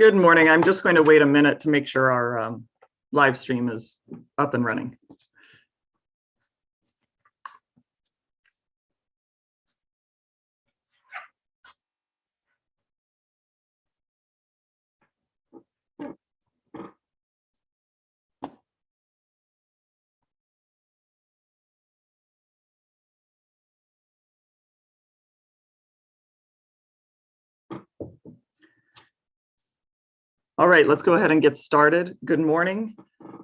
Good morning. I'm just going to wait a minute to make sure our live stream is up and running. All right, let's go ahead and get started. Good morning.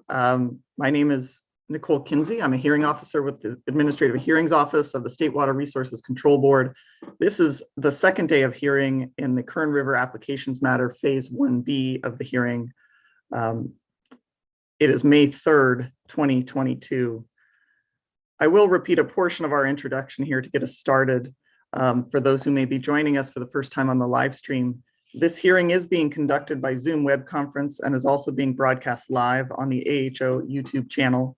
My name is Nicole Kinsey. I'm a hearing officer with the Administrative Hearings Office of the State Water Resources Control Board. This is the second day of hearing in the Kern River Applications Matter, Phase 1B of the hearing. It is May 3rd, 2022. I will repeat a portion of our introduction here to get us started. For those who may be joining us for the first time on the live stream, this hearing is being conducted by Zoom web conference and is also being broadcast live on the AHO YouTube channel.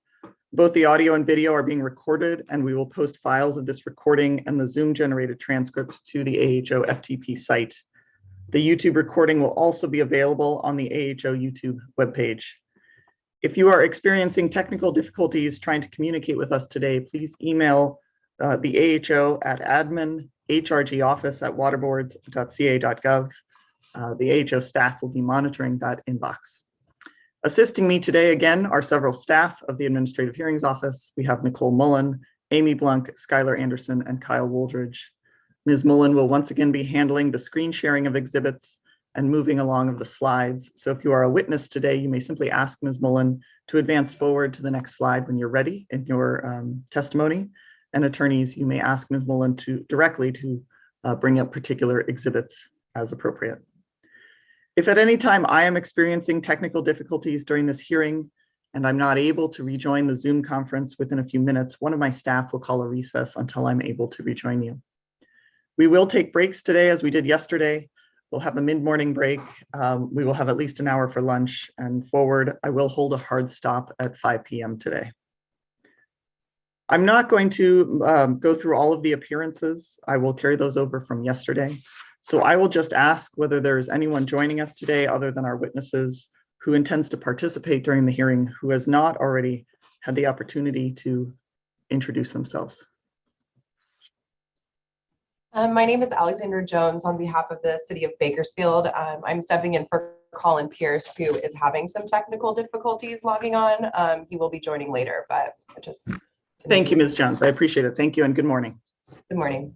Both the audio and video are being recorded, and we will post files of this recording and the Zoom generated transcript to the AHO FTP site. The YouTube recording will also be available on the AHO YouTube webpage. If you are experiencing technical difficulties trying to communicate with us today, please email the AHO at admin@hrgoffice@waterboards.ca.gov. The AHO staff will be monitoring that inbox. Assisting me today again are several staff of the Administrative Hearings Office. We have Nicole Mullen, Amy Blunk, Skylar Anderson, and Kyle Wooldridge. Ms. Mullen will once again be handling the screen sharing of exhibits and moving along of the slides. So if you are a witness today, you may simply ask Ms. Mullen to advance forward to the next slide when you're ready in your testimony. And attorneys, you may ask Ms. Mullen directly to bring up particular exhibits as appropriate. If at any time I am experiencing technical difficulties during this hearing and I'm not able to rejoin the Zoom conference within a few minutes, one of my staff will call a recess until I'm able to rejoin you. We will take breaks today as we did yesterday. We'll have a mid-morning break. We will have at least an hour for lunch, and forward, I will hold a hard stop at 5 p.m. today. I'm not going to go through all of the appearances. I will carry those over from yesterday. So I will just ask whether there is anyone joining us today other than our witnesses who intends to participate during the hearing who has not already had the opportunity to introduce themselves. My name is Alexandra Jones on behalf of the City of Bakersfield. I'm stepping in for Colin Pierce, who is having some technical difficulties logging on. He will be joining later, but just... Thank you, Ms. Jones. I appreciate it. Thank you and good morning. Good morning.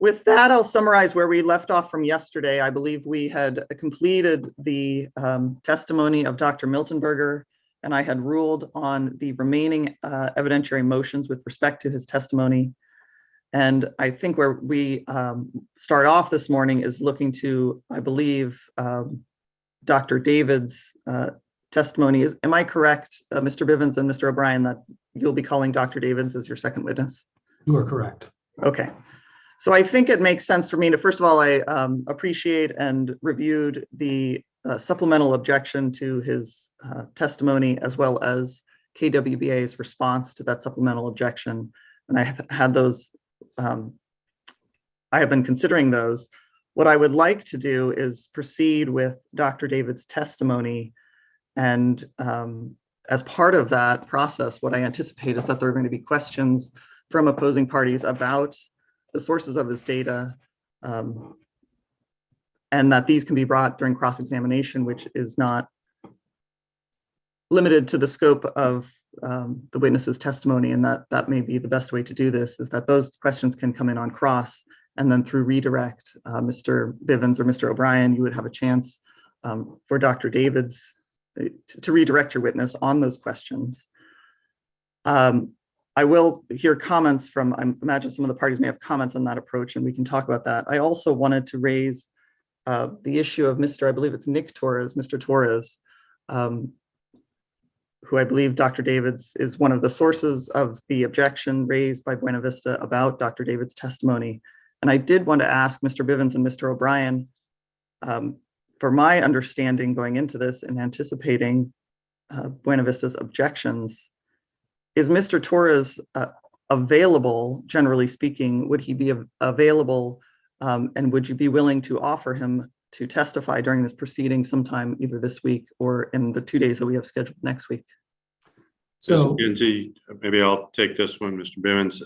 With that, I'll summarize where we left off from yesterday. I believe we had completed the testimony of Dr. Miltenberger, and I had ruled on the remaining evidentiary motions with respect to his testimony. And I think where we start off this morning is looking to, I believe, Dr. David's testimony. Am I correct, Mr. Bivens and Mr. O'Brien, that you'll be calling Dr. Davids as your second witness? You are correct. Okay. So I think it makes sense for me to, first of all, I appreciate and reviewed the supplemental objection to his testimony, as well as KWBA's response to that supplemental objection. And I have had those, I have been considering those. What I would like to do is proceed with Dr. David's testimony. And as part of that process, what I anticipate is that there are going to be questions from opposing parties about the sources of his data, and that these can be brought during cross-examination, which is not limited to the scope of the witness's testimony. And that may be the best way to do this, is that those questions can come in on cross, and then through redirect, Mr. Bivens or Mr. O'Brien, you would have a chance for Dr. Davids to redirect your witness on those questions. I will hear comments from, I imagine some of the parties may have comments on that approach, and we can talk about that. I also wanted to raise the issue of Mr. I believe it's Nick Torres, Mr. Torres, who I believe Dr. Davids is one of the sources of the objection raised by Buena Vista about Dr. Davids' testimony. And I did want to ask Mr. Bivens and Mr. O'Brien, for my understanding going into this and anticipating Buena Vista's objections, is Mr. Torres available, generally speaking, would he be available and would you be willing to offer him to testify during this proceeding sometime either this week or in the 2 days that we have scheduled next week? So, Mr. Kinsey, maybe I'll take this one, Mr. Bivens.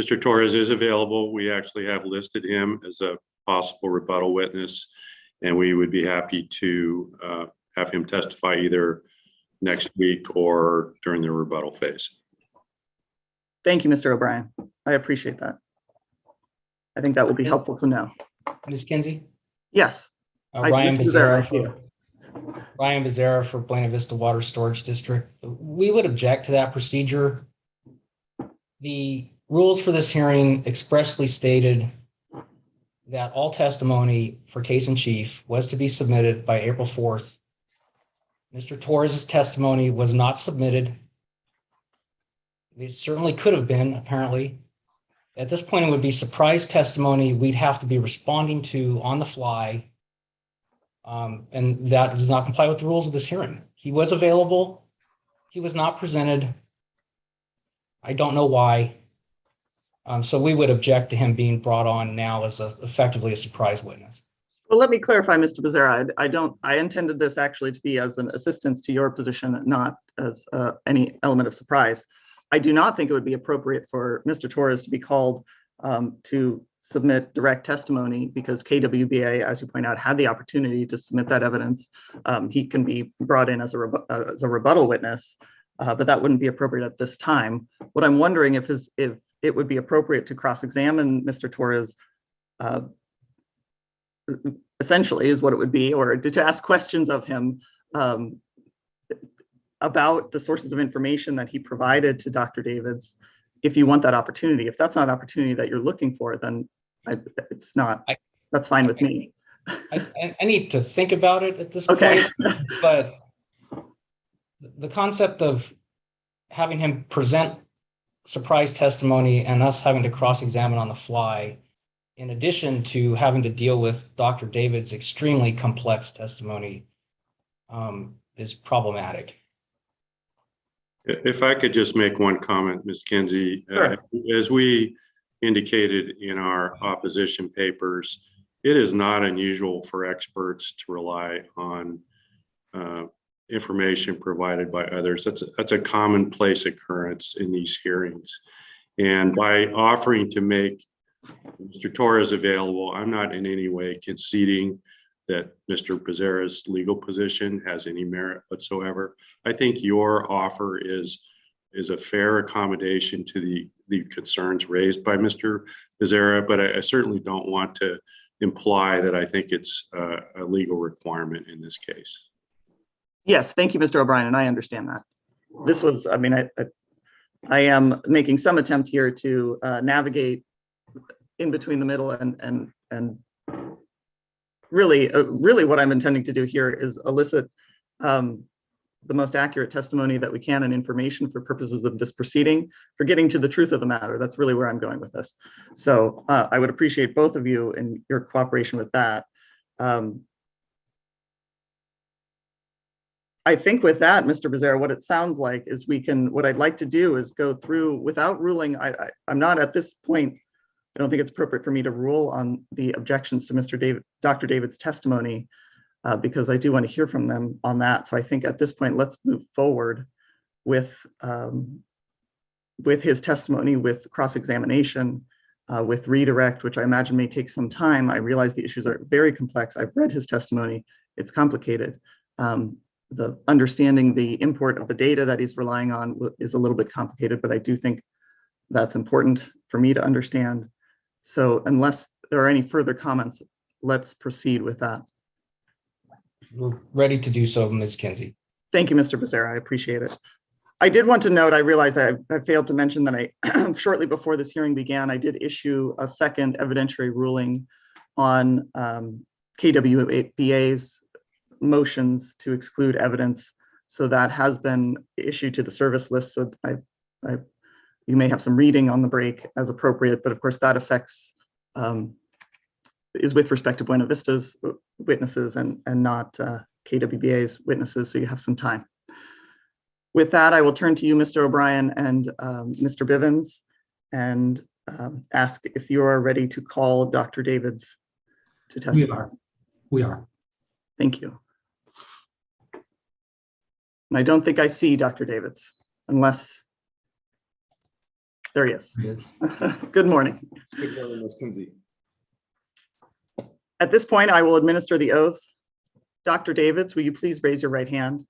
Mr. Torres is available. We actually have listed him as a possible rebuttal witness, and we would be happy to have him testify either next week or during the rebuttal phase. Thank you, Mr. O'Brien. I appreciate that. I think that will be helpful to know. Ms. Kinsey? Yes. Ryan Mr. Becerra, I see Becerra Ryan Becerra for Buena Vista Water Storage District. We would object to that procedure. The rules for this hearing expressly stated that all testimony for case in chief was to be submitted by April 4th. Mr. Torres's testimony was not submitted. It certainly could have been, apparently. At this point, it would be surprise testimony we'd have to be responding to on the fly. And that does not comply with the rules of this hearing. He was available. He was not presented. I don't know why. So we would object to him being brought on now as effectively a surprise witness. Well, let me clarify, Mr. Becerra. I intended this actually to be as an assistance to your position, not as any element of surprise. I do not think it would be appropriate for Mr. Torres to be called to submit direct testimony because KWBA, as you point out, had the opportunity to submit that evidence. He can be brought in as a rebuttal witness, but that wouldn't be appropriate at this time. What I'm wondering if it would be appropriate to cross-examine Mr. Torres, essentially is what it would be, or to ask questions of him about the sources of information that he provided to Dr. Davids, if you want that opportunity. If that's not an opportunity that you're looking for, then that's fine with me. I need to think about it at this Okay. point, but the concept of having him present surprise testimony and us having to cross-examine on the fly, in addition to having to deal with Dr. David's extremely complex testimony, is problematic. If I could just make one comment, Ms. Kinsey. Sure. As we indicated in our opposition papers, it is not unusual for experts to rely on information provided by others. That's a commonplace occurrence in these hearings. And by offering to make Mr. Torres available, I'm not in any way conceding that Mr. Becerra's legal position has any merit whatsoever. I think your offer is a fair accommodation to the concerns raised by Mr. Becerra, but I certainly don't want to imply that I think it's a legal requirement in this case. Yes, thank you, Mr. O'Brien, and I understand that. This was, I mean, I am making some attempt here to navigate in between the middle and really what I'm intending to do here is elicit the most accurate testimony that we can and information for purposes of this proceeding, for getting to the truth of the matter. That's really where I'm going with this. So I would appreciate both of you and your cooperation with that. I think with that, Mr. Becerra, what it sounds like is what I'd like to do is go through without ruling. I'm not at this point, I don't think it's appropriate for me to rule on the objections to Dr. David's testimony because I do want to hear from them on that. So I think at this point, let's move forward with his testimony, with cross-examination, with redirect, which I imagine may take some time. I realize the issues are very complex. I've read his testimony. It's complicated. The understanding the import of the data that he's relying on is a little bit complicated, but I do think that's important for me to understand. So unless there are any further comments, let's proceed with that. We're ready to do so, Ms. Kinsey. Thank you, Mr. Becerra. I appreciate it. I did want to note, I realized I failed to mention that shortly before this hearing began, I did issue a second evidentiary ruling on KWBA's motions to exclude evidence. So that has been issued to the service list. So you may have some reading on the break as appropriate, but of course that affects, is with respect to Buena Vista's witnesses and not KWBA's witnesses, so you have some time. With that, I will turn to you, Mr. O'Brien and Mr. Bivens. and ask if you are ready to call Dr. Davids to testify. We are. Thank you. And I don't think I see Dr. Davids, unless, there he is. Yes. Good morning. Good morning, Ms. Kinsey. At this point, I will administer the oath. Dr. Davids, will you please raise your right hand?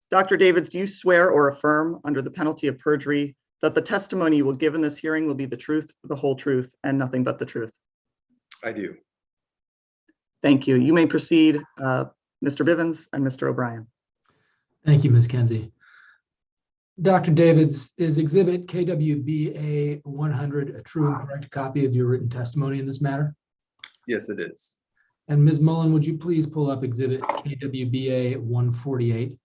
Dr. Davids, do you swear or affirm under the penalty of perjury that the testimony you will give in this hearing will be the truth, the whole truth, and nothing but the truth? I do. Thank you. You may proceed, Mr. Bivens and Mr. O'Brien. Thank you, Ms. Kinsey. Dr. Davids, is Exhibit KWBA 100 a true and correct copy of your written testimony in this matter? Yes, it is. And Ms. Mullen, would you please pull up Exhibit KWBA 148?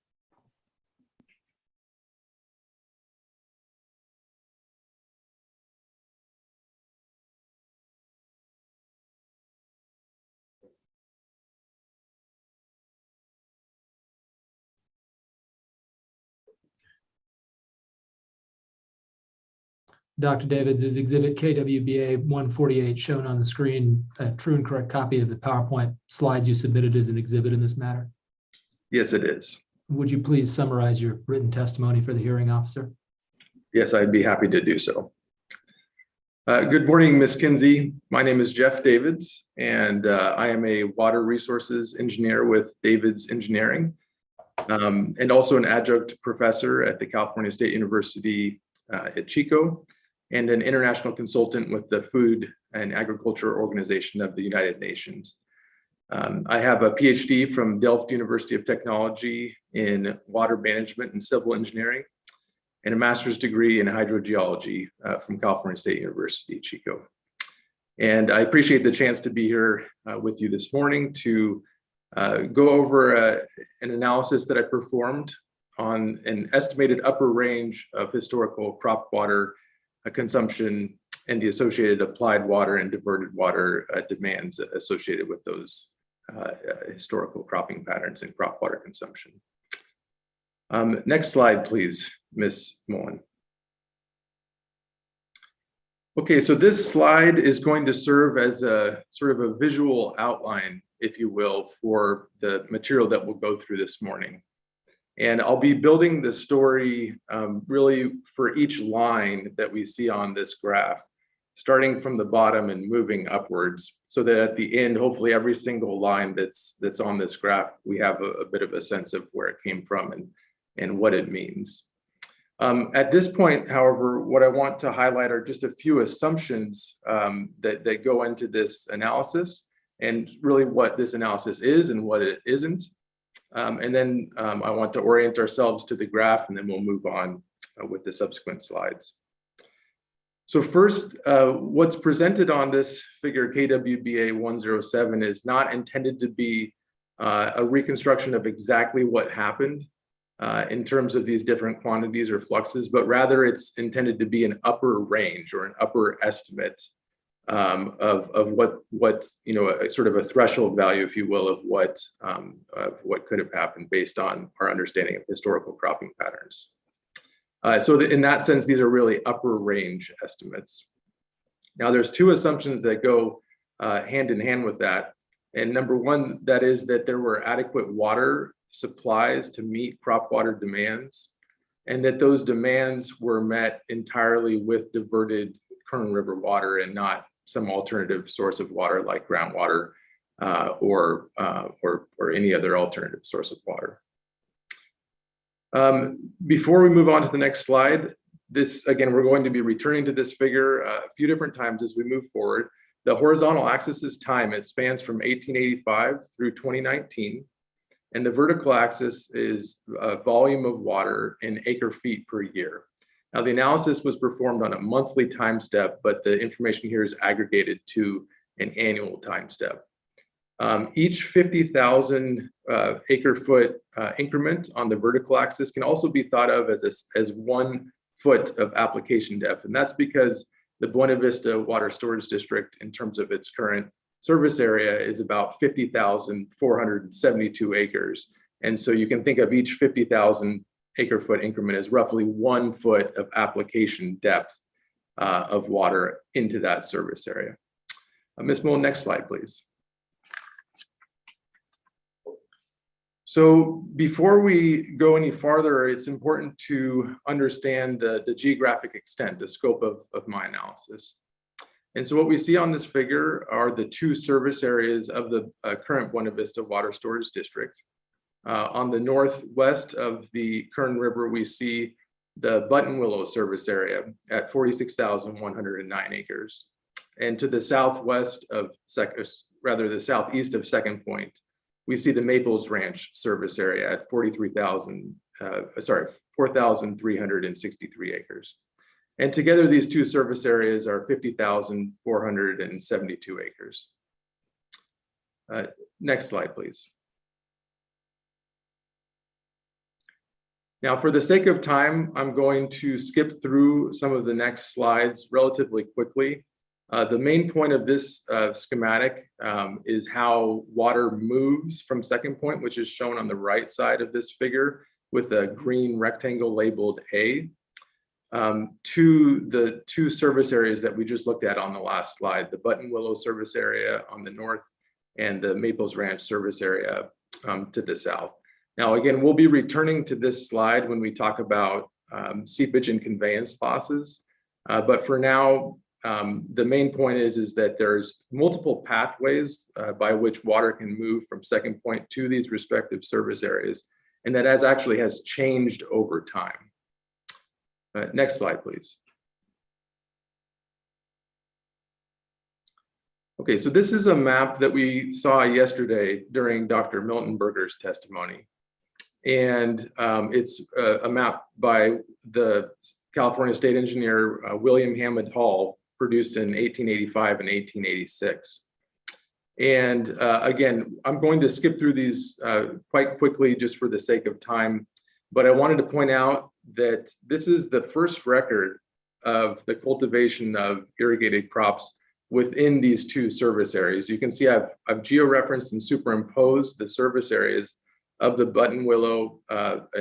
Dr. Davids, is Exhibit KWBA 148 shown on the screen a true and correct copy of the PowerPoint slides you submitted as an exhibit in this matter? Yes, it is. Would you please summarize your written testimony for the hearing officer? Yes, I'd be happy to do so. Good morning, Ms. Kinsey. My name is Jeff Davids, and I am a water resources engineer with Davids Engineering, and also an adjunct professor at the California State University at Chico, and an international consultant with the Food and Agriculture Organization of the United Nations. I have a PhD from Delft University of Technology in water management and civil engineering, and a master's degree in hydrogeology from California State University, Chico. And I appreciate the chance to be here with you this morning to go over an analysis that I performed on an estimated upper range of historical crop water consumption and the associated applied water and diverted water demands associated with those historical cropping patterns and crop water consumption. Next slide, please, Ms. Mullen. Okay, so this slide is going to serve as a sort of a visual outline, if you will, for the material that we'll go through this morning. And I'll be building the story really for each line that we see on this graph, starting from the bottom and moving upwards, so that at the end, hopefully every single line that's on this graph, we have a bit of a sense of where it came from and what it means. At this point, however, what I want to highlight are just a few assumptions that go into this analysis, and really what this analysis is and what it isn't. And then I want to orient ourselves to the graph, and then we'll move on with the subsequent slides. So first, what's presented on this figure KWBA 107 is not intended to be a reconstruction of exactly what happened in terms of these different quantities or fluxes, but rather it's intended to be an upper range or an upper estimate of what you know, a sort of a threshold value, if you will, of what could have happened based on our understanding of historical cropping patterns. So in that sense, these are really upper range estimates. Now, there's two assumptions that go hand in hand with that. And number one, that is that there were adequate water supplies to meet crop water demands, and that those demands were met entirely with diverted Kern River water and not some alternative source of water like groundwater or any other alternative source of water. Before we move on to the next slide, this, again, we're going to be returning to this figure a few different times as we move forward. The horizontal axis is time. It spans from 1885 through 2019. And the vertical axis is volume of water in acre feet per year. Now, the analysis was performed on a monthly time step, but the information here is aggregated to an annual time step. Each 50,000 acre foot increment on the vertical axis can also be thought of as 1 foot of application depth. And that's because the Buena Vista Water Storage District, in terms of its current service area, is about 50,472 acres. And so you can think of each 50,000 acre foot increment as roughly 1 foot of application depth of water into that service area. Ms. Mullen, next slide, please. So before we go any farther, it's important to understand the geographic extent, the scope of my analysis. And so what we see on this figure are the two service areas of the current Buena Vista Water Storage District. On the northwest of the Kern River, we see the Button Willow service area at 46,109 acres. And to the southwest of, the southeast of Second Point, we see the Maples Ranch service area at 4,363 acres. And together, these two service areas are 50,472 acres. Next slide, please. Now, for the sake of time, I'm going to skip through some of the next slides relatively quickly. The main point of this schematic is how water moves from Second Point, which is shown on the right side of this figure with a green rectangle labeled A, to the two service areas that we just looked at on the last slide, the Button Willow service area on the north and the Maples Ranch service area to the south. Now, again, we'll be returning to this slide when we talk about seepage and conveyance losses. But for now, the main point is that there's multiple pathways by which water can move from Second Point to these respective service areas, and that has changed over time. Next slide, please. Okay, so this is a map that we saw yesterday during Dr. Miltenberger's testimony. And it's a map by the California State Engineer, William Hammond Hall, produced in 1885 and 1886. And again, I'm going to skip through these quite quickly just for the sake of time, but I wanted to point out that this is the first record of the cultivation of irrigated crops within these two service areas. You can see I've georeferenced and superimposed the service areas of the Button Willow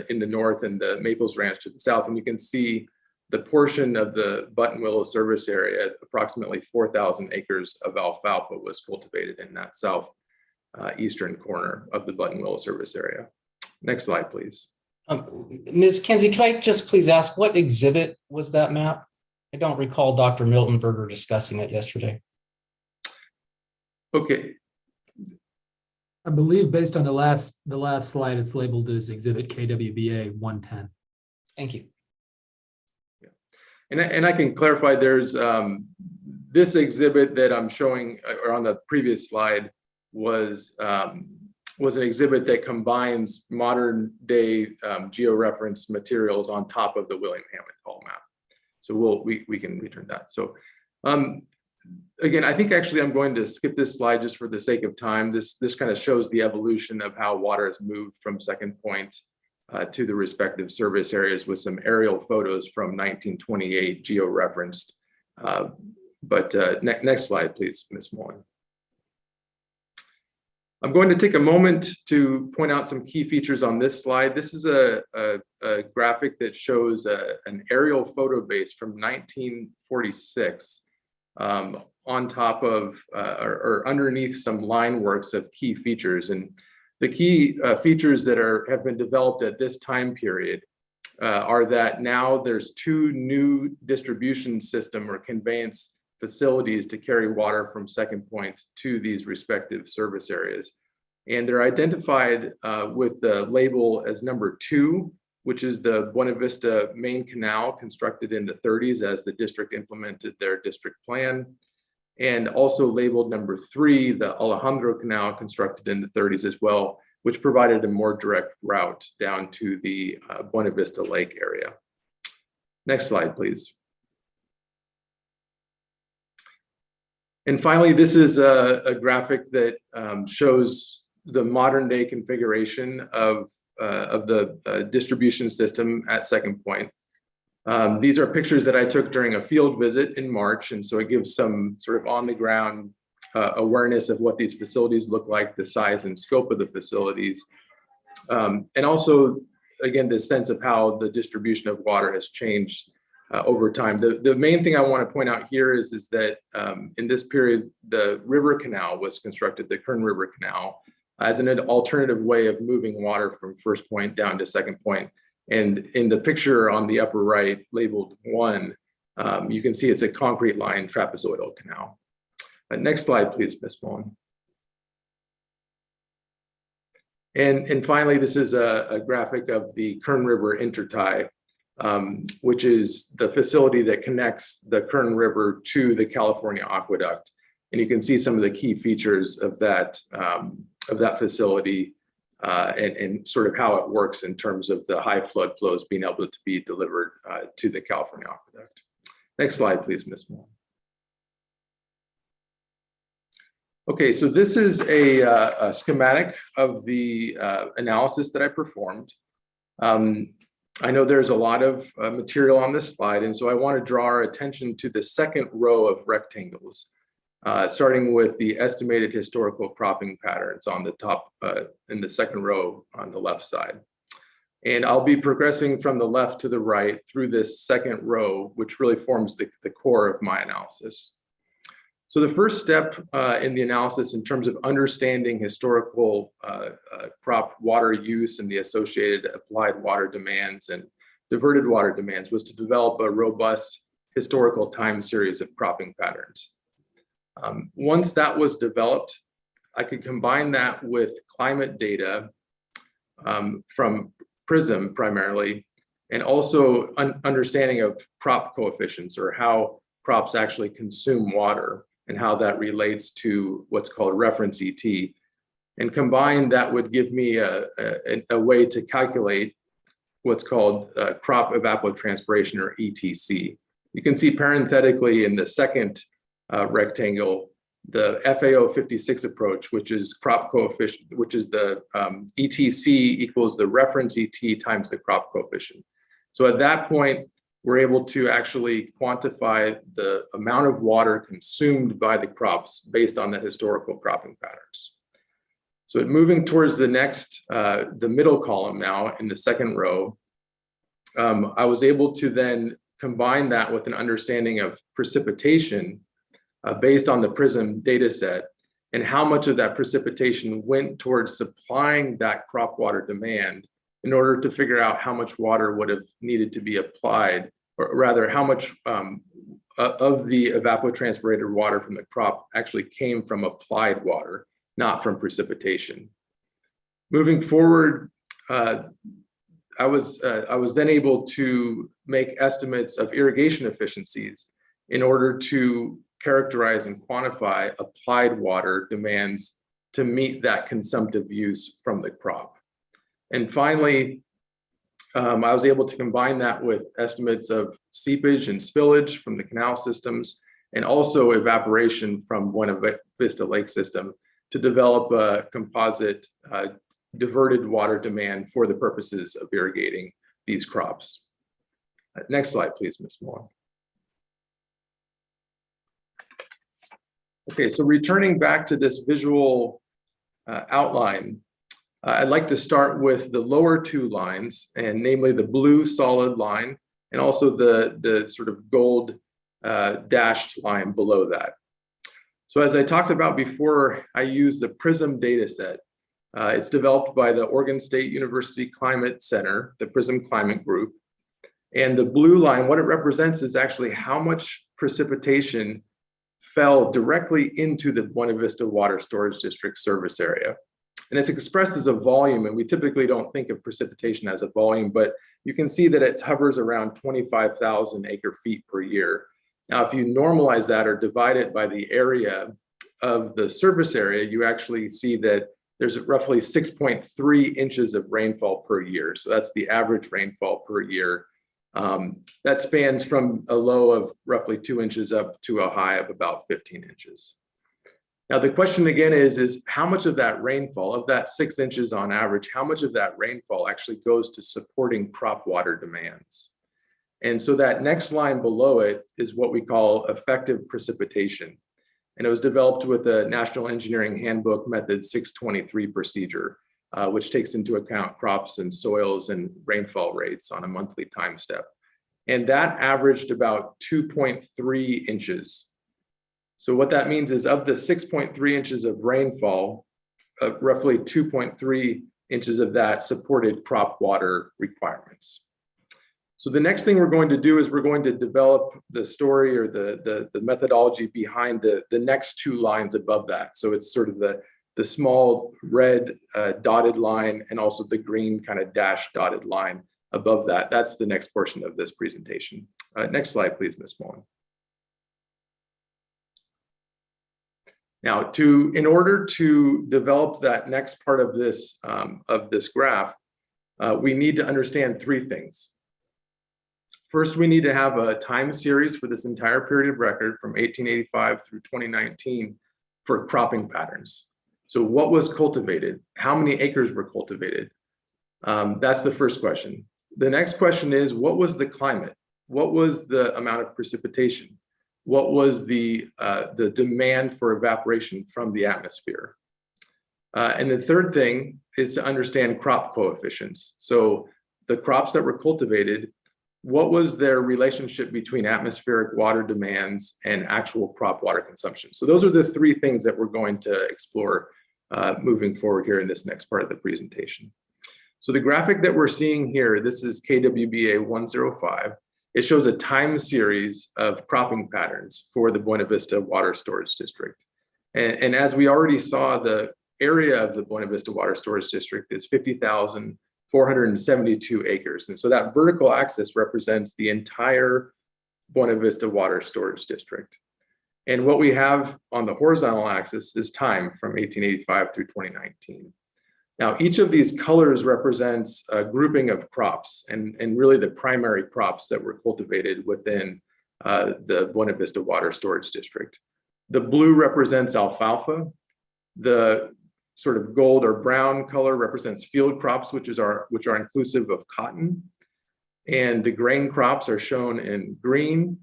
in the north and the Maples Ranch to the south, and you can see the portion of the Button Willow service area, approximately 4,000 acres of alfalfa was cultivated in that south eastern corner of the Button Willow service area. Next slide, please. Ms. Kenzie, can I just please ask, what exhibit was that map? I don't recall Dr. Miltenberger discussing it yesterday. Okay. I believe based on the last slide, it's labeled as Exhibit KWBA 110. Thank you. Yeah. And I can clarify, there's this exhibit that I'm showing, or on the previous slide, was an exhibit that combines modern day georeferenced materials on top of the William Hammond Hall map. So we can return that. So again, I think actually I'm going to skip this slide just for the sake of time. This kind of shows the evolution of how water has moved from Second Point to the respective service areas with some aerial photos from 1928 georeferenced. Next slide, please, Ms. Mullen. I'm going to take a moment to point out some key features on this slide. This is a graphic that shows an aerial photo base from 1946 on top of or underneath some line works of key features. And the key features that have been developed at this time period are that now there's two new distribution system or conveyance facilities to carry water from Second Point to these respective service areas. And they're identified with the label as number 2, which is the Buena Vista Main Canal constructed in the 30s as the district implemented their district plan. And also labeled number 3, the Alejandro Canal constructed in the 30s as well, which provided a more direct route down to the Buena Vista Lake area. Next slide, please. And finally, this is a graphic that shows the modern day configuration of the distribution system at Second Point. These are pictures that I took during a field visit in March, and so it gives some sort of on the ground awareness of what these facilities look like, the size and scope of the facilities, and also, again, this sense of how the distribution of water has changed over time. The main thing I want to point out here is that in this period, the river canal was constructed, the Kern River Canal, as an alternative way of moving water from first point down to second point. And in the picture on the upper right, labeled 1, you can see it's a concrete lined trapezoidal canal. Next slide, please, Ms. Mullen. And finally, this is a graphic of the Kern River intertie, which is the facility that connects the Kern River to the California Aqueduct. And you can see some of the key features of that facility and sort of how it works in terms of the high flood flows being able to be delivered to the California Aqueduct. Next slide, please, Ms. Moore. Okay, so this is a schematic of the analysis that I performed. I know there's a lot of material on this slide, and so I want to draw our attention to the second row of rectangles, starting with the estimated historical cropping patterns on the top, in the second row on the left side. And I'll be progressing from the left to the right through this second row, which really forms the core of my analysis. So the first step in the analysis in terms of understanding historical crop water use and the associated applied water demands and diverted water demands was to develop a robust historical time series of cropping patterns. Once that was developed, I could combine that with climate data from PRISM primarily, and also understanding of crop coefficients, or how crops actually consume water and how that relates to what's called reference ET. And combined, that would give me a way to calculate what's called crop evapotranspiration, or ETC. You can see parenthetically in the second rectangle, the FAO 56 approach, which is crop coefficient, which is the ETC equals the reference ET times the crop coefficient. So at that point, we're able to actually quantify the amount of water consumed by the crops based on the historical cropping patterns. So moving towards the next, the middle column now in the second row, I was able to then combine that with an understanding of precipitation based on the PRISM data set, and how much of that precipitation went towards supplying that crop water demand in order to figure out how much water would have needed to be applied, or rather how much of the evapotranspirated water from the crop actually came from applied water, not from precipitation. Moving forward, I was then able to make estimates of irrigation efficiencies in order to characterize and quantify applied water demands to meet that consumptive use from the crop. And finally, I was able to combine that with estimates of seepage and spillage from the canal systems, and also evaporation from Buena Vista Lake system, to develop a composite diverted water demand for the purposes of irrigating these crops. Next slide, please, Ms. Moore. Okay, so returning back to this visual outline, I'd like to start with the lower two lines, and namely the blue solid line, and also the sort of gold dashed line below that. So as I talked about before, I use the PRISM data set. It's developed by the Oregon State University Climate Center, the PRISM Climate Group. And the blue line, what it represents is actually how much precipitation fell directly into the Buena Vista Water Storage District service area. And it's expressed as a volume, and we typically don't think of precipitation as a volume, but you can see that it hovers around 25,000 acre feet per year. Now, if you normalize that or divide it by the area of the service area, you actually see that there's roughly 6.3 inches of rainfall per year. So that's the average rainfall per year. That spans from a low of roughly 2 inches up to a high of about 15 inches. Now, the question again is how much of that rainfall, of that 6 inches on average, how much of that rainfall actually goes to supporting crop water demands? And so that next line below it is what we call effective precipitation. And it was developed with the National Engineering Handbook Method 623 procedure, which takes into account crops and soils and rainfall rates on a monthly time step. and that averaged about 2.3 inches. So what that means is of the 6.3 inches of rainfall, roughly 2.3 inches of that supported crop water requirements. So the next thing we're going to do is we're going to develop the story or the methodology behind the next two lines above that. So it's sort of the small red dotted line and also the green kind of dashed dotted line above that. That's the next portion of this presentation. Next slide, please, Ms. Mullen. Now, in order to develop that next part of this graph, we need to understand three things. First, we need to have a time series for this entire period of record from 1885 through 2019 for cropping patterns. So what was cultivated? How many acres were cultivated? That's the first question. The next question is, what was the climate? What was the amount of precipitation? What was the demand for evaporation from the atmosphere? And the third thing is to understand crop coefficients. So the crops that were cultivated, what was their relationship between atmospheric water demands and actual crop water consumption? So those are the three things that we're going to explore moving forward here in this next part of the presentation. So the graphic that we're seeing here, this is KWBA 105. It shows a time series of cropping patterns for the Buena Vista Water Storage District. And as we already saw, the area of the Buena Vista Water Storage District is 50,472 acres. And so that vertical axis represents the entire Buena Vista Water Storage District. And what we have on the horizontal axis is time from 1885 through 2019. Now, each of these colors represents a grouping of crops and really the primary crops that were cultivated within the Buena Vista Water Storage District. The blue represents alfalfa. The sort of gold or brown color represents field crops, which are inclusive of cotton. And the grain crops are shown in green.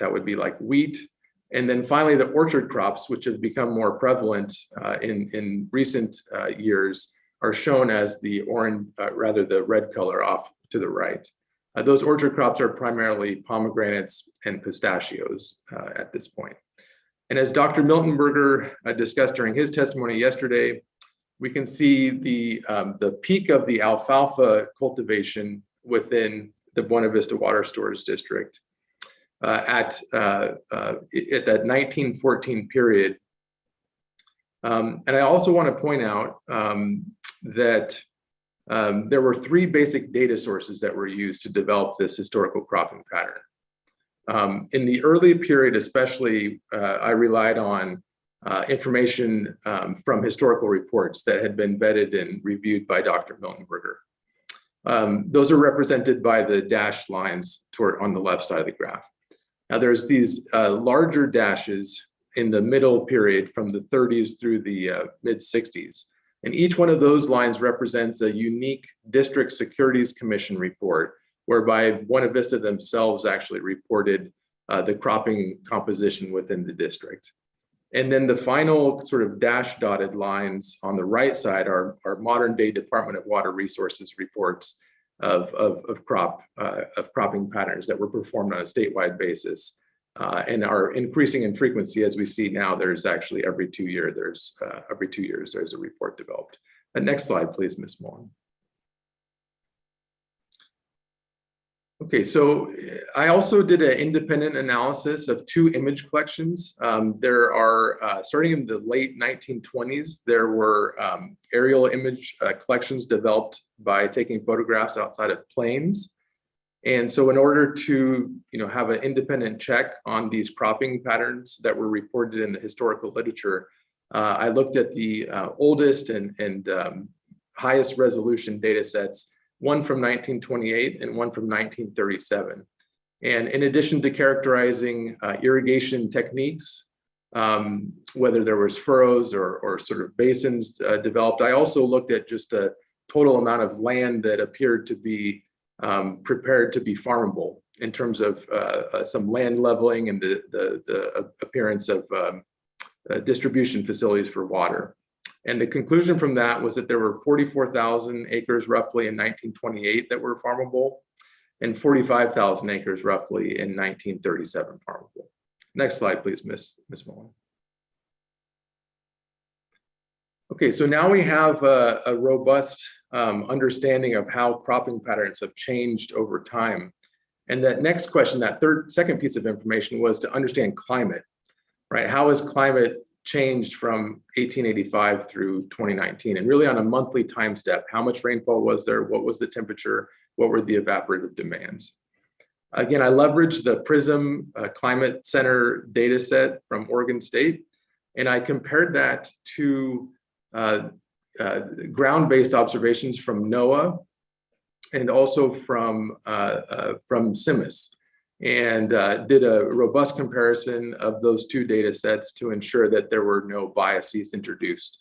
That would be like wheat. And then finally, the orchard crops, which have become more prevalent in recent years, are shown as the orange, the red color off to the right. Those orchard crops are primarily pomegranates and pistachios at this point. And as Dr. Miltenberger discussed during his testimony yesterday, we can see the peak of the alfalfa cultivation within the Buena Vista Water Storage District at that 1914 period. And I also want to point out that there were three basic data sources that were used to develop this historical cropping pattern. In the early period, especially, I relied on information from historical reports that had been vetted and reviewed by Dr. Miltenberger. Those are represented by the dashed lines on the left side of the graph. Now there's these larger dashes in the middle period from the 30s through the mid 60s. And each one of those lines represents a unique District Securities Commission report, whereby Buena Vista themselves actually reported the cropping composition within the district. And then the final sort of dash dotted lines on the right side are modern day Department of Water Resources reports of cropping patterns that were performed on a statewide basis and are increasing in frequency. As we see now, there's actually every 2 years there's a report developed. Next slide, please, Ms. Mullen. Okay, so I also did an independent analysis of two image collections. There are, starting in the late 1920s, there were aerial image collections developed by taking photographs outside of planes. And so in order to have an independent check on these cropping patterns that were reported in the historical literature, I looked at the oldest and highest resolution data sets, one from 1928 and one from 1937. And in addition to characterizing irrigation techniques, whether there was furrows or sort of basins developed, I also looked at just a total amount of land that appeared to be prepared to be farmable in terms of some land leveling and the appearance of distribution facilities for water. And the conclusion from that was that there were 44,000 acres roughly in 1928 that were farmable. and 45,000 acres roughly in 1937 farmable. Next slide, please, Ms. Mullen. Okay, so now we have a robust understanding of how cropping patterns have changed over time. And that next question, that second piece of information was to understand climate, right? How has climate changed from 1885 through 2019? And really on a monthly time step, how much rainfall was there? What was the temperature? What were the evaporative demands? Again, I leveraged the PRISM Climate Center data set from Oregon State, and I compared that to ground-based observations from NOAA and also from CIMMYS, and did a robust comparison of those two data sets to ensure that there were no biases introduced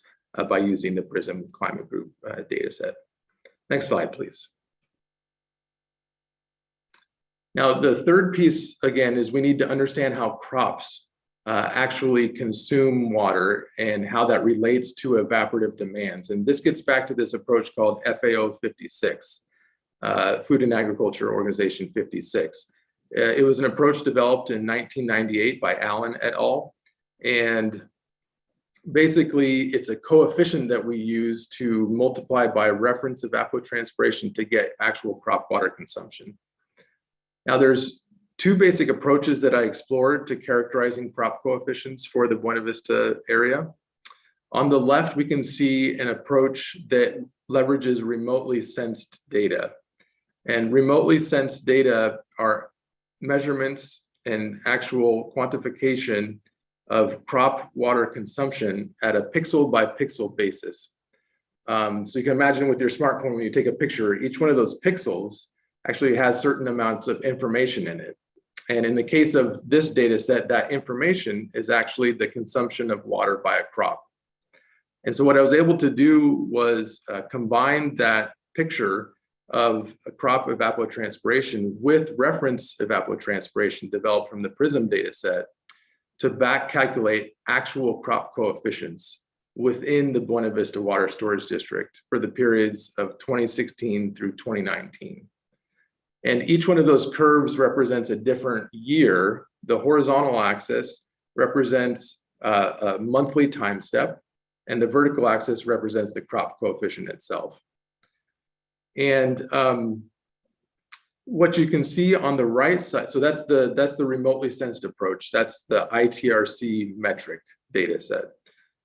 by using the PRISM Climate Group data set. Next slide, please. Now, the third piece, again, is we need to understand how crops actually consume water and how that relates to evaporative demands. And this gets back to this approach called FAO 56, Food and Agriculture Organization 56. It was an approach developed in 1998 by Allen et al. And basically, it's a coefficient that we use to multiply by reference evapotranspiration to get actual crop water consumption. Now, there's two basic approaches that I explored to characterizing crop coefficients for the Buena Vista area. On the left, we can see an approach that leverages remotely sensed data. And remotely sensed data are measurements and actual quantification of crop water consumption at a pixel by pixel basis. So you can imagine with your smartphone, when you take a picture, each one of those pixels actually has certain amounts of information in it. And in the case of this data set, that information is actually the consumption of water by a crop. And so what I was able to do was combine that picture of a crop evapotranspiration with reference evapotranspiration developed from the PRISM data set to back calculate actual crop coefficients within the Buena Vista Water Storage District for the periods of 2016 through 2019. And each one of those curves represents a different year. The horizontal axis represents a monthly time step, and the vertical axis represents the crop coefficient itself. And what you can see on the right side, so that's the remotely sensed approach. That's the ITRC metric data set.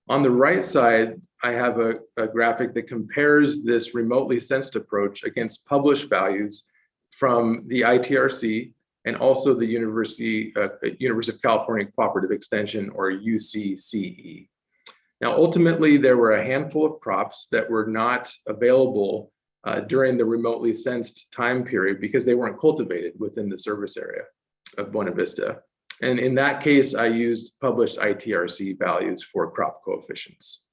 On the right side, I have a graphic that compares this remotely sensed approach against published values from the ITRC and also the University of California Cooperative Extension, or UCCE. Now, ultimately, there were a handful of crops that were not available during the remotely sensed time period because they weren't cultivated within the service area of Buena Vista. And in that case, I used published ITRC values for crop coefficients.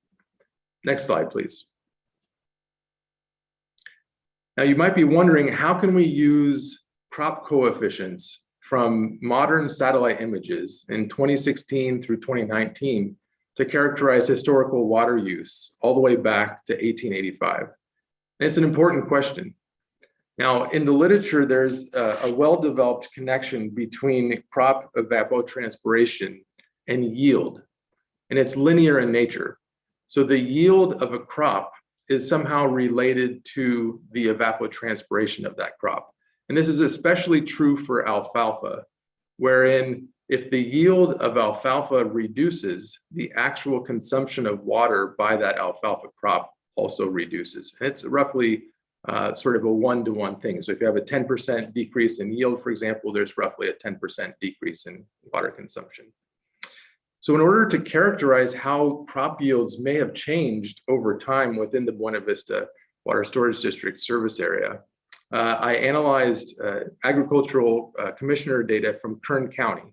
Next slide, please. Now, you might be wondering, how can we use crop coefficients from modern satellite images in 2016 through 2019 to characterize historical water use all the way back to 1885? And it's an important question. Now, in the literature, there's a well-developed connection between crop evapotranspiration and yield, and it's linear in nature. So the yield of a crop is somehow related to the evapotranspiration of that crop. And this is especially true for alfalfa, wherein if the yield of alfalfa reduces, the actual consumption of water by that alfalfa crop also reduces. And it's roughly sort of a one-to-one thing. So if you have a 10% decrease in yield, for example, there's roughly a 10% decrease in water consumption. So in order to characterize how crop yields may have changed over time within the Buena Vista Water Storage District service area, I analyzed agricultural commissioner data from Kern County.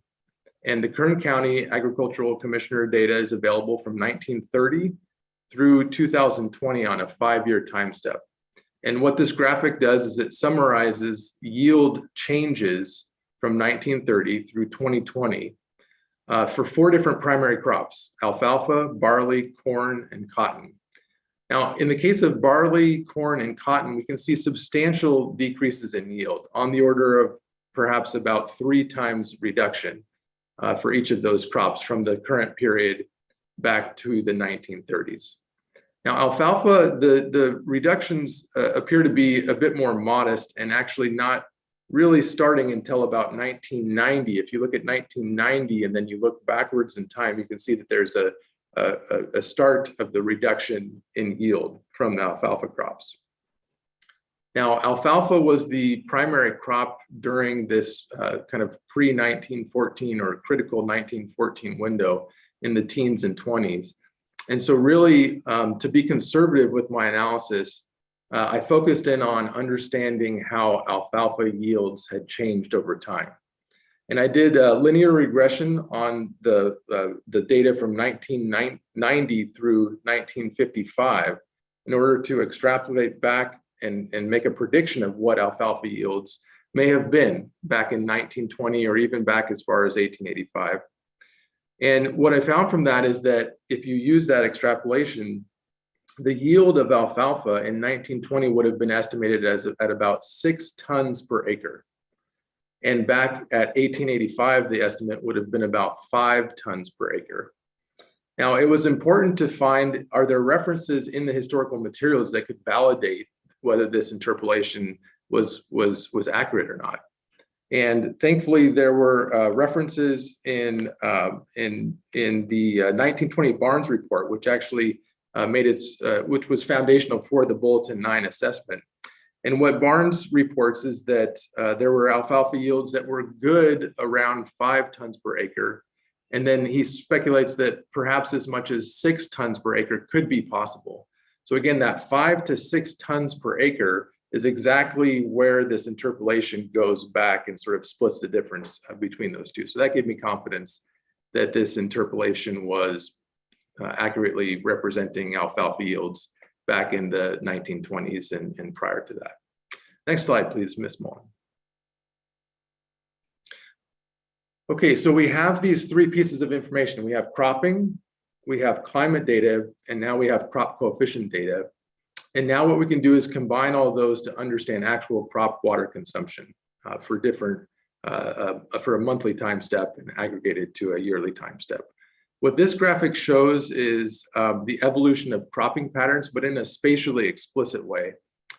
And the Kern County agricultural commissioner data is available from 1930 through 2020 on a 5-year time step. And what this graphic does is it summarizes yield changes from 1930 through 2020 for 4 different primary crops: alfalfa, barley, corn, and cotton. Now, in the case of barley, corn, and cotton, we can see substantial decreases in yield on the order of perhaps about 3 times reduction for each of those crops from the current period back to the 1930s. Now, alfalfa, the reductions appear to be a bit more modest and actually not really starting until about 1990. If you look at 1990 and then you look backwards in time, you can see that there's a start of the reduction in yield from the alfalfa crops. Now, alfalfa was the primary crop during this kind of pre-1914 or critical 1914 window in the teens and 20s. And so really, to be conservative with my analysis, I focused in on understanding how alfalfa yields had changed over time. And I did a linear regression on the data from 1990 through 1955 in order to extrapolate back and make a prediction of what alfalfa yields may have been back in 1920 or even back as far as 1885. And what I found from that is that if you use that extrapolation, the yield of alfalfa in 1920 would have been estimated at about 6 tons per acre. And back at 1885, the estimate would have been about 5 tons per acre. Now, it was important to find, are there references in the historical materials that could validate whether this interpolation was accurate or not? And thankfully, there were references in the 1920 Barnes report, which actually which was foundational for the Bulletin 9 assessment. And what Barnes reports is that there were alfalfa yields that were good around 5 tons per acre. And then he speculates that perhaps as much as 6 tons per acre could be possible. So again, that 5 to 6 tons per acre is exactly where this interpolation goes back and sort of splits the difference between those two. So that gave me confidence that this interpolation was accurately representing alfalfa yields back in the 1920s and prior to that. Next slide, please, Ms. Mullen. Okay, so we have these 3 pieces of information. We have cropping, we have climate data, and now we have crop coefficient data. And now what we can do is combine all of those to understand actual crop water consumption for a monthly time step and aggregated to a yearly time step. What this graphic shows is the evolution of cropping patterns, but in a spatially explicit way.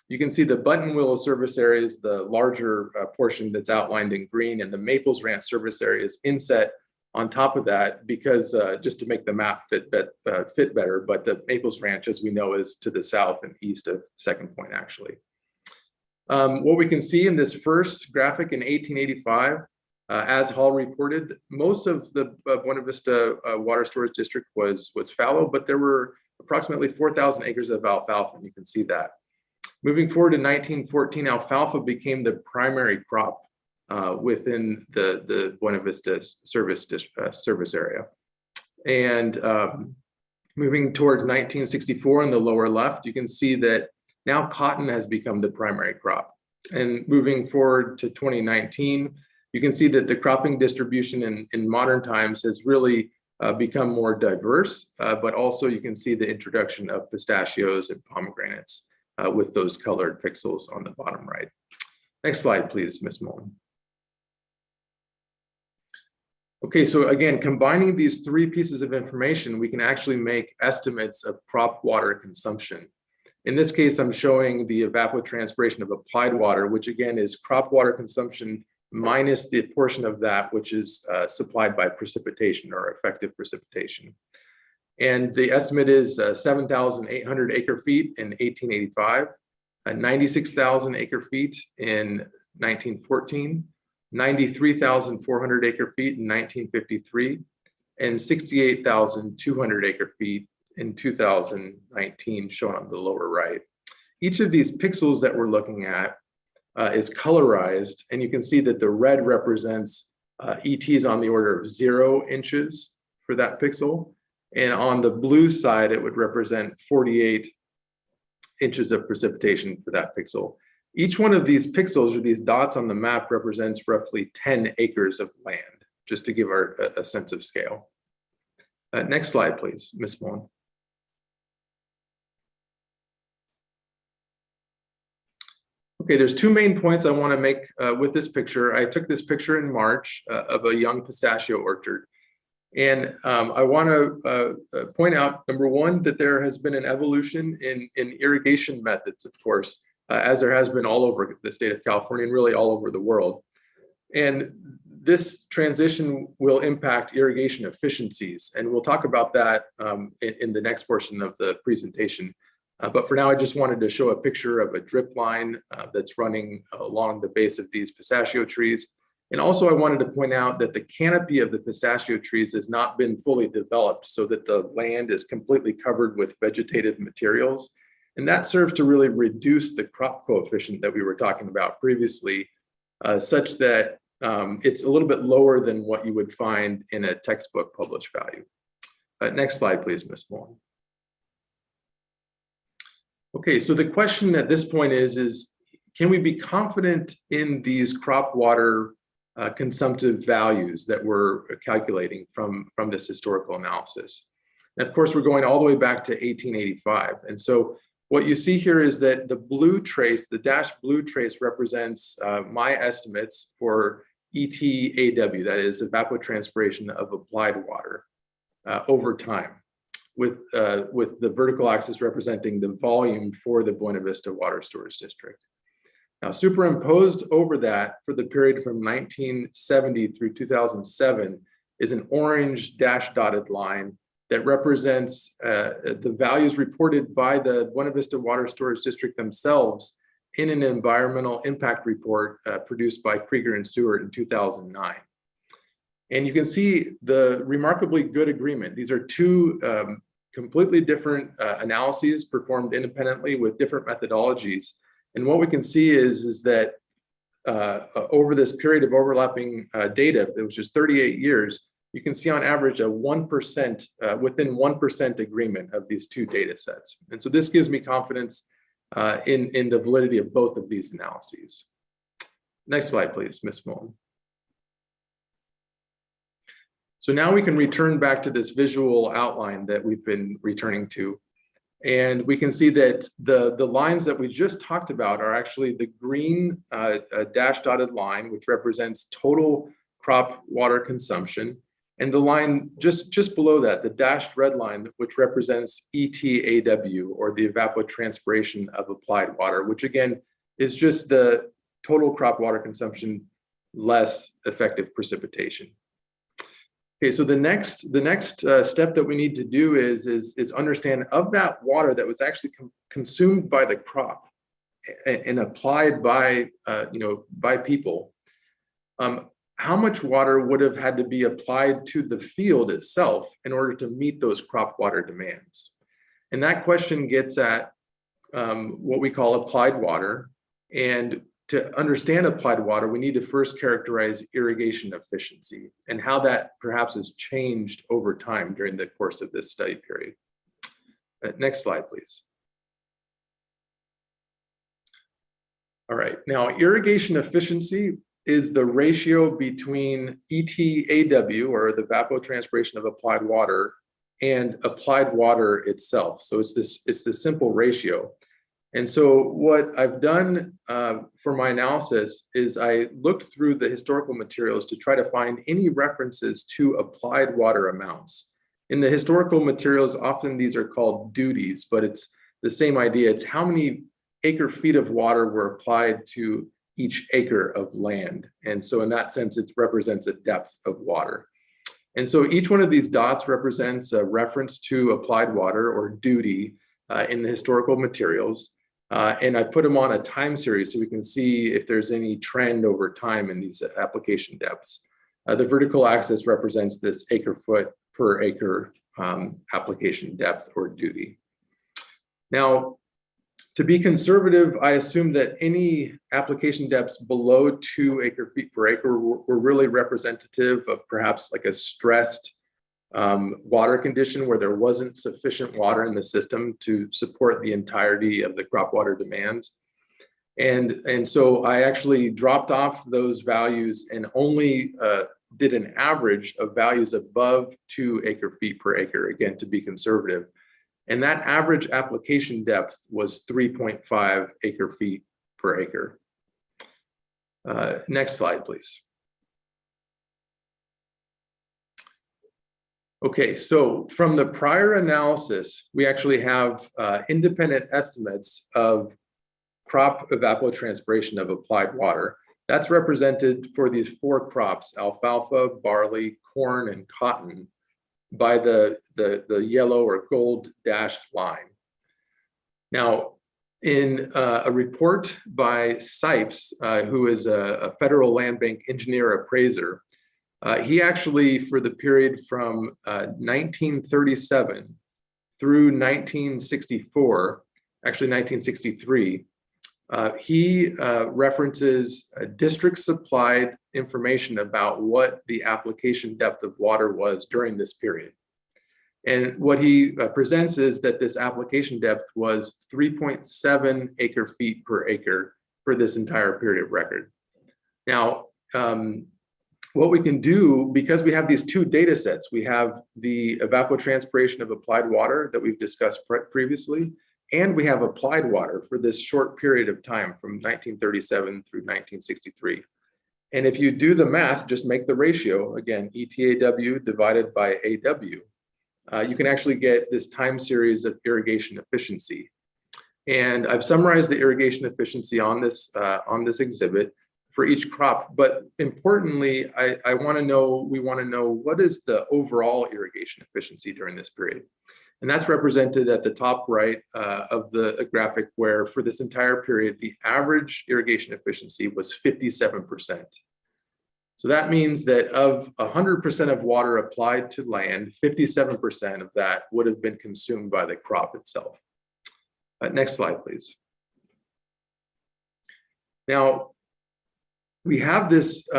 You can see the button willow service area is the larger portion that's outlined in green, and the Maples Ranch service area is inset on top of that because just to make the map fit better, but the Maples Ranch, as we know, is to the south and east of Second Point, actually. What we can see in this first graphic in 1885, as Hall reported, most of the Buena Vista Water Storage District was fallow, but there were approximately 4,000 acres of alfalfa, and you can see that. Moving forward to 1914, alfalfa became the primary crop within the Buena Vista service area. And moving towards 1964 in the lower left, you can see that now cotton has become the primary crop. And moving forward to 2019, you can see that the cropping distribution in modern times has really become more diverse, but also you can see the introduction of pistachios and pomegranates with those colored pixels on the bottom right. Next slide, please, Ms. Mullen. Okay, so again, combining these 3 pieces of information, we can actually make estimates of crop water consumption. In this case, I'm showing the evapotranspiration of applied water, which again is crop water consumption minus the portion of that which is supplied by precipitation or effective precipitation. And the estimate is 7,800 acre feet in 1885, 96,000 acre feet in 1914, 93,400 acre feet in 1953, and 68,200 acre feet in 2019, shown on the lower right. Each of these pixels that we're looking at is colorized, and you can see that the red represents ETs on the order of 0 inches for that pixel. And on the blue side, it would represent 48 inches of precipitation for that pixel. Each one of these pixels or these dots on the map represents roughly 10 acres of land, just to give a sense of scale. Next slide, please, Ms. Mullen. Okay, there's two main points I want to make with this picture. I took this picture in March of a young pistachio orchard. And I want to point out, number one, that there has been an evolution in irrigation methods, of course, as there has been all over the state of California and really all over the world. And this transition will impact irrigation efficiencies. And we'll talk about that in the next portion of the presentation. But for now, I just wanted to show a picture of a drip line that's running along the base of these pistachio trees. And also I wanted to point out that the canopy of the pistachio trees has not been fully developed so that the land is completely covered with vegetative materials. And that serves to really reduce the crop coefficient that we were talking about previously, such that it's a little bit lower than what you would find in a textbook published value. Next slide, please, Ms. Mullen. Okay, so the question at this point is can we be confident in these crop water consumptive values that we're calculating from this historical analysis? And of course, we're going all the way back to 1885. And so what you see here is that the blue trace, the dashed blue trace, represents my estimates for ETAW, that is evapotranspiration of applied water over time, with the vertical axis representing the volume for the Buena Vista Water Storage District. Now, superimposed over that for the period from 1970 through 2007 is an orange dash dotted line that represents the values reported by the Buena Vista Water Storage District themselves in an environmental impact report produced by Krieger and Stewart in 2009. And you can see the remarkably good agreement. These are two completely different analyses performed independently with different methodologies. And what we can see is that over this period of overlapping data, which is 38 years, you can see on average a 1%, within 1% agreement of these two data sets. And so this gives me confidence in the validity of both of these analyses. Next slide, please, Ms. Mullen. So now we can return back to this visual outline that we've been returning to. And we can see that the lines that we just talked about are actually the green dash dotted line, which represents total crop water consumption. And the line just below that, the dashed red line, which represents ETAW, or the evapotranspiration of applied water, which again is just the total crop water consumption less effective precipitation. Okay, so the next step that we need to do is understand of that water that was actually consumed by the crop and applied by by people. How much water would have had to be applied to the field itself in order to meet those crop water demands? And that question gets at what we call applied water. And to understand applied water, we need to first characterize irrigation efficiency and how that perhaps has changed over time during the course of this study period. Next slide, please. All right, now irrigation efficiency is the ratio between ETAW, or the evapotranspiration of applied water, and applied water itself. So it's this simple ratio. And so what I've done for my analysis is I looked through the historical materials to try to find any references to applied water amounts. In the historical materials, often these are called duties, but it's the same idea. It's how many acre feet of water were applied to each acre of land. And so in that sense, it represents a depth of water. And so each one of these dots represents a reference to applied water or duty in the historical materials. And I put them on a time series so we can see if there's any trend over time in these application depths. The vertical axis represents this acre foot per acre application depth or duty. Now, to be conservative, I assume that any application depths below 2 acre feet per acre were really representative of perhaps like a stressed water condition where there wasn't sufficient water in the system to support the entirety of the crop water demands. And so I actually dropped off those values and only did an average of values above 2 acre feet per acre, again, to be conservative. And that average application depth was 3.5 acre feet per acre. Next slide, please. Okay, so from the prior analysis, we actually have independent estimates of crop evapotranspiration of applied water. That's represented for these 4 crops: alfalfa, barley, corn, and cotton, by the yellow or gold dashed line. Now, in a report by Sipes, who is a federal land bank engineer appraiser, he actually, for the period from 1937 through 1964, actually 1963, he references district supplied information about what the application depth of water was during this period. And what he presents is that this application depth was 3.7 acre feet per acre for this entire period of record. Now, what we can do, because we have these 2 data sets, we have the evapotranspiration of applied water that we've discussed previously, and we have applied water for this short period of time from 1937 through 1963. And if you do the math, just make the ratio, again, ETAW divided by AW, you can actually get this time series of irrigation efficiency. And I've summarized the irrigation efficiency on this exhibit for each crop. But importantly, we want to know what is the overall irrigation efficiency during this period. And that's represented at the top right of the graphic, where for this entire period, the average irrigation efficiency was 57%. So that means that of 100% of water applied to land, 57% of that would have been consumed by the crop itself. Next slide, please. Now, we have this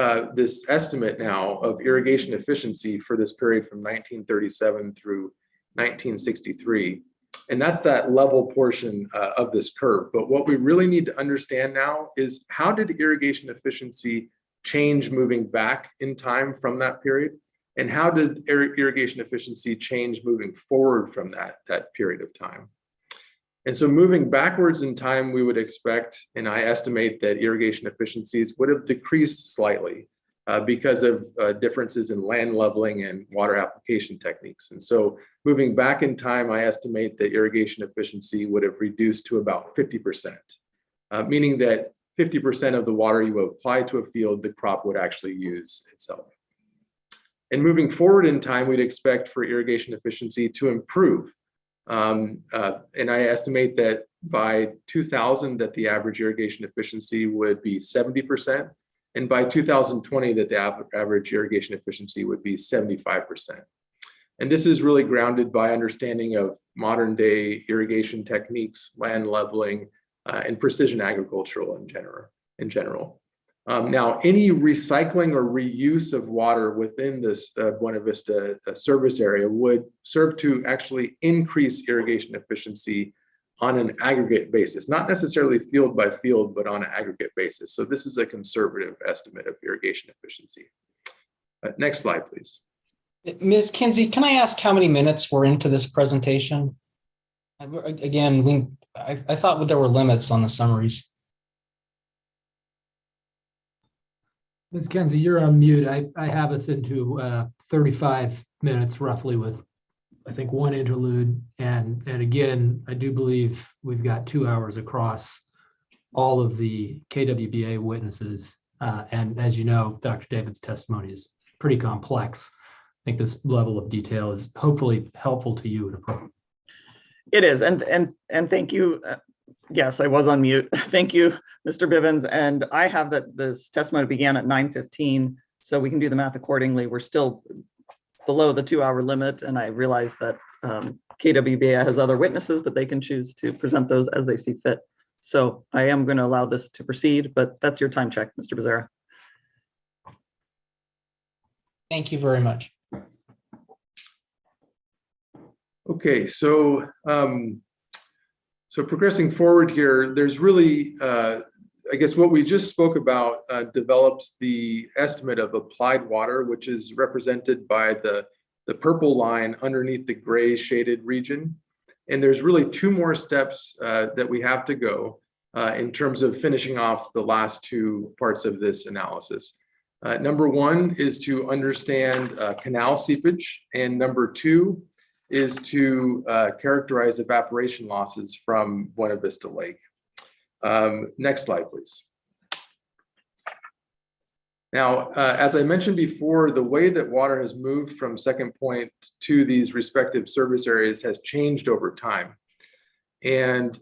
estimate now of irrigation efficiency for this period from 1937 through 1963. And that's that level portion of this curve. But what we really need to understand now is, how did irrigation efficiency change moving back in time from that period? And how did irrigation efficiency change moving forward from that period of time? And so moving backwards in time, we would expect, and I estimate, that irrigation efficiencies would have decreased slightly because of differences in land leveling and water application techniques. And so moving back in time, I estimate that irrigation efficiency would have reduced to about 50%, meaning that 50% of the water you apply to a field, the crop would actually use itself. And moving forward in time, we'd expect for irrigation efficiency to improve. And I estimate that by 2000 that the average irrigation efficiency would be 70%. And by 2020 that the average irrigation efficiency would be 75%. And this is really grounded by understanding of modern day irrigation techniques, land leveling, and precision agricultural in general. Now, any recycling or reuse of water within this Buena Vista service area would serve to actually increase irrigation efficiency on an aggregate basis, not necessarily field by field, but on an aggregate basis. So this is a conservative estimate of irrigation efficiency. Next slide, please. Ms. Kinsey, can I ask how many minutes we're into this presentation? Again, I thought there were limits on the summaries. Ms. Kinsey, you're on mute. I have us into 35 minutes roughly, with I think one interlude. And again, I do believe we've got 2 hours across all of the KWBA witnesses. And as you know, Dr. David's testimony is pretty complex. I think this level of detail is hopefully helpful to you and appropriate. It is, and thank you. Yes, I was on mute. Thank you, Mr. Bivens. And I have that this testimony began at 9:15, so we can do the math accordingly. We're still below the 2 hour limit, and I realize that KWBA has other witnesses, but they can choose to present those as they see fit. So I am going to allow this to proceed, but that's your time check, Mr. Becerra. Thank you very much. Okay, so progressing forward here, there's really, I guess what we just spoke about develops the estimate of applied water, which is represented by the purple line underneath the gray shaded region. And there's really 2 more steps that we have to go. in terms of finishing off the last two parts of this analysis. Number one is to understand canal seepage, and number two is to characterize evaporation losses from Buena Vista Lake. Next slide, please. Now, as I mentioned before, the way that water has moved from Second Point to these respective service areas has changed over time. And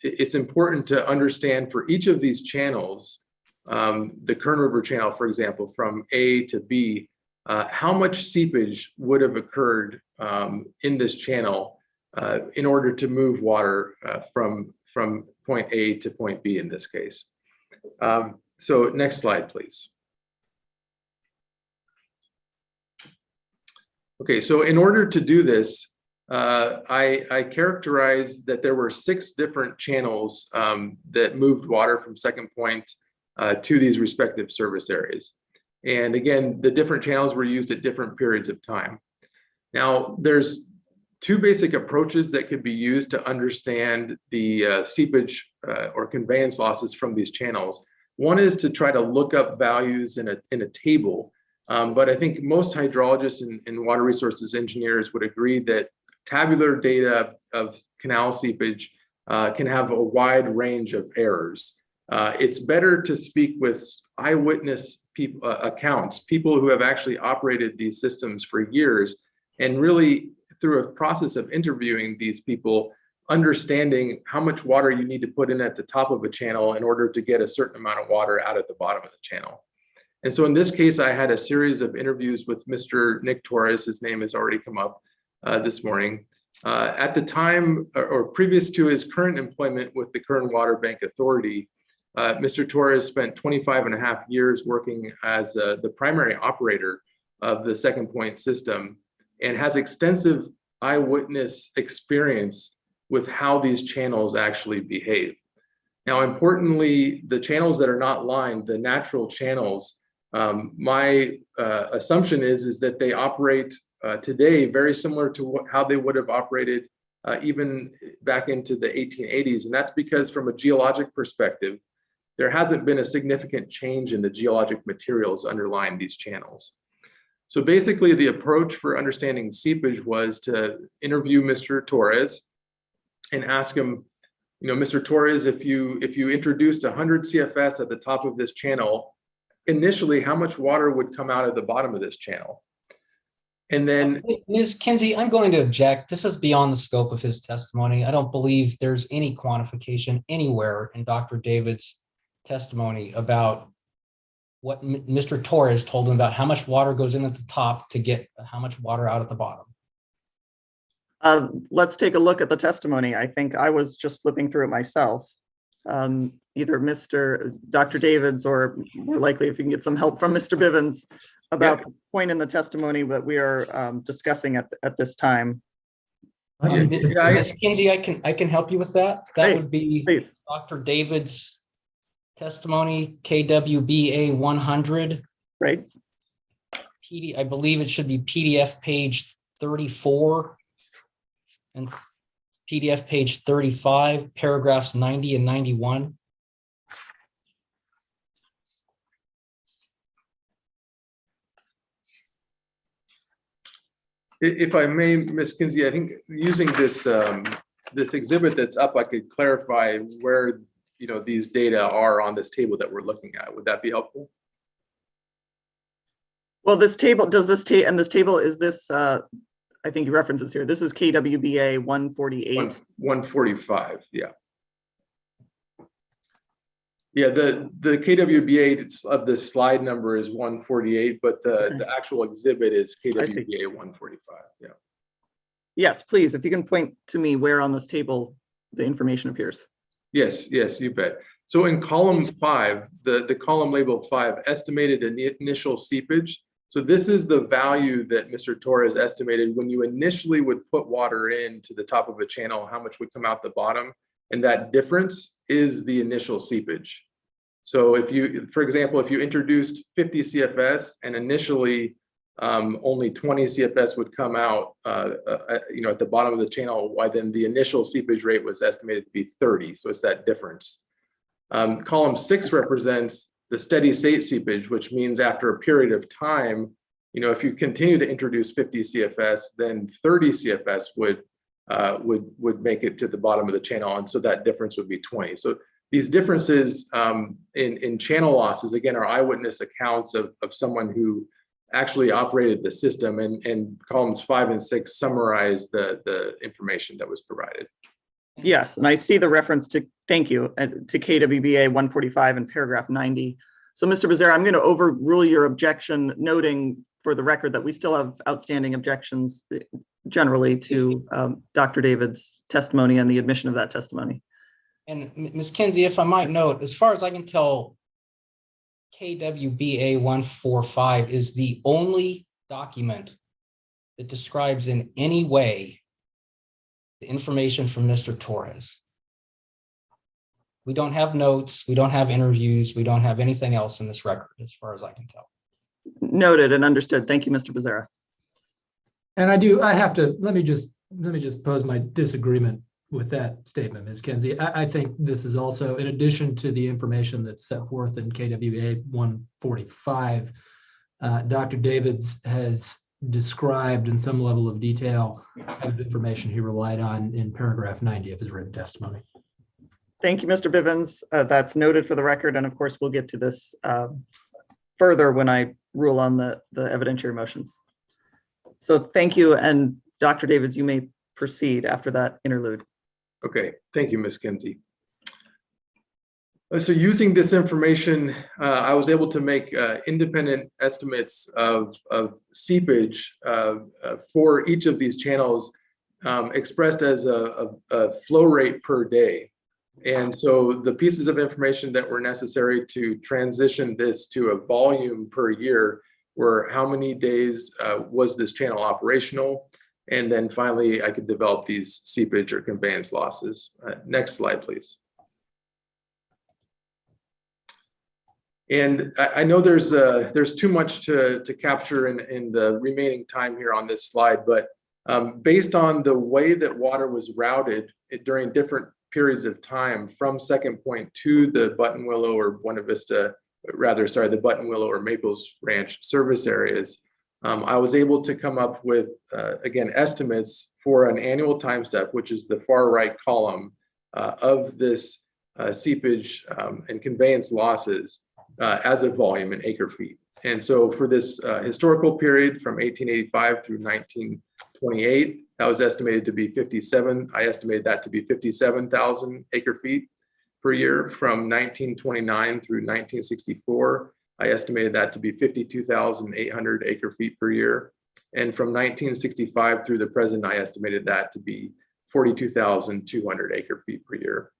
it's important to understand for each of these channels, the Kern River channel, for example, from A to B, how much seepage would have occurred in this channel in order to move water from point A to point B in this case. So next slide, please. Okay, so in order to do this, I characterized that there were 6 different channels that moved water from Second Point to these respective service areas. And again, the different channels were used at different periods of time. Now, there's 2 basic approaches that could be used to understand the seepage or conveyance losses from these channels. One is to try to look up values in a table. But I think most hydrologists and water resources engineers would agree that tabular data of canal seepage can have a wide range of errors. It's better to speak with eyewitness accounts, people who have actually operated these systems for years, and really through a process of interviewing these people, understanding how much water you need to put in at the top of a channel in order to get a certain amount of water out at the bottom of the channel. And so in this case, I had a series of interviews with Mr. Nick Torres. His name has already come up this morning. At the time, or previous to his current employment with the Kern Water Bank Authority, Mr. Torres spent 25.5 years working as the primary operator of the Second Point system and has extensive eyewitness experience with how these channels actually behave. Now, importantly, the channels that are not lined, the natural channels, my assumption is that they operate today very similar to how they would have operated even back into the 1880s. And that's because from a geologic perspective, there hasn't been a significant change in the geologic materials underlying these channels. So basically the approach for understanding seepage was to interview Mr. Torres and ask him, you know, Mr. Torres, if you introduced 100 CFS at the top of this channel, initially, how much water would come out of the bottom of this channel? And then Ms. Kinsey, I'm going to object. This is beyond the scope of his testimony. I don't believe there's any quantification anywhere in Dr. David's testimony about what Mr. Torres told him about how much water goes in at the top to get how much water out at the bottom. Let's take a look at the testimony. I think I was just flipping through it myself. Either Dr. Davids, or more likely if you can get some help from Mr. Bivens about the point in the testimony that we are discussing at this time. Ms. Kinsey, I can help you with that. That would be Please. Dr. David's testimony, KWBA 100. Right. I believe it should be PDF page 34 and PDF page 35, paragraphs 90 and 91. if I may, Ms. Kinsey, I think using this this exhibit that's up, I could clarify where these data are on this table that we're looking at. Would that be helpful? Well, this table and this table is this. I think you reference this here. This is KWBA 148. 145. Yeah. Yeah, the KWBA of this slide number is 148, but the actual exhibit is KWBA 145. Yeah. Yes, please, if you can point to me where on this table the information appears. Yes, you bet. So in column 5, the column labeled 5, estimated initial seepage. So this is the value that Mr. Torres estimated when you initially would put water into the top of a channel, how much would come out the bottom. And that difference is the initial seepage. So if you, for example, if you introduced 50 CFS and initially only 20 CFS would come out, at the bottom of the channel, why then the initial seepage rate was estimated to be 30. So it's that difference Column 6 represents the steady state seepage, which means after a period of time, if you continue to introduce 50 CFS, then 30 CFS would make it to the bottom of the channel, and so that difference would be 20. So these differences in channel losses, again, are eyewitness accounts of someone who actually operated the system, and columns 5 and 6 summarize the information that was provided. Yes, and I see the reference to, thank you, to KWBA 145 in paragraph 90. So Mr. Becerra, I'm going to overrule your objection, noting for the record that we still have outstanding objections generally to Dr. David's testimony and the admission of that testimony. And Ms. Kinsey, if I might note, as far as I can tell, KWBA 145 is the only document that describes in any way the information from Mr. Torres. We don't have notes, we don't have interviews, we don't have anything else in this record, as far as I can tell. Noted and understood. Thank you, Mr. Becerra. And let me just pose my disagreement with that statement, Ms. Kinsey. I think this is also, in addition to the information that's set forth in KWA 145, Dr. Davids has described in some level of detail kind of information he relied on in paragraph 90 of his written testimony. Thank you, Mr. Bivens. That's noted for the record. And of course, we'll get to this further when I rule on the evidentiary motions. So thank you. And Dr. Davids, you may proceed after that interlude. Okay, thank you, Ms. Kinsey. So using this information, I was able to make independent estimates of seepage for each of these channels expressed as a flow rate per day. And so the pieces of information that were necessary to transition this to a volume per year were how many days was this channel operational, and then finally I could develop these seepage or conveyance losses. Next slide, please. And I know there's too much to capture in the remaining time here on this slide, but based on the way that water was routed during different periods of time from Second Point to the Buttonwillow or Buena Vista, the Buttonwillow or Maples Ranch service areas, I was able to come up with, again, estimates for an annual time step, which is the far right column of this seepage and conveyance losses as a volume in acre feet. And so for this historical period from 1885 through 1928, that was estimated to be 57. I estimated that to be 57,000 acre feet per year. From 1929 through 1964, I estimated that to be 52,800 acre feet per year. And from 1965 through the present, I estimated that to be 42,200 acre feet per year.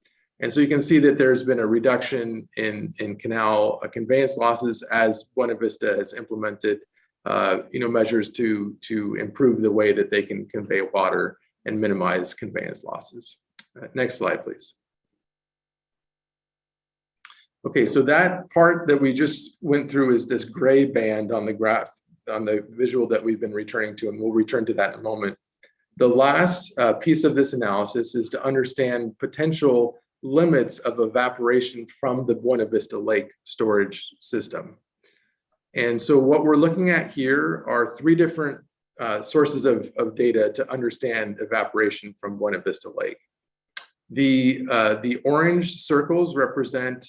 And so you can see that there's been a reduction in canal conveyance losses as Buena Vista has implemented measures to improve the way that they can convey water and minimize conveyance losses. Next slide, please. Okay, so that part that we just went through is this gray band on the graph, on the visual that we've been returning to, and we'll return to that in a moment. The last piece of this analysis is to understand potential limits of evaporation from the Buena Vista Lake storage system. And so what we're looking at here are three different sources of data to understand evaporation from Buena Vista Lake. The orange circles represent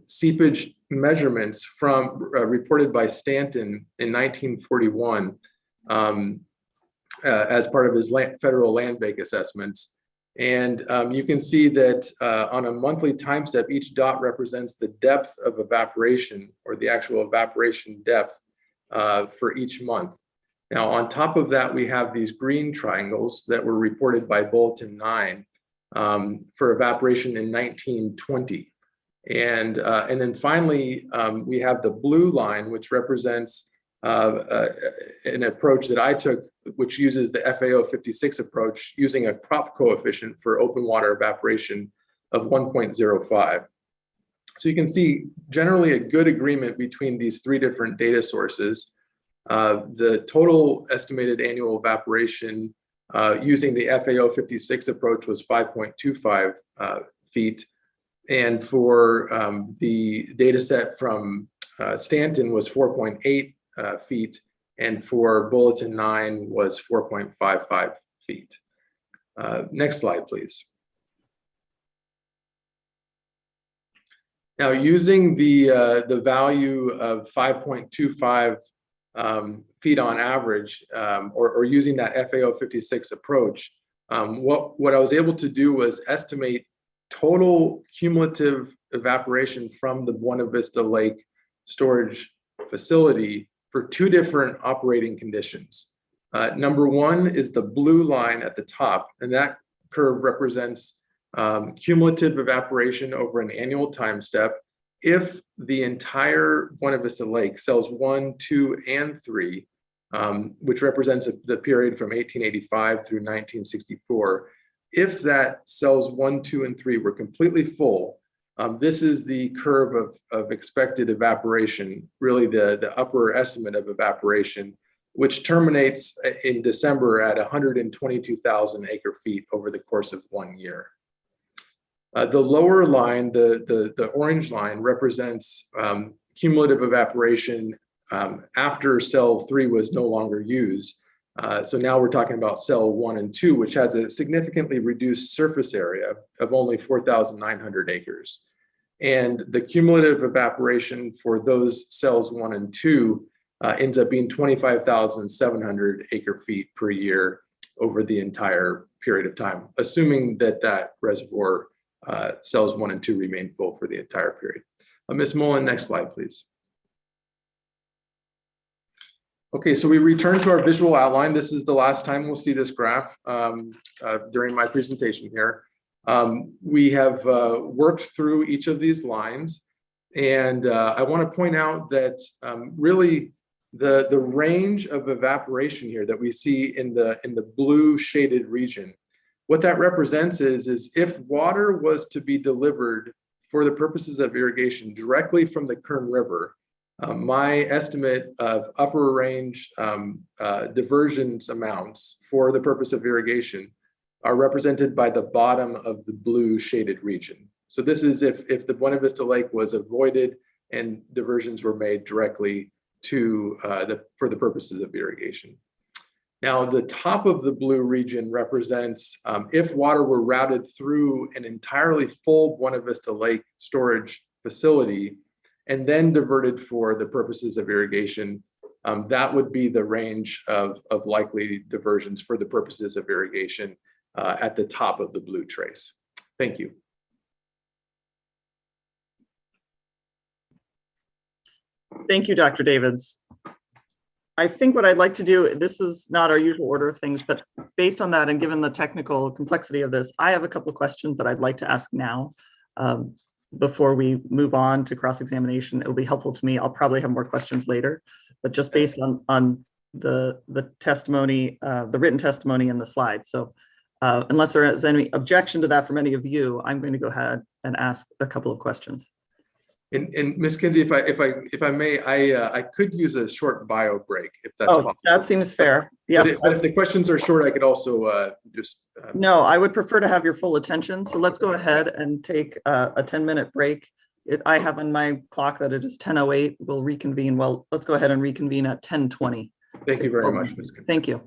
seepage measurements from reported by Stanton in 1941 as part of his federal land bank assessments. And you can see that on a monthly time step, each dot represents the depth of evaporation or the actual evaporation depth for each month. Now, on top of that, we have these green triangles that were reported by Bulletin 9 for evaporation in 1920. And then finally, we have the blue line, which represents an approach that I took, which uses the FAO 56 approach, using a crop coefficient for open water evaporation of 1.05. So you can see generally a good agreement between these three different data sources. The total estimated annual evaporation using the FAO 56 approach was 5.25 feet. And for the data set from Stanton was 4.8 feet, and for Bulletin 9 was 4.55 feet. Next slide, please. Now, using the value of 5.25 feet on average, or using that FAO 56 approach, what I was able to do was estimate total cumulative evaporation from the Buena Vista Lake storage facility for two different operating conditions. Number one is the blue line at the top, and that curve represents cumulative evaporation over an annual time step if the entire Buena Vista Lake, cells 1, 2, and 3, which represents the period from 1885 through 1964, if that cells 1, 2, and 3 were completely full, this is the curve of expected evaporation, really the upper estimate of evaporation, which terminates in December at 122,000 acre feet over the course of 1 year. The lower line, the orange line, represents cumulative evaporation after cell 3 was no longer used. So now we're talking about cell 1 and 2, which has a significantly reduced surface area of only 4,900 acres. And the cumulative evaporation for those cells 1 and 2 ends up being 25,700 acre feet per year over the entire period of time, assuming that that reservoir cells 1 and 2 remain full for the entire period. Ms. Mullen, next slide, please. Okay, so we return to our visual outline. This is the last time we'll see this graph during my presentation here. We have worked through each of these lines, and I want to point out that really the range of evaporation here that we see in the blue shaded region, what that represents is if water was to be delivered for the purposes of irrigation directly from the Kern River, my estimate of upper range diversions amounts for the purpose of irrigation are represented by the bottom of the blue shaded region. So this is if the Buena Vista Lake was avoided and diversions were made directly to for the purposes of irrigation. Now, the top of the blue region represents if water were routed through an entirely full Buena Vista Lake storage facility and then diverted for the purposes of irrigation, that would be the range of likely diversions for the purposes of irrigation at the top of the blue trace. Thank you. Thank you, Dr. Davids. I think what I'd like to do, this is not our usual order of things, but based on that and given the technical complexity of this, I have a couple of questions that I'd like to ask now before we move on to cross-examination. It'll be helpful to me. I'll probably have more questions later, but just based on the testimony, the written testimony and the slides. So unless there is any objection to that from any of you, I'm going to go ahead and ask a couple of questions. And Ms. Kinsey, if I may, I could use a short bio break if that's possible. That seems fair. Yeah. But if the questions are short, I could also just. No, I would prefer to have your full attention. So let's go ahead and take a 10-minute break. I have on my clock that it is 10:08. We'll reconvene. Well, let's go ahead and reconvene at 10:20. Thank you very much, Ms. Kinsey. Thank you.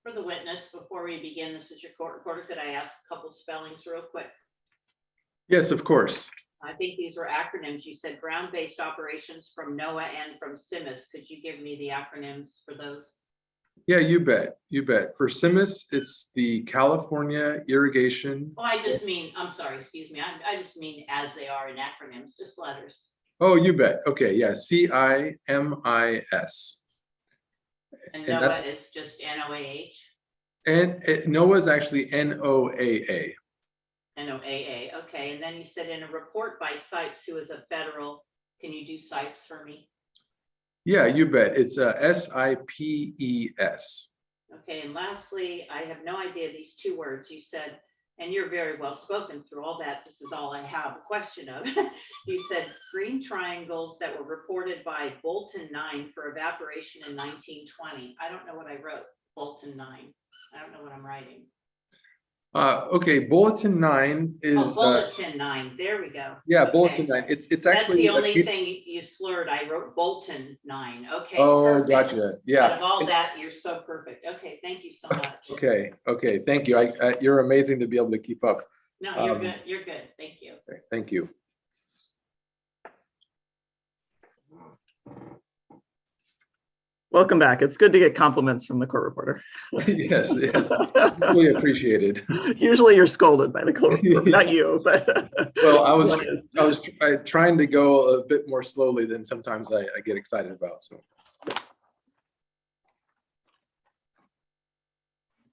For the witness, before we begin, this is your court reporter. Could I ask a couple spellings real quick? Yes, of course. I think these were acronyms. You said ground-based operations from NOAA and from CIMIS. Could you give me the acronyms for those? Yeah, you bet. You bet. For CIMIS, it's the California Irrigation. Oh, I just mean, I'm sorry, excuse me. I just mean as they are in acronyms, just letters. Oh, you bet. Okay, yeah, CIMIS. And And NOAA that's- is just NOAH, And NOAA is actually NOAA. NOAA. Okay, and then you said in a report by SIPES, who is a federal, can you do SIPES for me? Yeah, you bet. It's SIPES. Okay, and lastly, I have no idea these two words you said, and you're very well spoken through all that. This is all I have a question of. You said green triangles that were reported by Bolton 9 for evaporation in 1920. I don't know what I wrote, Bolton 9. I don't know what I'm writing. Okay, Bulletin 9 is. Oh, Bulletin 9, there we go. Yeah, Okay. Bulletin 9. It's That's actually. the only thing you slurred. I wrote Bolton 9. Okay. Oh, perfect. gotcha. Out Yeah. of all that, you're so perfect. Okay, thank you so much. Okay. Thank you. You're amazing to be able to keep up. No, you're good. You're good. Thank you. Okay, thank you. Welcome back. It's good to get compliments from the court reporter. Yes, really appreciated. Usually you're scolded by the court reporter, not you, but. Well, I was trying to go a bit more slowly than sometimes I get excited about. So.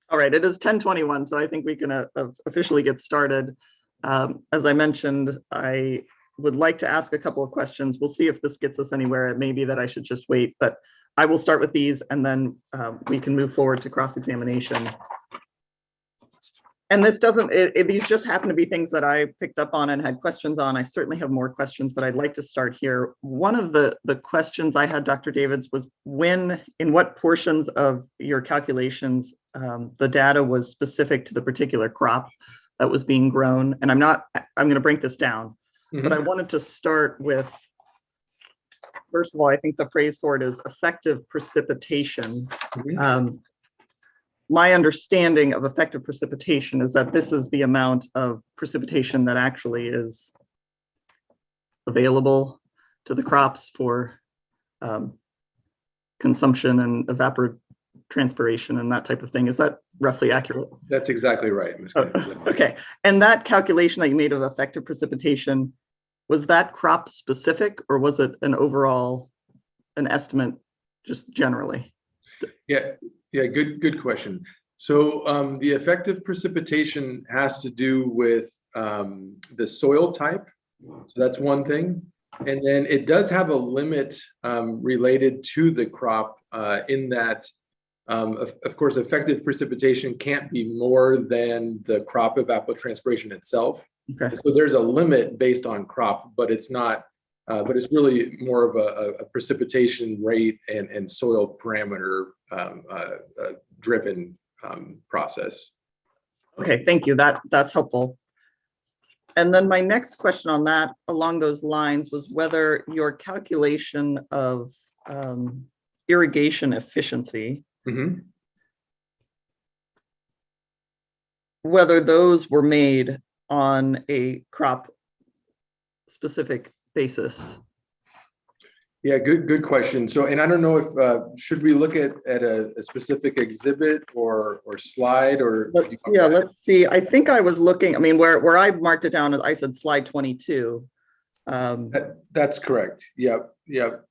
All right, it is 10:21, so I think we can officially get started. As I mentioned, I would like to ask a couple of questions. We'll see if this gets us anywhere. It may be that I should just wait, but I will start with these and then we can move forward to cross-examination. And this doesn't, these just happen to be things that I picked up on and had questions on. I certainly have more questions, but I'd like to start here. One of the questions I had, Dr. Davids, was in what portions of your calculations the data was specific to the particular crop that was being grown. And I'm going to break this down, but I wanted to start with, first of all, I think the phrase for it is effective precipitation. My understanding of effective precipitation is that this is the amount of precipitation that actually is available to the crops for consumption and evapotranspiration and that type of thing. Is that roughly accurate? That's exactly right, Ms. Kennedy. Okay, and that calculation that you made of effective precipitation, was that crop specific or was it an estimate just generally? Yeah, good question. So the effective precipitation has to do with the soil type. So that's one thing. And then it does have a limit related to the crop in that, of course, effective precipitation can't be more than the crop evapotranspiration itself. Okay. So there's a limit based on crop, but it's not, but it's really more of a precipitation rate and soil parameter driven process. Okay, thank you. That's helpful. And then my next question on that, along those lines, was whether your calculation of irrigation efficiency, whether those were made on a crop specific basis. Yeah, good question. So, and I don't know if should we look at a specific exhibit or slide or? Yeah, let's see. I think I was looking. I mean, where I marked it down, I said slide 22. That's correct. Yep.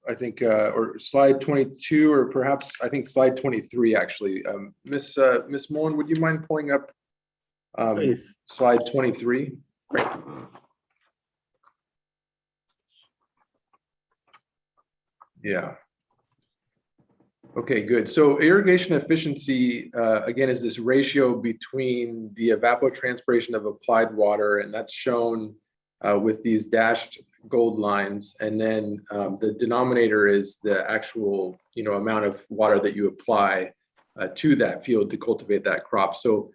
I think or slide 22, or perhaps I think slide 23 actually. Miss Mullen, would you mind pulling up Please. Slide 23? Great. Yeah. Okay, good. So irrigation efficiency, again, is this ratio between the evapotranspiration of applied water, and that's shown with these dashed gold lines. And then the denominator is the actual, amount of water that you apply to that field to cultivate that crop. So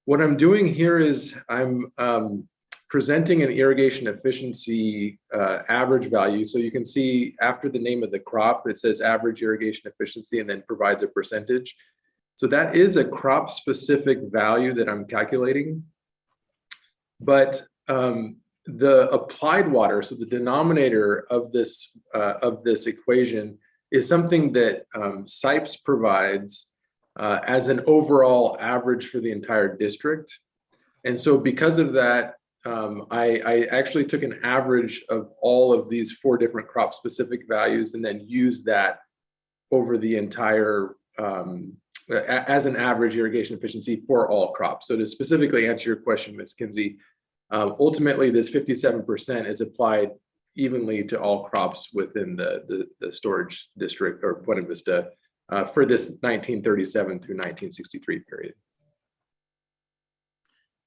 what I'm doing here is I'm presenting an irrigation efficiency average value. So you can see after the name of the crop, it says average irrigation efficiency and then provides a percentage. So that is a crop specific value that I'm calculating. But the applied water, so the denominator of this equation is something that SIPES provides as an overall average for the entire district. And so because of that, I actually took an average of all of these 4 different crop specific values and then used that over the entire, as an average irrigation efficiency for all crops. So to specifically answer your question, Ms. Kinsey, ultimately this 57% is applied evenly to all crops within the storage district or Buena Vista for this 1937 through 1963 period.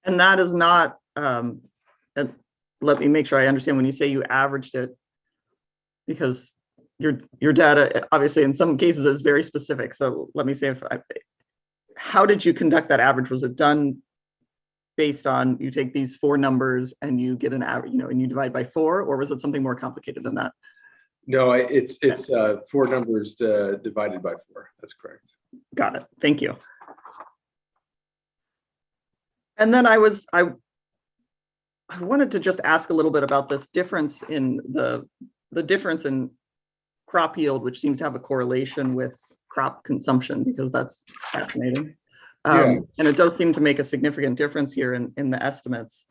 And that is not, and let me make sure I understand when you say you averaged it, because your data obviously in some cases is very specific. So let me say, how did you conduct that average? Was it done based on you take these 4 numbers and you get an average, and you divide by 4, or was it something more complicated than that? No, it's 4 numbers divided by 4. That's correct. Got it. Thank you. And then I wanted to just ask a little bit about this difference in the difference in crop yield, which seems to have a correlation with crop consumption, because that's fascinating. And it does seem to make a significant difference here in the estimates.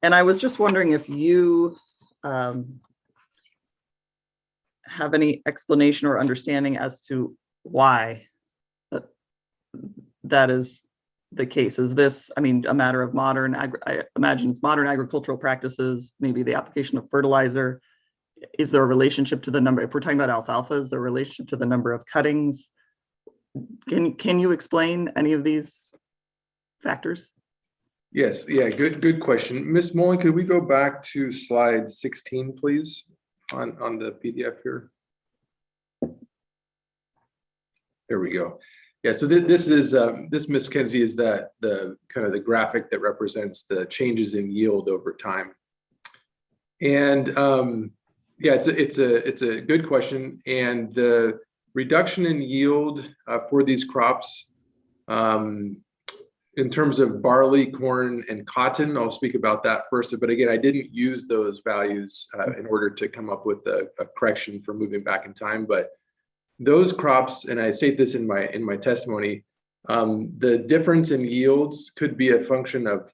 And I was just wondering if you have any explanation or understanding as to why that is the case. Is this, a matter of I imagine it's modern agricultural practices, maybe the application of fertilizer? Is there a relationship to the number, if we're talking about alfalfa, is there a relationship to the number of cuttings? Can you explain any of these factors? Yes, yeah, good question. Ms. Mullen, could we go back to slide 16, please, on the PDF here? There we go. Yeah, so this is Ms. Kinsey is the kind of the graphic that represents the changes in yield over time. And yeah, it's a good question. And the reduction in yield for these crops, in terms of barley, corn, and cotton, I'll speak about that first. But again, I didn't use those values in order to come up with a correction for moving back in time. But those crops, and I state this in my testimony, the difference in yields could be a function of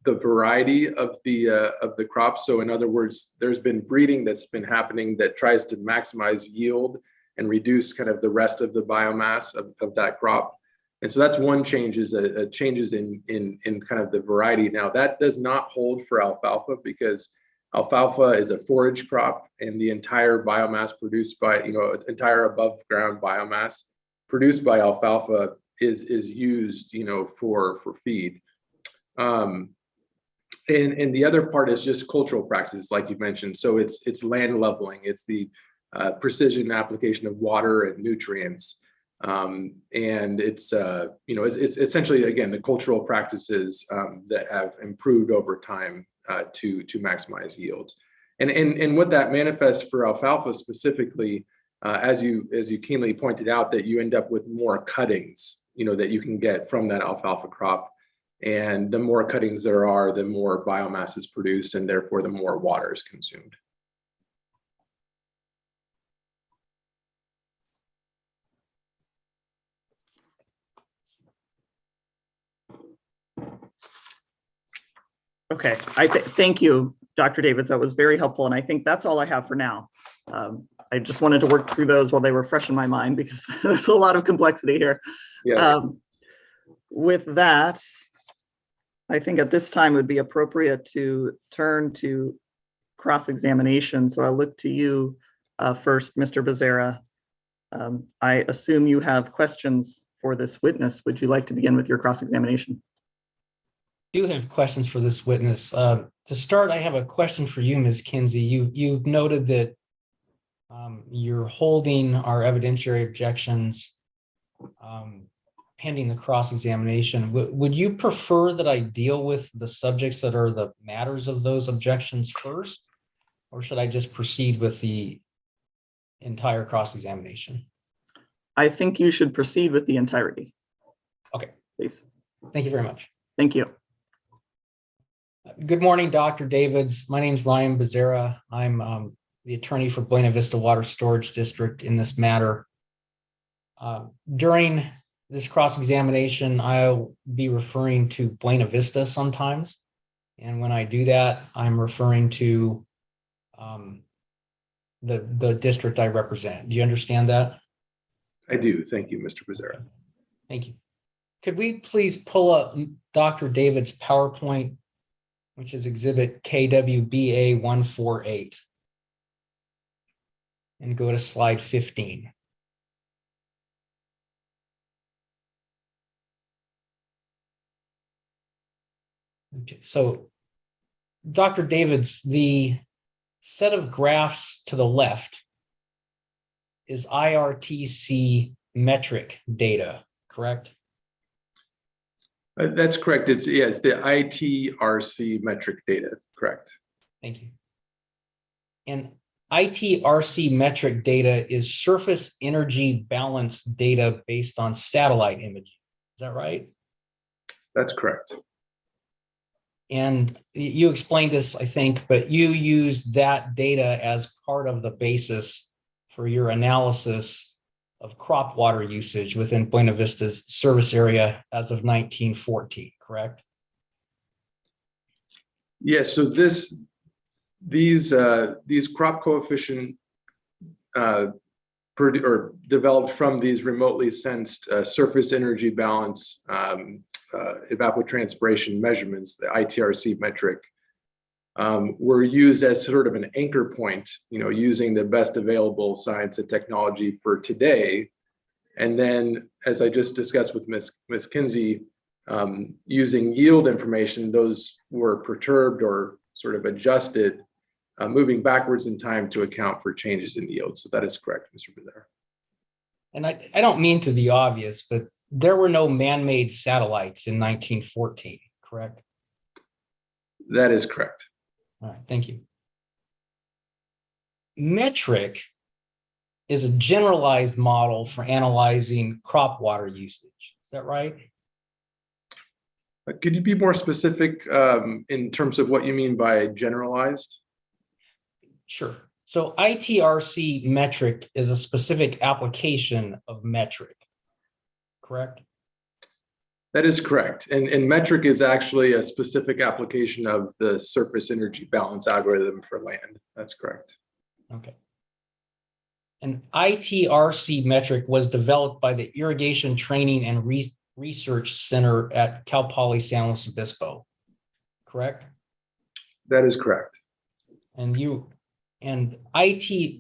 the variety of the crops. So in other words, there's been breeding that's been happening that tries to maximize yield and reduce kind of the rest of the biomass of that crop. And so that's one change, is changes in kind of the variety. Now that does not hold for alfalfa, because alfalfa is a forage crop, and the entire biomass produced by, entire above ground biomass produced by alfalfa is used, for feed. And the other part is just cultural practices, like you mentioned. So it's land leveling, it's the precision application of water and nutrients. And it's essentially, again, the cultural practices that have improved over time to maximize yields. And what that manifests for alfalfa specifically, as you keenly pointed out, that you end up with more cuttings, that you can get from that alfalfa crop. And the more cuttings there are, the more biomass is produced, and therefore the more water is consumed. Okay, thank you, Dr. Davids. That was very helpful. And I think that's all I have for now. I just wanted to work through those while they were fresh in my mind, because there's a lot of complexity here. Yes. With that, I think at this time it would be appropriate to turn to cross-examination. So I'll look to you first, Mr. Becerra. I assume you have questions for this witness. Would you like to begin with your cross-examination? I do have questions for this witness. To start, I have a question for you, Ms. Kinsey. You noted that you're holding our evidentiary objections pending the cross-examination. Would you prefer that I deal with the subjects that are the matters of those objections first, or should I just proceed with the entire cross-examination? I think you should proceed with the entirety. Okay. Please. Thank you very much. Thank you. Good morning, Dr. Davids. My name is Ryan Becerra. I'm the attorney for Buena Vista Water Storage District in this matter. During this cross-examination, I'll be referring to Buena Vista sometimes. And when I do that, I'm referring to the district I represent. Do you understand that? I do. Thank you, Mr. Becerra. Thank you. Could we please pull up Dr. David's PowerPoint, which is exhibit KWBA 148, and go to slide 15. Okay, so Dr. Davids, the set of graphs to the left is IRTC metric data, correct? That's correct. It's the ITRC metric data, correct. Thank you. And ITRC metric data is surface energy balance data based on satellite imaging. Is that right? That's correct. And you explained this, I think, but you used that data as part of the basis for your analysis of crop water usage within Buena Vista's service area as of 1914, correct? Yes, so these crop coefficient developed from these remotely sensed surface energy balance evapotranspiration measurements, the ITRC metric, were used as sort of an anchor point, using the best available science and technology for today. And then, as I just discussed with Ms. Kinsey, using yield information, those were perturbed or sort of adjusted, moving backwards in time to account for changes in yield. So that is correct, Mr. Becerra. And I don't mean to be obvious, but there were no man-made satellites in 1914, correct? That is correct. All right, thank you. Metric is a generalized model for analyzing crop water usage. Is that right? Could you be more specific in terms of what you mean by generalized? Sure. So ITRC metric is a specific application of metric, correct? That is correct. And metric is actually a specific application of the surface energy balance algorithm for land. That's correct. Okay. And ITRC metric was developed by the Irrigation Training and Research Center at Cal Poly San Luis Obispo, correct? That is correct. And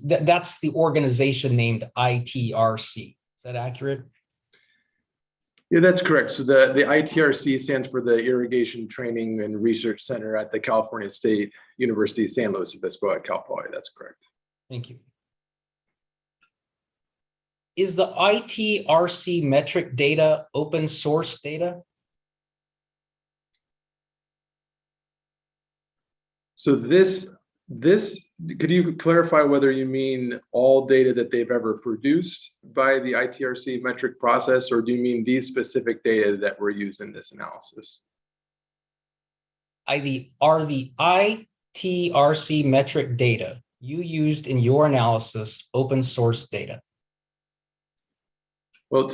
that's the organization named ITRC. Is that accurate? Yeah, that's correct. So the ITRC stands for the Irrigation Training and Research Center at the California State University San Luis Obispo at Cal Poly. That's correct. Thank you. Is the ITRC metric data open source data? So this, could you clarify whether you mean all data that they've ever produced by the ITRC metric process, or do you mean these specific data that were used in this analysis? Are the ITRC metric data you used in your analysis open source data? Well,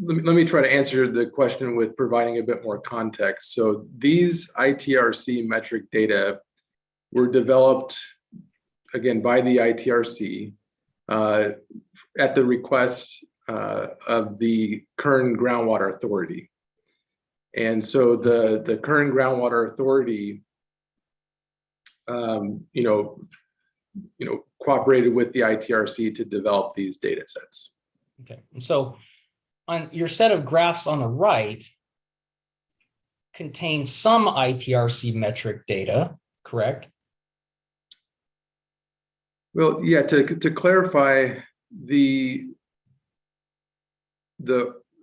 let me try to answer the question with providing a bit more context. So these ITRC metric data were developed, again, by the ITRC at the request of the Kern Groundwater Authority. And so the Kern Groundwater Authority, cooperated with the ITRC to develop these data sets. Okay, and so on your set of graphs on the right contains some ITRC metric data, correct? Well, yeah, to clarify, the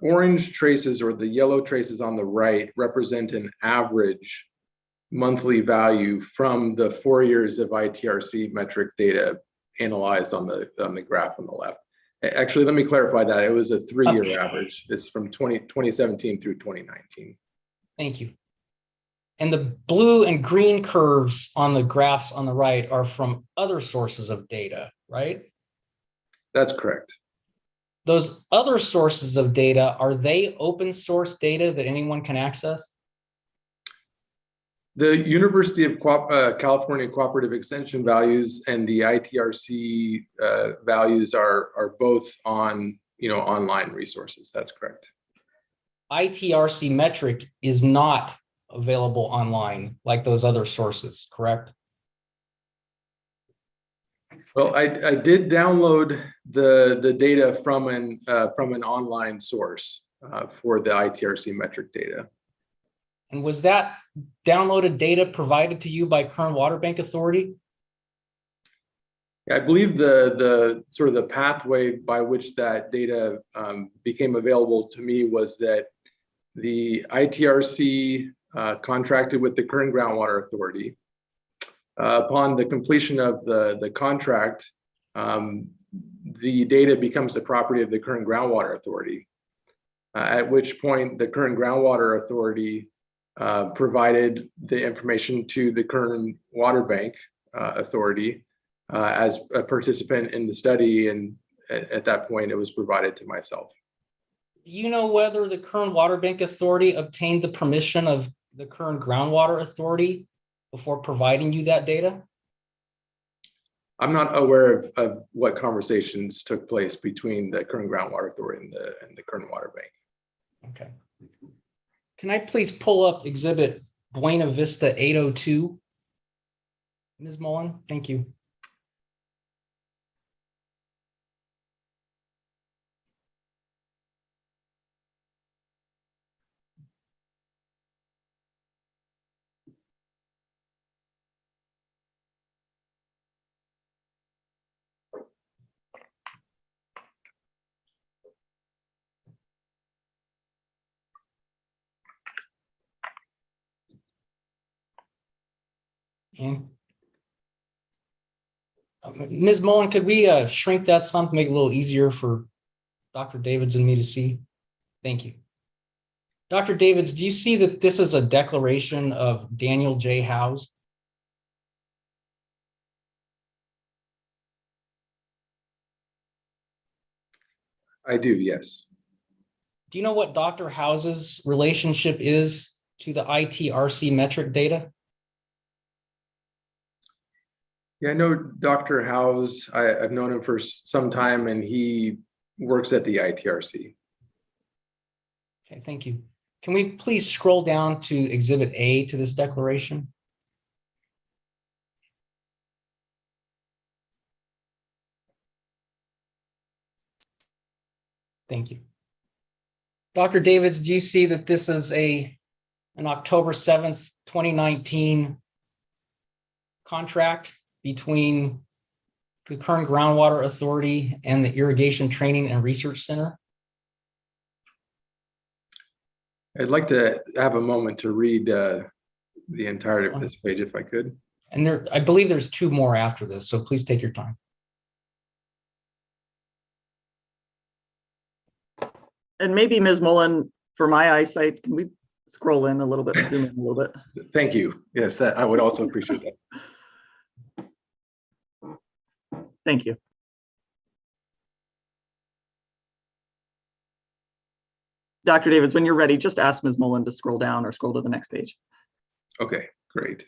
orange traces or the yellow traces on the right represent an average monthly value from the 4 years of ITRC metric data analyzed on the graph on the left. Actually, let me clarify that. It was a 3-year average. It's from 2017 through 2019. Thank you. And the blue and green curves on the graphs on the right are from other sources of data, right? That's correct. Those other sources of data, are they open source data that anyone can access? The University of California Cooperative Extension values and the ITRC values are both on online resources. That's correct. ITRC metric is not available online like those other sources, correct? Well, I did download the data from an online source for the ITRC metric data. And was that downloaded data provided to you by Kern Water Bank Authority? I believe the sort of the pathway by which that data became available to me was that the ITRC contracted with the Kern Groundwater Authority. Upon the completion of the contract, the data becomes the property of the Kern Groundwater Authority, at which point the Kern Groundwater Authority provided the information to the Kern Water Bank Authority as a participant in the study, and at that point it was provided to myself. Do you know whether the Kern Water Bank Authority obtained the permission of the Kern Groundwater Authority before providing you that data? I'm not aware of what conversations took place between the Kern Groundwater Authority and the Kern Water Bank. Okay. Can I please pull up exhibit Buena Vista 802? Ms. Mullen, thank you. And Ms. Mullen, could we shrink that some to make it a little easier for Dr. Davids and me to see? Thank you. Dr. Davids, do you see that this is a declaration of Daniel J. Howes? I do, yes. Do you know what Dr. Howes's relationship is to the ITRC metric data? Yeah, I know Dr. Howes. I've known him for some time, and he works at the ITRC. Okay, thank you. Can we please scroll down to exhibit A to this declaration? Thank you. Dr. Davids, do you see that this is an October 7th, 2019 contract between the Kern Groundwater Authority and the Irrigation Training and Research Center? I'd like to have a moment to read the entirety of this page if I could. And I believe there's two more after this, so please take your time. And maybe Ms. Mullen, for my eyesight, can we scroll in a little bit, zoom in a little bit? Thank you. Yes, that I would also appreciate that. Thank you. Dr. Davids, when you're ready, just ask Ms. Mullen to scroll down or scroll to the next page. Okay, great.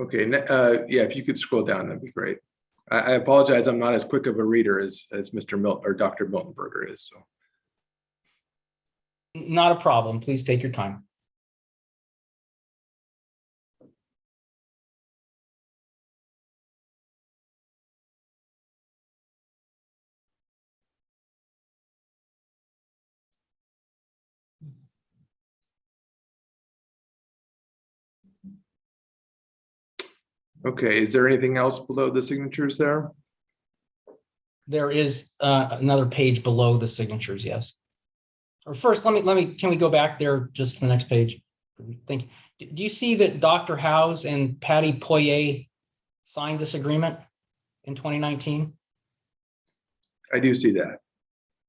Okay, yeah, if you could scroll down, that'd be great. I apologize, I'm not as quick of a reader as Mr. Milton or Dr. Miltenberger is. So. Not a problem. Please take your time. Okay, is there anything else below the signatures there? There is another page below the signatures, yes. Or first, can we go back there just to the next page? Thank you. Do you see that Dr. Howes and Patty Poirier signed this agreement in 2019? I do see that.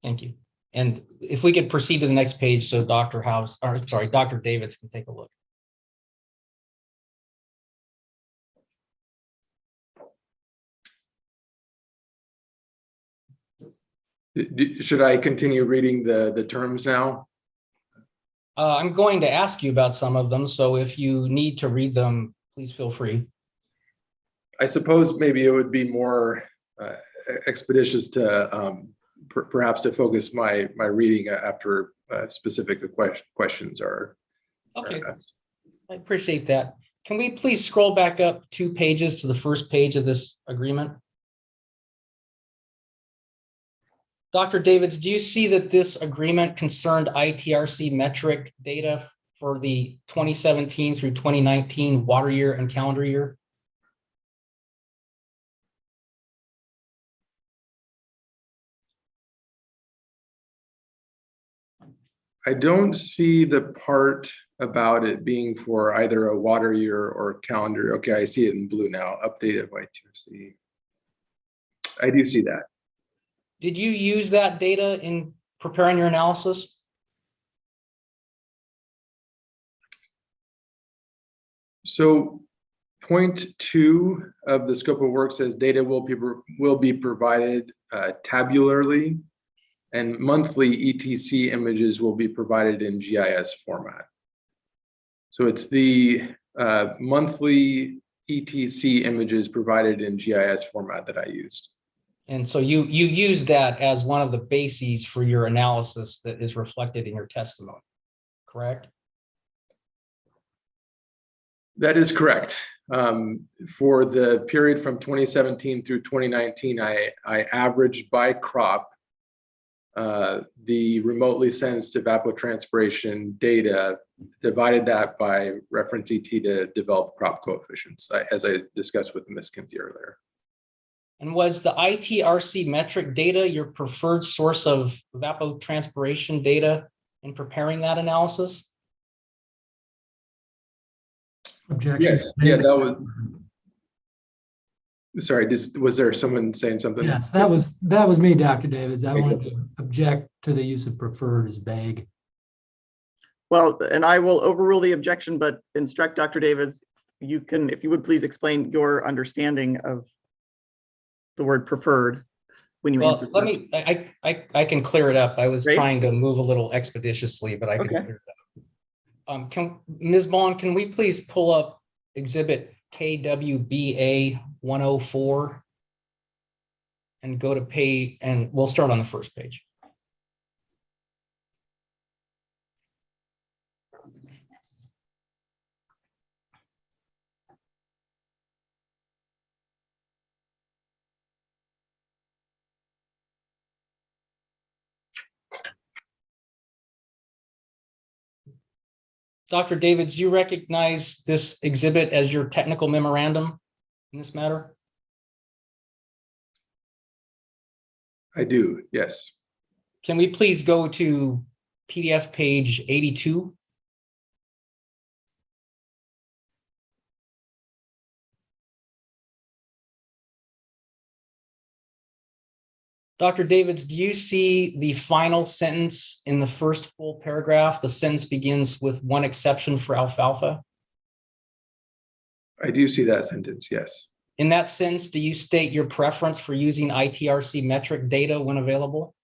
Thank you. And if we could proceed to the next page so Dr. Howes, or sorry, Dr. Davids can take a look. Should I continue reading the terms now? I'm going to ask you about some of them, so if you need to read them, please feel free. I suppose maybe it would be more expeditious to perhaps to focus my reading after specific questions are Okay, asked. I appreciate that. Can we please scroll back up 2 pages to the first page of this agreement? Dr. Davids, do you see that this agreement concerned ITRC metric data for the 2017 through 2019 water year and calendar year? I don't see the part about it being for either a water year or calendar. Okay, I see it in blue now, updated by ITRC. I do see that. Did you use that data in preparing your analysis? So point 2 of the scope of work says data will be provided tabularly, and monthly ETC images will be provided in GIS format. So it's the monthly ETC images provided in GIS format that I used. And so you use that as one of the bases for your analysis that is reflected in your testimony, correct? That is correct. For the period from 2017 through 2019, I averaged by crop the remotely sensed evapotranspiration data, divided that by reference ET to develop crop coefficients, as I discussed with Ms. Kinsey earlier. And was the ITRC metric data your preferred source of evapotranspiration data in preparing that analysis? Objection. Yes, yeah, that was. Sorry, was there someone saying something? Yes, that was me, Dr. Davids. I wanted to object to the use of preferred as vague. Well, and I will overrule the objection, but instruct Dr. Davids, you can, if you would please explain your understanding of the word preferred when you answer. Let me, I can clear it up. I was Great. trying to move a little expeditiously, but I can Okay. clear it up. Ms. Bond, can we please pull up exhibit KWBA 104 and go to page, and we'll start on the first page. Dr. Davids, do you recognize this exhibit as your technical memorandum in this matter? I do, yes. Can we please go to PDF page 82? Dr. Davids, do you see the final sentence in the first full paragraph? The sentence begins with "one exception for alfalfa." I do see that sentence, yes. In that sentence, do you state your preference for using ITRC metric data when available?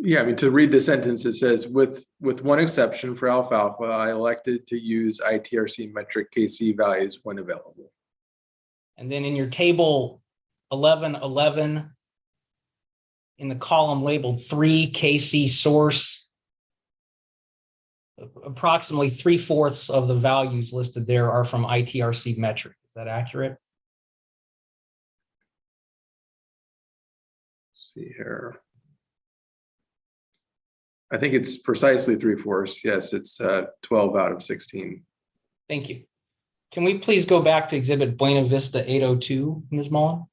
Yeah, I mean, to read the sentence, it says, with one exception for alfalfa, I elected to use ITRC metric KC values when available. And then in your table 1111, in the column labeled 3 KC source, approximately 3/4 of the values listed there are from ITRC metric. Is that accurate? Let's see here. I think it's precisely 3/4. Yes, it's 12 out of 16. Thank you. Can we please go back to Exhibit Buena Vista 802, Ms. Mullen?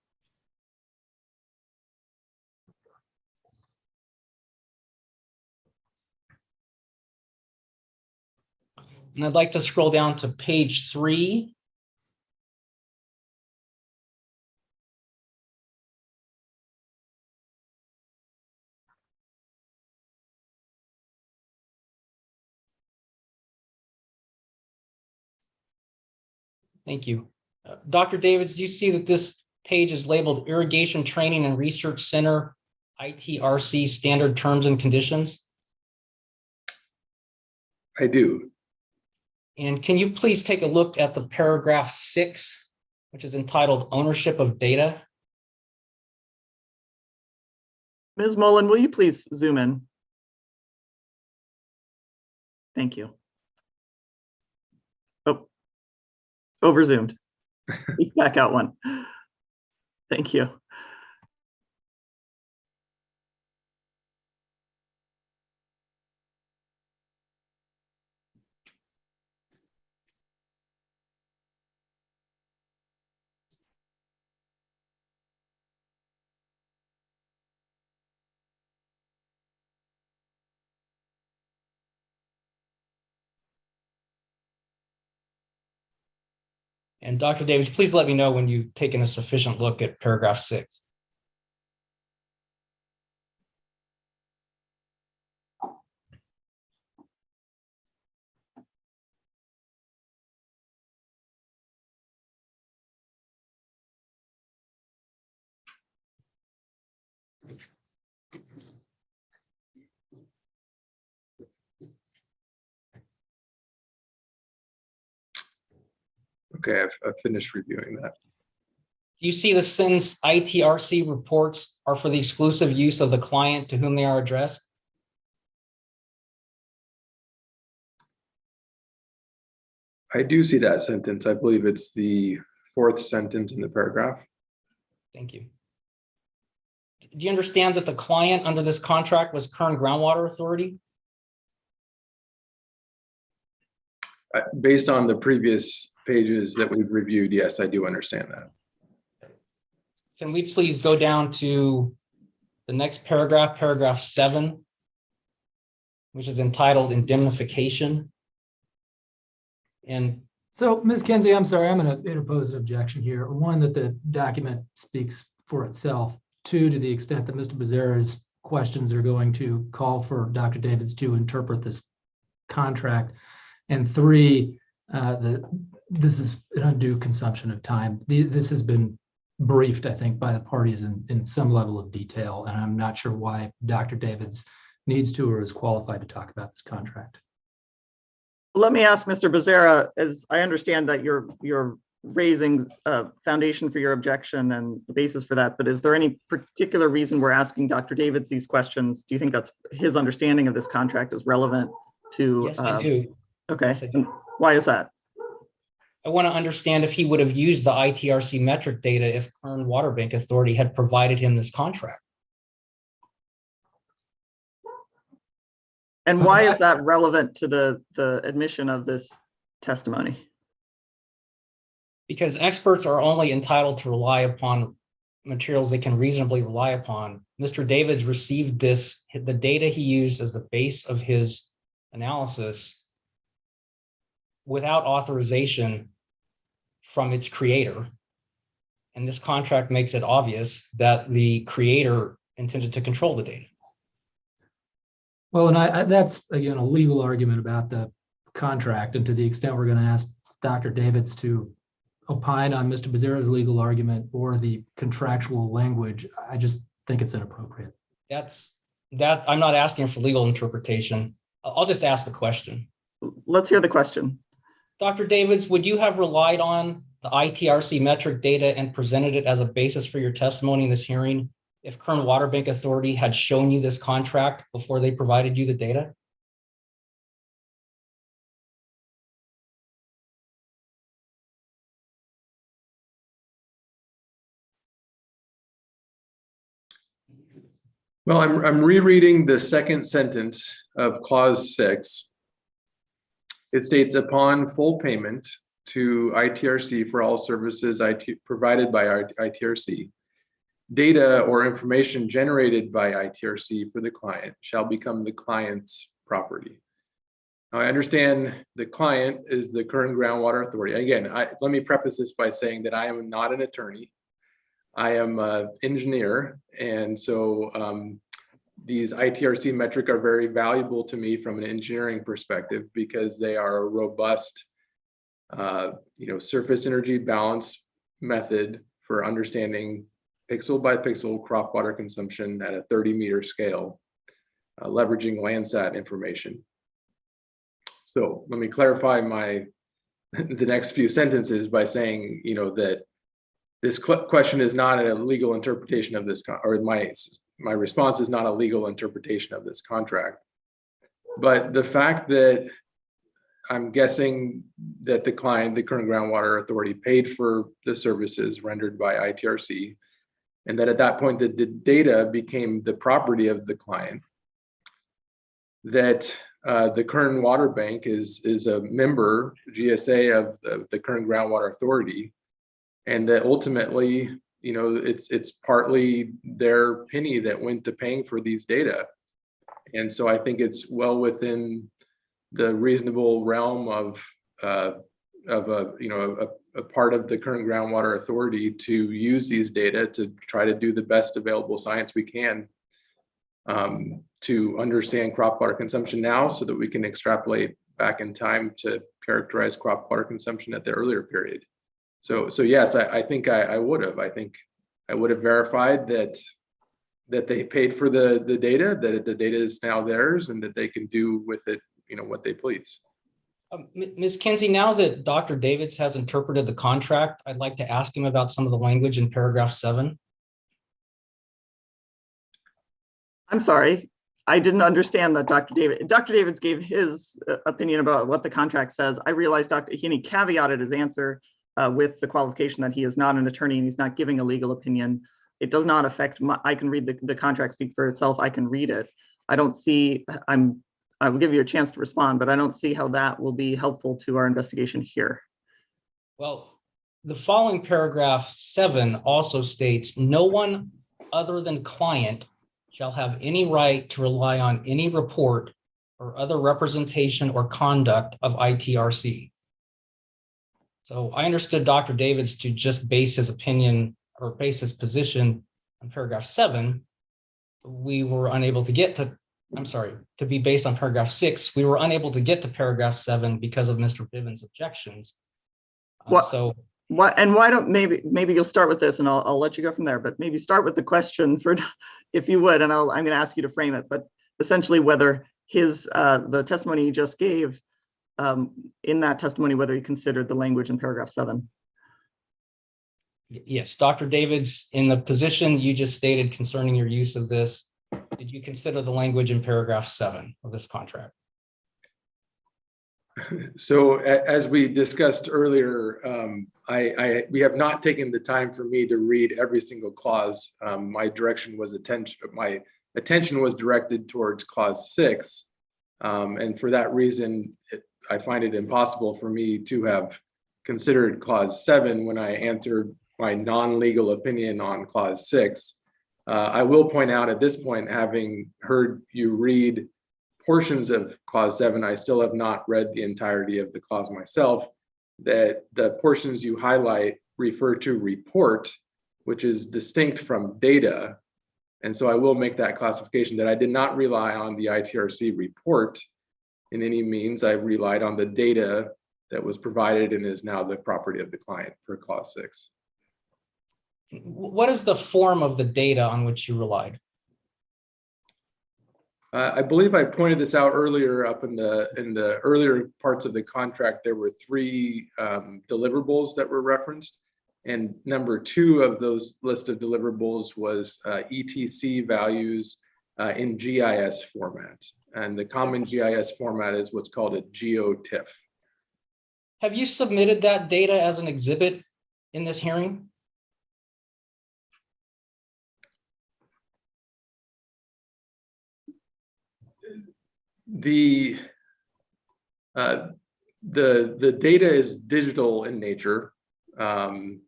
And I'd like to scroll down to page 3. Thank you. Dr. Davids, do you see that this page is labeled Irrigation Training and Research Center, ITRC Standard Terms and Conditions? I do. And can you please take a look at the paragraph 6, which is entitled Ownership of Data? Ms. Mullen, will you please zoom in? Thank you. Oh, over zoomed. Please back out one. Thank you. And Dr. Davids, please let me know when you've taken a sufficient look at paragraph 6. Okay, I've finished reviewing that. Do you see the sentence ITRC reports are for the exclusive use of the client to whom they are addressed? I do see that sentence. I believe it's the 4th sentence in the paragraph. Thank you. Do you understand that the client under this contract was Kern Groundwater Authority? Based on the previous pages that we've reviewed, yes, I do understand that. Can we please go down to the next paragraph, paragraph 7, which is entitled Indemnification? And So, Ms. Kinsey, I'm sorry, I'm going to interpose an objection here. One, that the document speaks for itself. 2, to the extent that Mr. Becerra's questions are going to call for Dr. Davids to interpret this contract. And 3, this is an undue consumption of time. This has been briefed, I think, by the parties in some level of detail, and I'm not sure why Dr. Davids needs to or is qualified to talk about this contract. Let me ask Mr. Becerra, as I understand that you're raising a foundation for your objection and the basis for that, but is there any particular reason we're asking Dr. Davids these questions? Do you think that's his understanding of this contract is relevant to? yes, I do. Okay, Yes, I do. and why is that? I want to understand if he would have used the ITRC metric data if Kern Water Bank Authority had provided him this contract. And why is that relevant to the admission of this testimony? Because experts are only entitled to rely upon materials they can reasonably rely upon. Mr. Davids received the data he used as the base of his analysis without authorization from its creator. And this contract makes it obvious that the creator intended to control the data. Well, and that's, again, a legal argument about the contract. And to the extent we're going to ask Dr. Davids to opine on Mr. Becerra's legal argument or the contractual language, I just think it's inappropriate. I'm not asking for legal interpretation. I'll just ask the question. Let's hear the question. Dr. Davids, would you have relied on the ITRC metric data and presented it as a basis for your testimony in this hearing if Kern Water Bank Authority had shown you this contract before they provided you the data? Well, I'm rereading the second sentence of clause 6. It states, upon full payment to ITRC for all services provided by ITRC, data or information generated by ITRC for the client shall become the client's property. Now, I understand the client is the Kern Groundwater Authority. Again, let me preface this by saying that I am not an attorney. I am an engineer, and so these ITRC metric are very valuable to me from an engineering perspective because they are a robust, surface energy balance method for understanding pixel by pixel crop water consumption at a 30-meter scale, leveraging Landsat information. So let me clarify the next few sentences by saying, that this question is not a legal interpretation of this, or my response is not a legal interpretation of this contract. But the fact that I'm guessing that the client, the Kern Groundwater Authority, paid for the services rendered by ITRC, and that at that point the data became the property of the client, that the Kern Water Bank is a member GSA of the Kern Groundwater Authority, and that ultimately, it's partly their penny that went to paying for these data. And so I think it's well within the reasonable realm of a part of the Kern Groundwater Authority to use these data to try to do the best available science we can to understand crop water consumption now, so that we can extrapolate back in time to characterize crop water consumption at the earlier period. So yes, I think I would have. I think I would have verified that they paid for the data, that the data is now theirs, and that they can do with it, what they please. Ms. Kinsey, now that Dr. Davids has interpreted the contract, I'd like to ask him about some of the language in paragraph 7. I'm sorry, I didn't understand that Dr. Davids gave his opinion about what the contract says. I realized Dr. Heaney caveated his answer with the qualification that he is not an attorney and he's not giving a legal opinion. It does not affect I can read the contract speak for itself. I can read it. I don't see, I will give you a chance to respond, but I don't see how that will be helpful to our investigation here. Well, the following paragraph 7 also states, no one other than client shall have any right to rely on any report or other representation or conduct of ITRC. So I understood Dr. Davids to just base his opinion or base his position on paragraph 7. We were unable to get to, to be based on paragraph 6. We were unable to get to paragraph 7 because of Mr. Bivens' objections. Why don't maybe you'll start with this and I'll let you go from there, but maybe start with the question for, if you would, and I'm going to ask you to frame it, but essentially whether the testimony he just gave, in that testimony, whether he considered the language in paragraph 7. Yes, Dr. Davids, in the position you just stated concerning your use of this, did you consider the language in paragraph 7 of this contract? So as we discussed earlier, we have not taken the time for me to read every single clause. My attention was directed towards clause 6. And for that reason, I find it impossible for me to have considered clause 7 when I answered my non-legal opinion on clause 6. I will point out at this point, having heard you read portions of clause 7, I still have not read the entirety of the clause myself, that the portions you highlight refer to report, which is distinct from data. And so I will make that classification that I did not rely on the ITRC report in any means. I relied on the data that was provided and is now the property of the client per clause 6. What is the form of the data on which you relied? I believe I pointed this out earlier up in the earlier parts of the contract. There were 3 deliverables that were referenced, and number 2 of those list of deliverables was ETC values in GIS format. And the common GIS format is what's called a GeoTIFF. Have you submitted that data as an exhibit in this hearing? The the data is digital in nature, and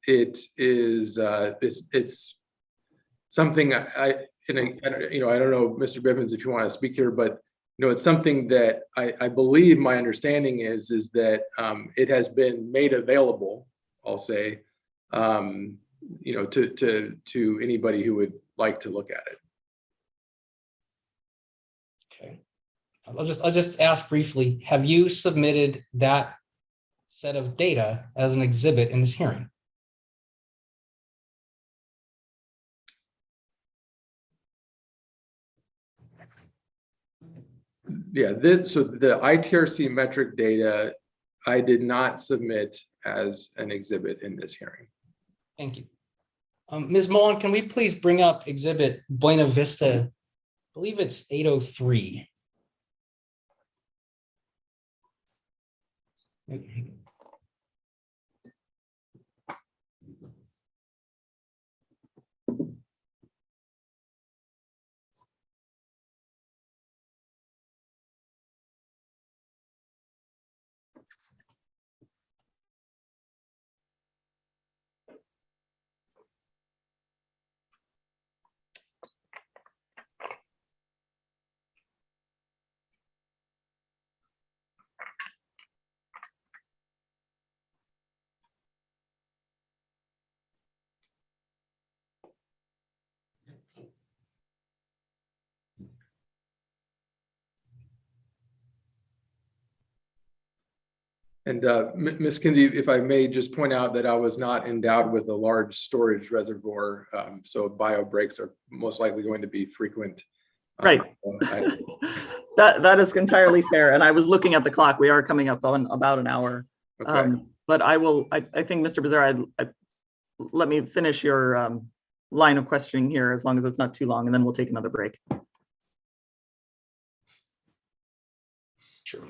it is it's something I don't know, Mr. Bivens, if you want to speak here, but it's something that I believe my understanding is that it has been made available, I'll say, to anybody who would like to look at it. Okay. I'll just ask briefly, have you submitted that set of data as an exhibit in this hearing? Yeah, so the ITRC metric data, I did not submit as an exhibit in this hearing. Thank you. Ms. Mullen, can we please bring up exhibit Buena Vista? I believe it's 803. And Ms. Kinsey, if I may just point out that I was not endowed with a large storage reservoir, so bio breaks are most likely going to be frequent. Right. That is entirely fair. And I was looking at the clock. We are coming up on about an hour. Okay. But I think, Mr. Becerra, let me finish your line of questioning here, as long as it's not too long, and then we'll take another break. Sure.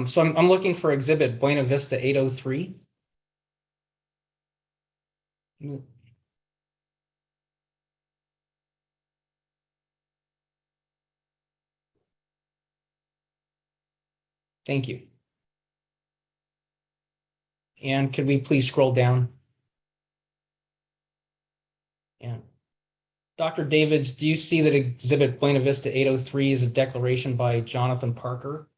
So I'm looking for exhibit Buena Vista 803. Thank you. And could we please scroll down? And Dr. Davids, do you see that exhibit Buena Vista 803 is a declaration by Jonathan Parker?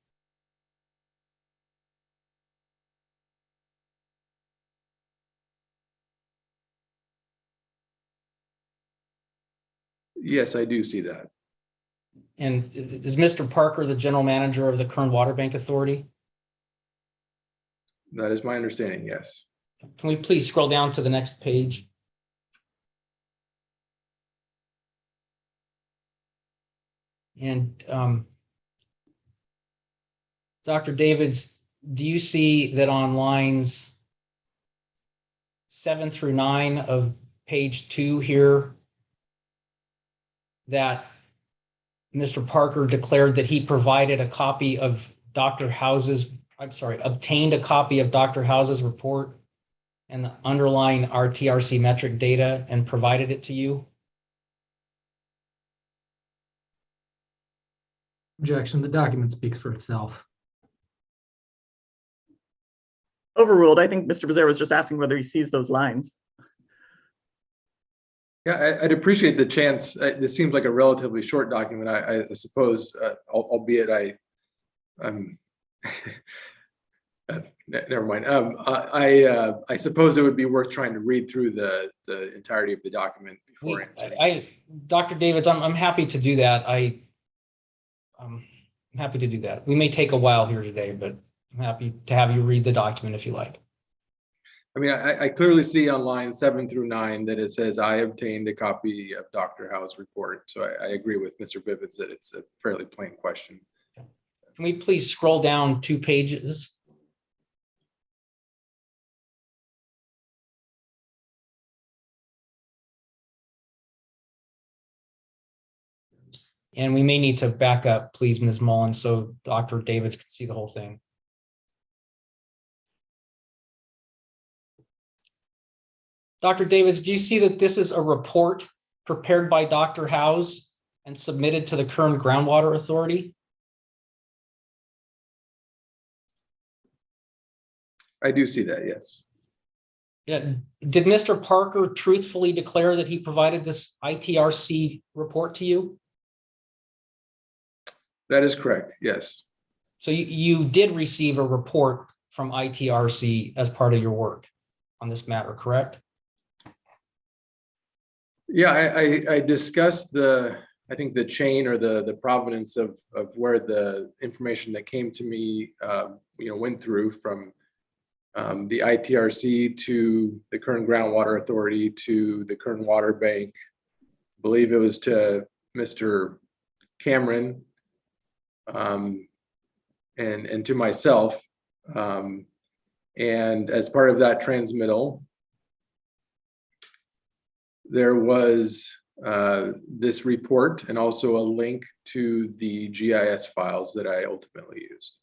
Yes, I do see that. And is Mr. Parker the general manager of the Kern Water Bank Authority? That is my understanding, yes. Can we please scroll down to the next page? And Dr. Davids, do you see that on lines 7 through 9 of page 2 here, that Mr. Parker declared that he provided a copy of obtained a copy of Dr. House's report and the underlying RTRC metric data and provided it to you? Objection. The document speaks for itself. Overruled. I think Mr. Becerra was just asking whether he sees those lines. Yeah, I'd appreciate the chance. This seems like a relatively short document, I suppose, albeit never mind. I suppose it would be worth trying to read through the entirety of the document before answering. Dr. Davids, I'm happy to do that. I'm happy to do that. We may take a while here today, but I'm happy to have you read the document if you like. I mean, I clearly see on lines 7 through 9 that it says, I obtained a copy of Dr. Howe's report. So I agree with Mr. Bivens that it's a fairly plain question. Can we please scroll down 2 pages? And we may need to back up, please, Ms. Mullen, so Dr. Davids can see the whole thing. Dr. Davids, do you see that this is a report prepared by Dr. House and submitted to the Kern Groundwater Authority? I do see that, yes. Yeah. Did Mr. Parker truthfully declare that he provided this ITRC report to you? That is correct, yes. So you did receive a report from ITRC as part of your work on this matter, correct? Yeah, I discussed I think the chain or the provenance of where the information that came to me, went through from the ITRC to the Kern Groundwater Authority to the Kern Water Bank. I believe it was to Mr. Cameron, and to myself. And as part of that transmittal, there was this report and also a link to the GIS files that I ultimately used.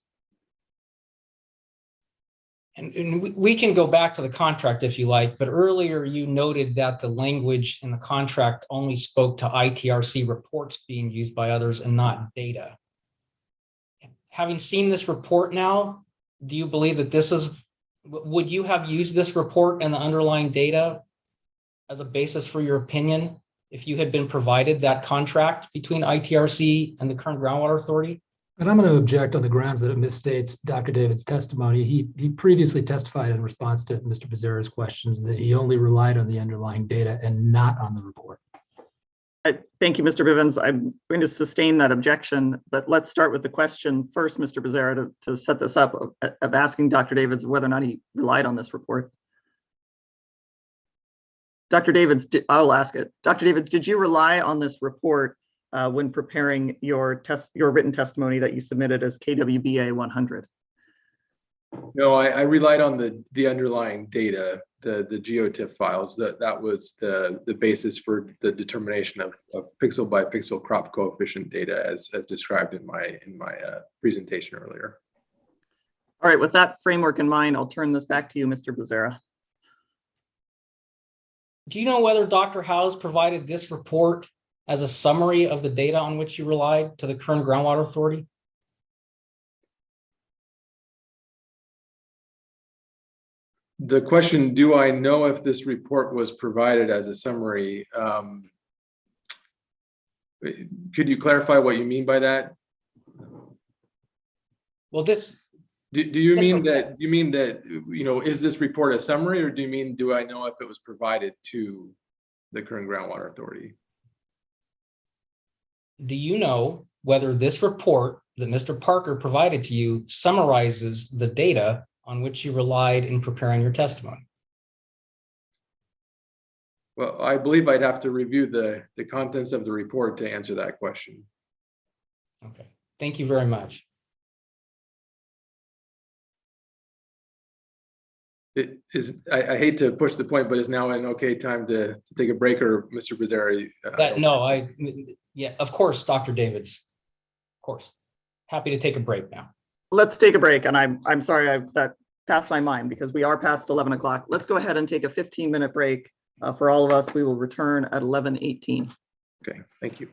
And we can go back to the contract if you like, but earlier you noted that the language in the contract only spoke to ITRC reports being used by others and not data. Having seen this report now, do you believe that would you have used this report and the underlying data as a basis for your opinion if you had been provided that contract between ITRC and the Kern Groundwater Authority? And I'm going to object on the grounds that it misstates Dr. David's testimony. He previously testified in response to Mr. Becerra's questions that he only relied on the underlying data and not on the report. Thank you, Mr. Bivens. I'm going to sustain that objection, but let's start with the question first, Mr. Becerra, to set this up of asking Dr. Davids whether or not he relied on this report. Dr. Davids, I'll ask it. Dr. Davids, did you rely on this report when preparing your written testimony that you submitted as KWBA 100? No, I relied on the underlying data, the GeoTIFF files. That was the basis for the determination of pixel by pixel crop coefficient data as described in my presentation earlier. All right, with that framework in mind, I'll turn this back to you, Mr. Becerra. Do you know whether Dr. Howes provided this report as a summary of the data on which you relied to the Kern Groundwater Authority? The question, do I know if this report was provided as a summary? Could you clarify what you mean by that? Well, Do you mean that, is this report a summary, or do you mean, do I know if it was provided to the Kern Groundwater Authority? Do you know whether this report that Mr. Parker provided to you summarizes the data on which you relied in preparing your testimony? Well, I believe I'd have to review the contents of the report to answer that question. Okay, thank you very much. I hate to push the point, but is now an okay time to take a break, or Mr. Becerra? Yeah, of course, Dr. Davids, of course. Happy to take a break now. Let's take a break, and I'm sorry that passed my mind because we are past 11 o'clock. Let's go ahead and take a 15-minute break for all of us. We will return at 11:18. Okay, thank you.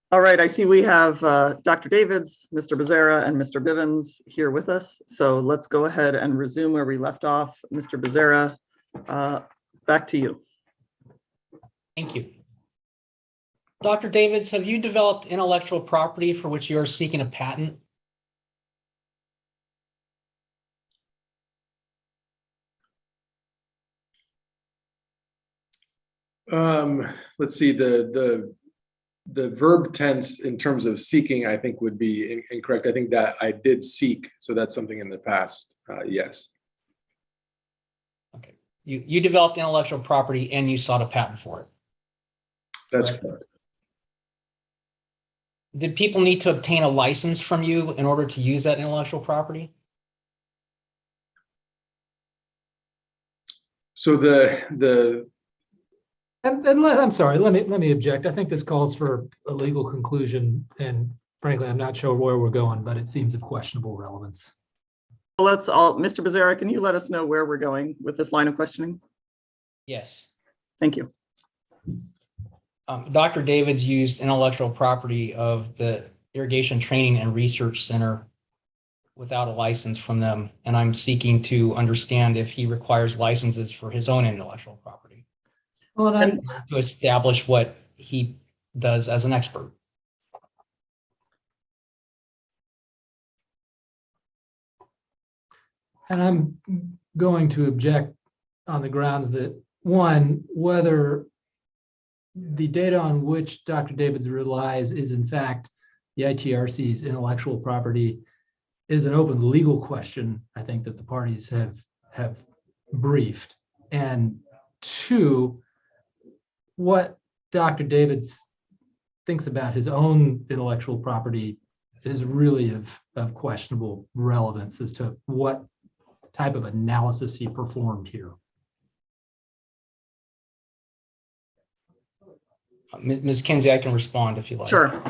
All right, I see we have Dr. Davids, Mr. Becerra, and Mr. Bivens here with us. So let's go ahead and resume where we left off. Mr. Becerra, back to you. Thank you. Dr. Davids, have you developed intellectual property for which you are seeking a patent? Let's see, the verb tense in terms of seeking, I think would be incorrect. I think that I did seek, so that's something in the past, yes. Okay. You developed intellectual property and you sought a patent for it. That's Correct. correct. Did people need to obtain a license from you in order to use that intellectual property? So I'm sorry, let me object. I think this calls for a legal conclusion, and frankly, I'm not sure where we're going, but it seems of questionable relevance. Let's all, Mr. Becerra, can you let us know where we're going with this line of questioning? Yes. Thank you. Dr. Davids used intellectual property of the Irrigation Training and Research Center without a license from them, and I'm seeking to understand if he requires licenses for his own intellectual property to establish what he does as an expert. And I'm going to object on the grounds that, one, whether the data on which Dr. Davids relies is in fact the ITRC's intellectual property is an open legal question, I think, that the parties have briefed. And two, what Dr. Davids thinks about his own intellectual property is really of questionable relevance as to what type of analysis he performed here. Ms. Kinsey, I can respond if you like. Sure.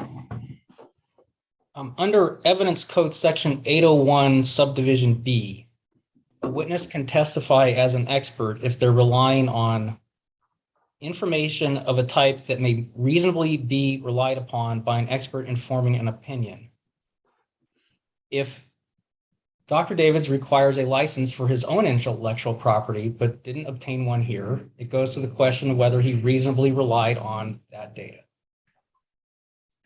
Under Evidence Code Section 801 Subdivision B, a witness can testify as an expert if they're relying on information of a type that may reasonably be relied upon by an expert in forming an opinion. If Dr. Davids requires a license for his own intellectual property, but didn't obtain one here, it goes to the question of whether he reasonably relied on that data.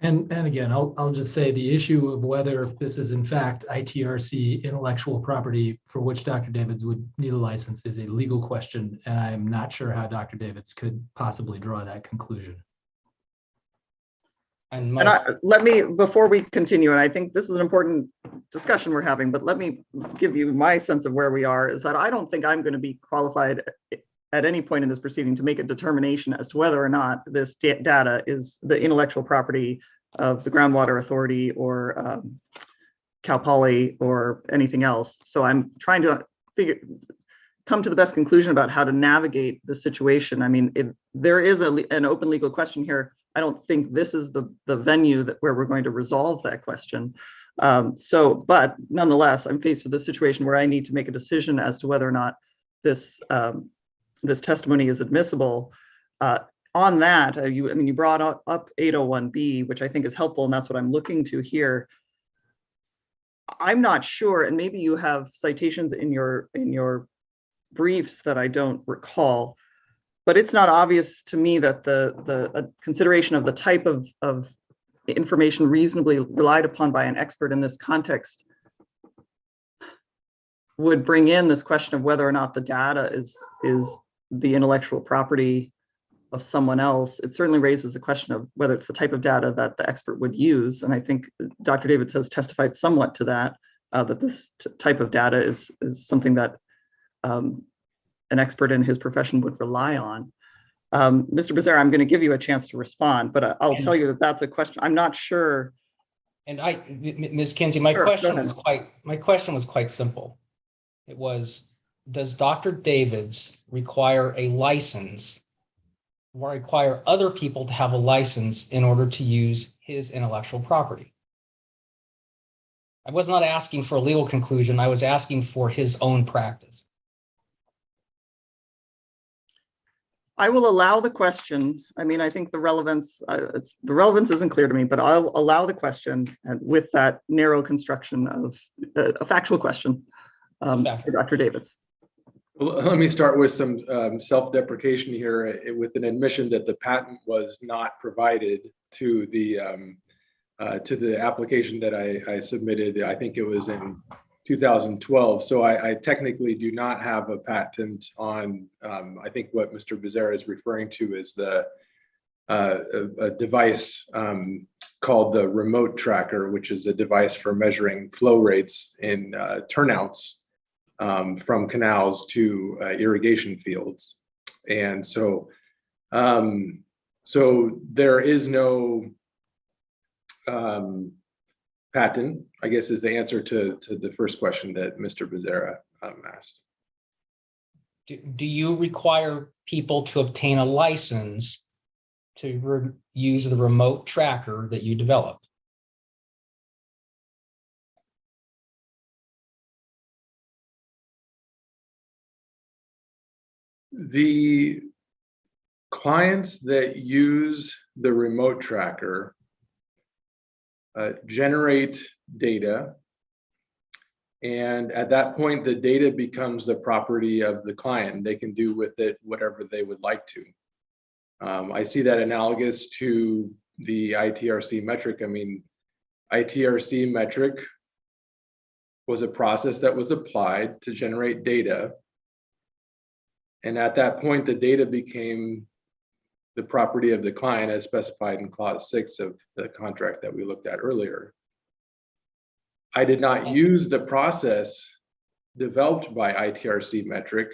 And again, I'll just say the issue of whether this is in fact ITRC intellectual property for which Dr. Davids would need a license is a legal question, and I'm not sure how Dr. Davids could possibly draw that conclusion. And let me, before we continue, and I think this is an important discussion we're having, but let me give you my sense of where we are, is that I don't think I'm going to be qualified at any point in this proceeding to make a determination as to whether or not this data is the intellectual property of the Groundwater Authority or Cal Poly or anything else. So I'm trying to come to the best conclusion about how to navigate the situation. I mean, there is an open legal question here. I don't think this is the venue where we're going to resolve that question. But nonetheless, I'm faced with a situation where I need to make a decision as to whether or not this testimony is admissible. On that, you brought up 801B, which I think is helpful, and that's what I'm looking to here. I'm not sure, and maybe you have citations in your briefs that I don't recall, but it's not obvious to me that the consideration of the type of information reasonably relied upon by an expert in this context would bring in this question of whether or not the data is the intellectual property of someone else. It certainly raises the question of whether it's the type of data that the expert would use. And I think Dr. Davids has testified somewhat to that, that this type of data is something that an expert in his profession would rely on. Mr. Becerra, I'm going to give you a chance to respond, but I'll tell you that that's a question. I'm not sure. And Ms. Kinsey, my question was quite simple. It was, does Dr. Davids require a license or require other people to have a license in order to use his intellectual property? I was not asking for a legal conclusion. I was asking for his own practice. I will allow the question. I mean, I think the relevance isn't clear to me, but I'll allow the question and with that narrow construction of a factual question for Dr. Davids. Well, let me start with some self-deprecation here with an admission that the patent was not provided to the application that I submitted. I think it was in 2012. So I technically do not have a patent on, I think what Mr. Becerra is referring to is a device called the remote tracker, which is a device for measuring flow rates in turnouts from canals to irrigation fields. And so, so there is no patent, I guess, is the answer to the first question that Mr. Becerra asked. Do you require people to obtain a license to use the remote tracker that you developed? The clients that use the remote tracker generate data, and at that point the data becomes the property of the client. They can do with it whatever they would like to. I see that analogous to the ITRC metric. I mean, ITRC metric was a process that was applied to generate data, and at that point the data became the property of the client as specified in clause 6 of the contract that we looked at earlier. I did not use the process developed by ITRC metric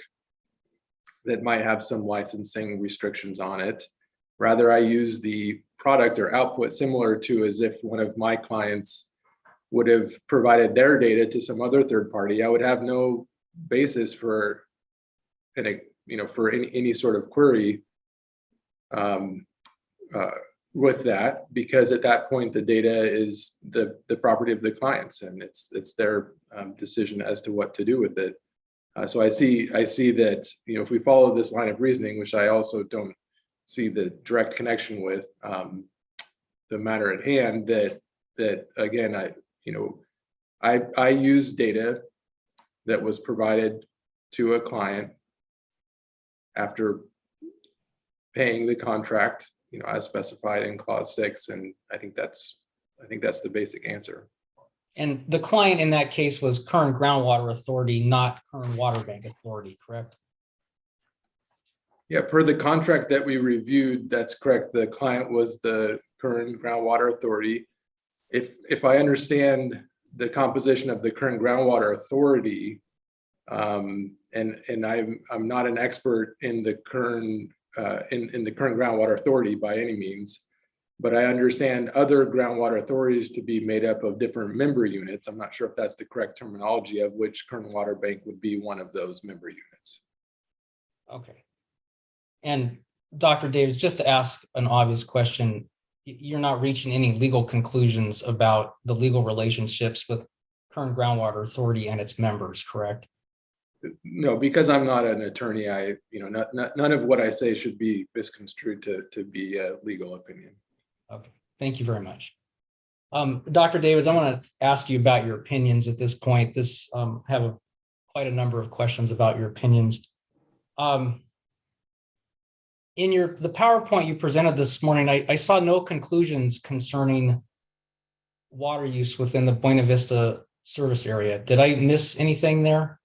that might have some licensing restrictions on it. Rather, I used the product or output similar to as if one of my clients would have provided their data to some other third party. I would have no basis for any sort of query with that, because at that point the data is the property of the clients, and it's their decision as to what to do with it. So I see that, if we follow this line of reasoning, which I also don't see the direct connection with the matter at hand, that again, I use data that was provided to a client after paying the contract, as specified in clause 6, and I think that's the basic answer. And the client in that case was Kern Groundwater Authority, not Kern Water Bank Authority, correct? Yeah, per the contract that we reviewed, that's correct. The client was the Kern Groundwater Authority. If I understand the composition of the Kern Groundwater Authority, and I'm not an expert in the Kern in the Kern Groundwater Authority by any means, but I understand other groundwater authorities to be made up of different member units. I'm not sure if that's the correct terminology, of which Kern Water Bank would be one of those member units. Okay. And Dr. Davis, just to ask an obvious question, you're not reaching any legal conclusions about the legal relationships with Kern Groundwater Authority and its members, correct? No, because I'm not an attorney, none of what I say should be misconstrued to be a legal opinion. Okay, thank you very much. Dr. Davis, I want to ask you about your opinions at this point. Have quite a number of questions about your opinions. In the PowerPoint you presented this morning, I saw no conclusions concerning water use within the Buena Vista service area. Did I miss anything there?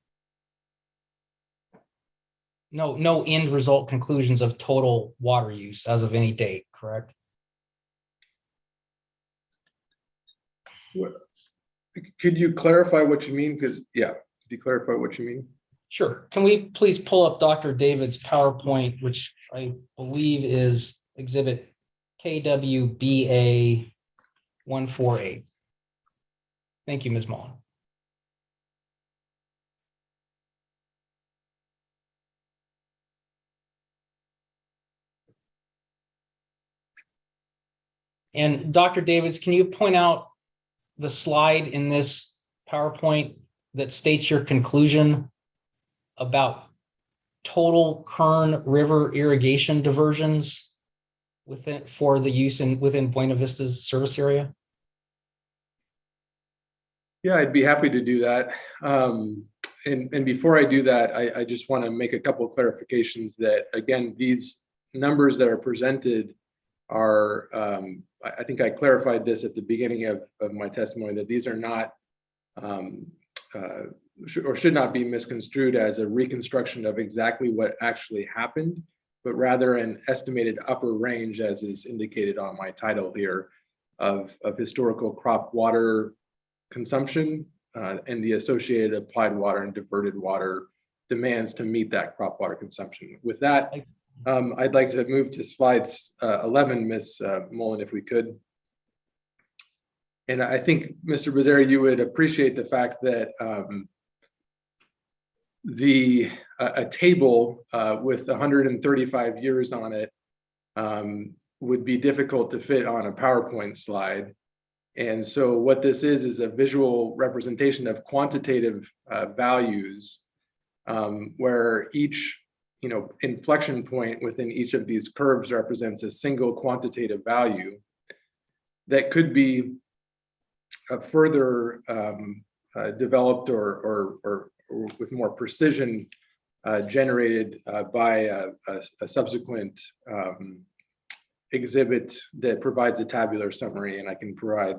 No end result conclusions of total water use as of any date, correct? Could you clarify what you mean? Because, yeah, could you clarify what you mean? Sure. Can we please pull up Dr. David's PowerPoint, which I believe is exhibit KWBA 148. Thank you, Ms. Mullen. And Dr. Davis, can you point out the slide in this PowerPoint that states your conclusion about total Kern River irrigation diversions within for the use within Buena Vista's service area? Yeah, I'd be happy to do that. And before I do that, I just want to make a couple of clarifications that, again, these numbers that are presented are, I think I clarified this at the beginning of my testimony, that these are not, or should not be misconstrued as a reconstruction of exactly what actually happened, but rather an estimated upper range, as is indicated on my title here, of historical crop water consumption and the associated applied water and diverted water demands to meet that crop water consumption. With that, I'd like to move to slides 11, Ms. Mullen, if we could. And I think, Mr. Becerra, you would appreciate the fact that a table with 135 years on it would be difficult to fit on a PowerPoint slide. And so what this is a visual representation of quantitative values where each inflection point within each of these curves represents a single quantitative value that could be further developed or with more precision generated by a subsequent exhibit that provides a tabular summary, and I can provide,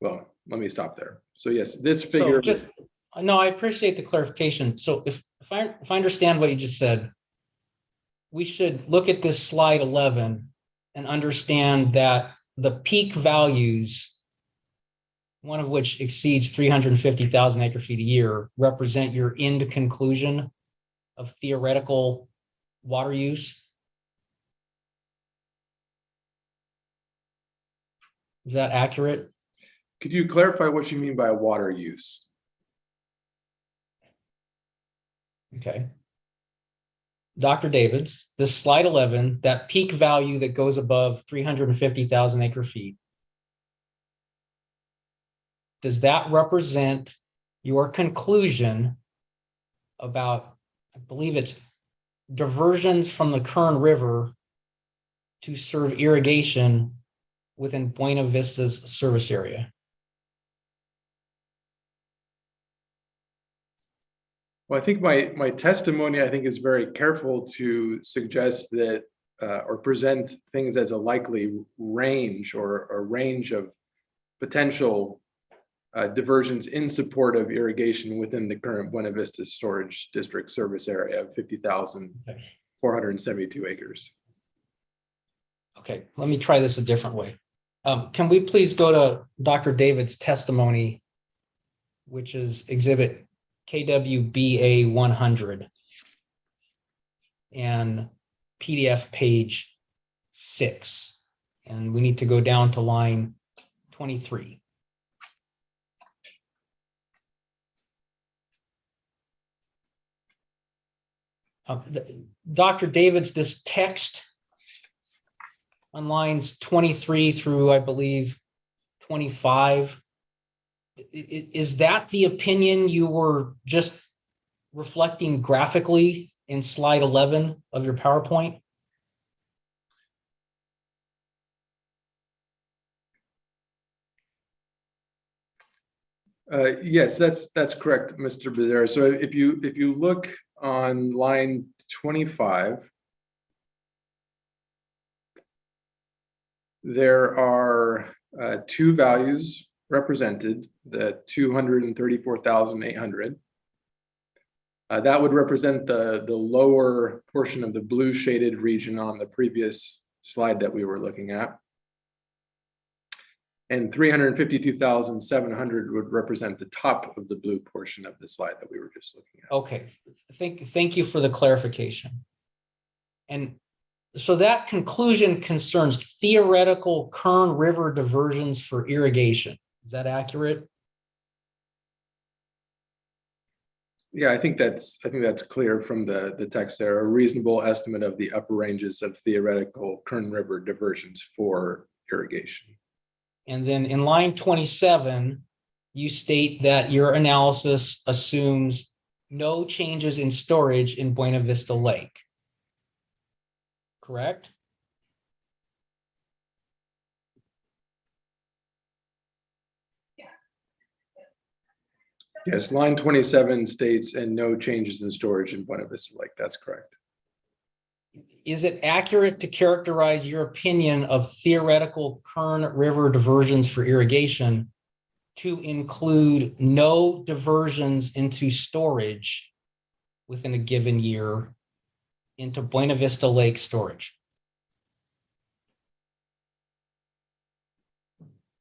well, let me stop there. So yes, this figure. No, I appreciate the clarification. So if I understand what you just said, we should look at this slide 11 and understand that the peak values, one of which exceeds 350,000 acre feet a year, represent your end conclusion of theoretical water use. Is that accurate? Could you clarify what you mean by water use? Okay. Dr. Davids, this slide 11, that peak value that goes above 350,000 acre feet, does that represent your conclusion about, I believe it's diversions from the Kern River to serve irrigation within Buena Vista's service area? Well, I think my testimony, I think, is very careful to suggest that or present things as a likely range or a range of potential diversions in support of irrigation within the current Buena Vista Storage District service area of 50,472 acres. Okay, let me try this a different way. Can we please go to Dr. David's testimony, which is exhibit KWBA 100 and PDF page 6. And we need to go down to line 23. Dr. Davids, this text on lines 23 through, I believe, 25, is that the opinion you were just reflecting graphically in slide 11 of your PowerPoint? Yes, that's correct, Mr. Becerra. So if you look on line 25, there are two values represented, the 234,800. That would represent the lower portion of the blue shaded region on the previous slide that we were looking at. And 352,700 would represent the top of the blue portion of the slide that we were just looking at. Okay, thank you for the clarification. And so that conclusion concerns theoretical Kern River diversions for irrigation. Is that accurate? Yeah, I think that's clear from the text there. A reasonable estimate of the upper ranges of theoretical Kern River diversions for irrigation. And then in line 27, you state that your analysis assumes no changes in storage in Buena Vista Lake. Correct? Yes, line 27 states, and no changes in storage in Buena Vista Lake. That's correct. Is it accurate to characterize your opinion of theoretical Kern River diversions for irrigation to include no diversions into storage within a given year into Buena Vista Lake storage?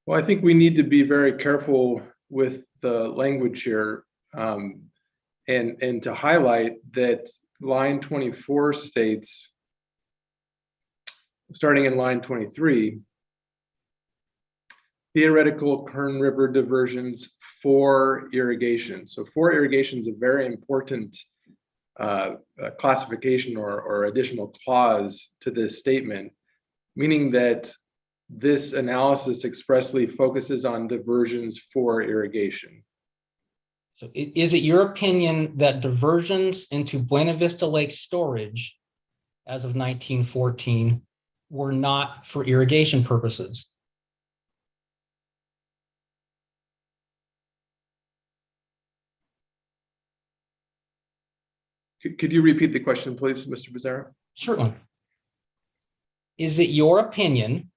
Well, I think we need to be very careful with the language here, and to highlight that line 24 states, starting in line 23, theoretical Kern River diversions for irrigation. So for irrigation is a very important classification or additional clause to this statement, meaning that this analysis expressly focuses on diversions for irrigation. So is it your opinion that diversions into Buena Vista Lake storage as of 1914 were not for irrigation purposes? Could you repeat the question, please, Mr. Becerra? Certainly. Is it your opinion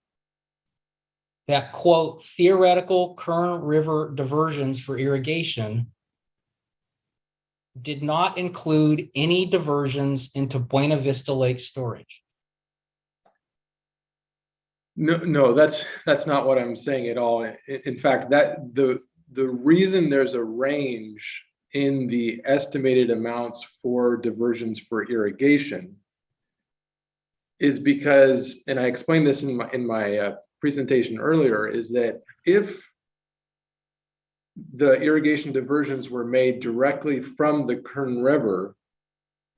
that, quote, theoretical Kern River diversions for irrigation did not include any diversions into Buena Vista Lake storage? No, that's not what I'm saying at all. In fact, that the reason there's a range in the estimated amounts for diversions for irrigation is because, and I explained this in my presentation earlier, is that if the irrigation diversions were made directly from the Kern River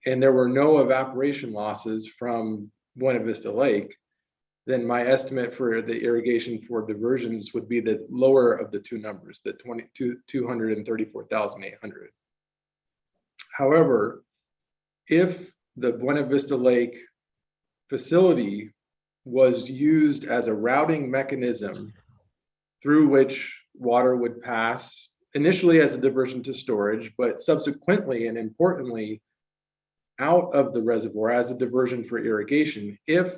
and there were no evaporation losses from Buena Vista Lake, then my estimate for the irrigation for diversions would be the lower of the two numbers, the 234,800. However, if the Buena Vista Lake facility was used as a routing mechanism through which water would pass, initially as a diversion to storage, but subsequently and importantly, out of the reservoir as a diversion for irrigation, if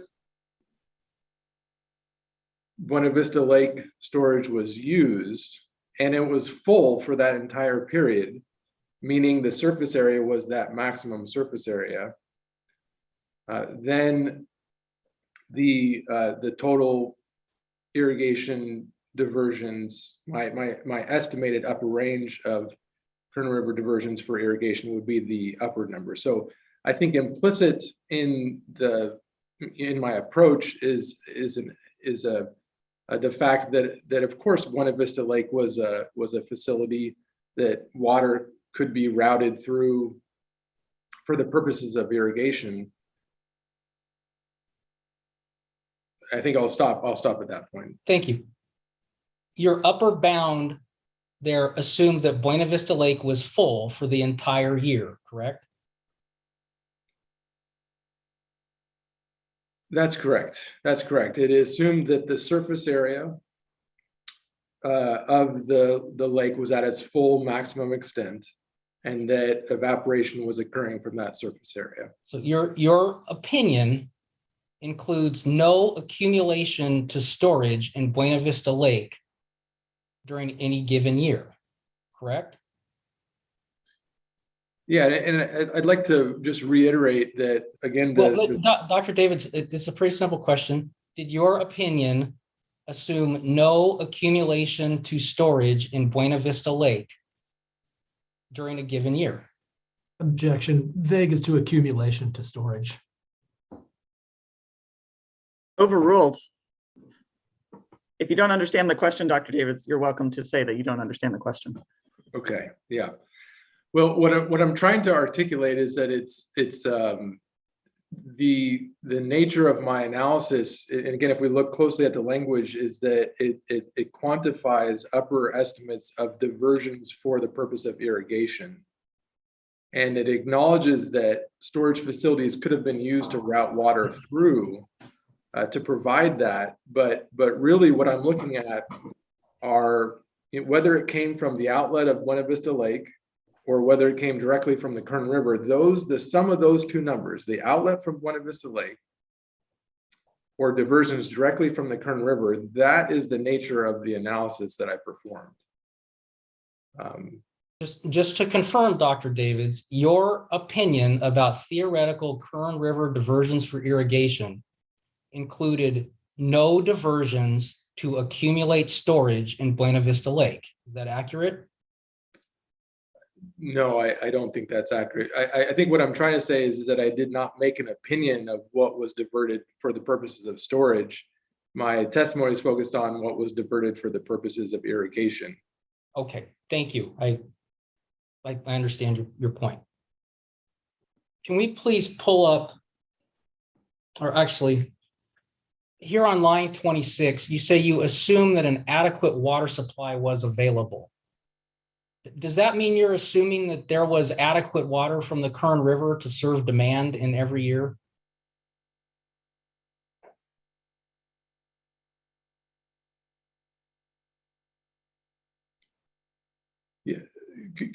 Buena Vista Lake storage was used and it was full for that entire period, meaning the surface area was that maximum surface area, then the total irrigation diversions, my estimated upper range of Kern River diversions for irrigation would be the upper number. So I think implicit in my approach is the fact that of course Buena Vista Lake was a facility that water could be routed through for the purposes of irrigation. I think I'll stop at that point. Thank you. Your upper bound there assumed that Buena Vista Lake was full for the entire year, correct? That's correct. That's correct. It assumed that the surface area of the lake was at its full maximum extent, and that evaporation was occurring from that surface area. So your opinion includes no accumulation to storage in Buena Vista Lake during any given year, correct? Yeah, and I'd like to just reiterate that again. Dr. Davids, it's a pretty simple question. Did your opinion assume no accumulation to storage in Buena Vista Lake during a given year? Objection. Vague as to accumulation to storage. Overruled. If you don't understand the question, Dr. Davids, you're welcome to say that you don't understand the question. Okay, yeah. Well, what I'm trying to articulate is that it's the nature of my analysis, and again, if we look closely at the language, is that it quantifies upper estimates of diversions for the purpose of irrigation. And it acknowledges that storage facilities could have been used to route water through to provide that. But really what I'm looking at are whether it came from the outlet of Buena Vista Lake or whether it came directly from the Kern River, the sum of those two numbers, the outlet from Buena Vista Lake or diversions directly from the Kern River, that is the nature of the analysis that I performed. Just to confirm, Dr. Davids, your opinion about theoretical Kern River diversions for irrigation included no diversions to accumulate storage in Buena Vista Lake. Is that accurate? No, I don't think that's accurate. I think what I'm trying to say is that I did not make an opinion of what was diverted for the purposes of storage. My testimony is focused on what was diverted for the purposes of irrigation. Okay, thank you. I understand your point. Can we please pull up, or actually, here on line 26, you say you assume that an adequate water supply was available. Does that mean you're assuming that there was adequate water from the Kern River to serve demand in every year? Yeah.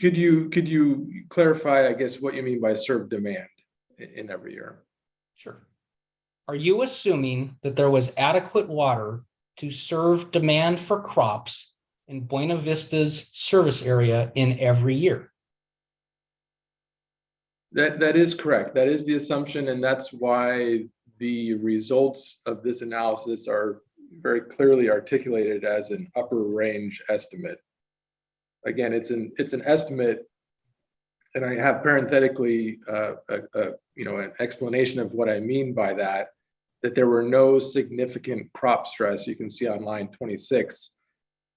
Could you clarify, I guess, what you mean by serve demand in every year? Sure. Are you assuming that there was adequate water to serve demand for crops in Buena Vista's service area in every year? That is correct. That is the assumption, and that's why the results of this analysis are very clearly articulated as an upper range estimate. Again, it's an estimate, and I have parenthetically an explanation of what I mean by that. That there were no significant crop stress. You can see on line 26.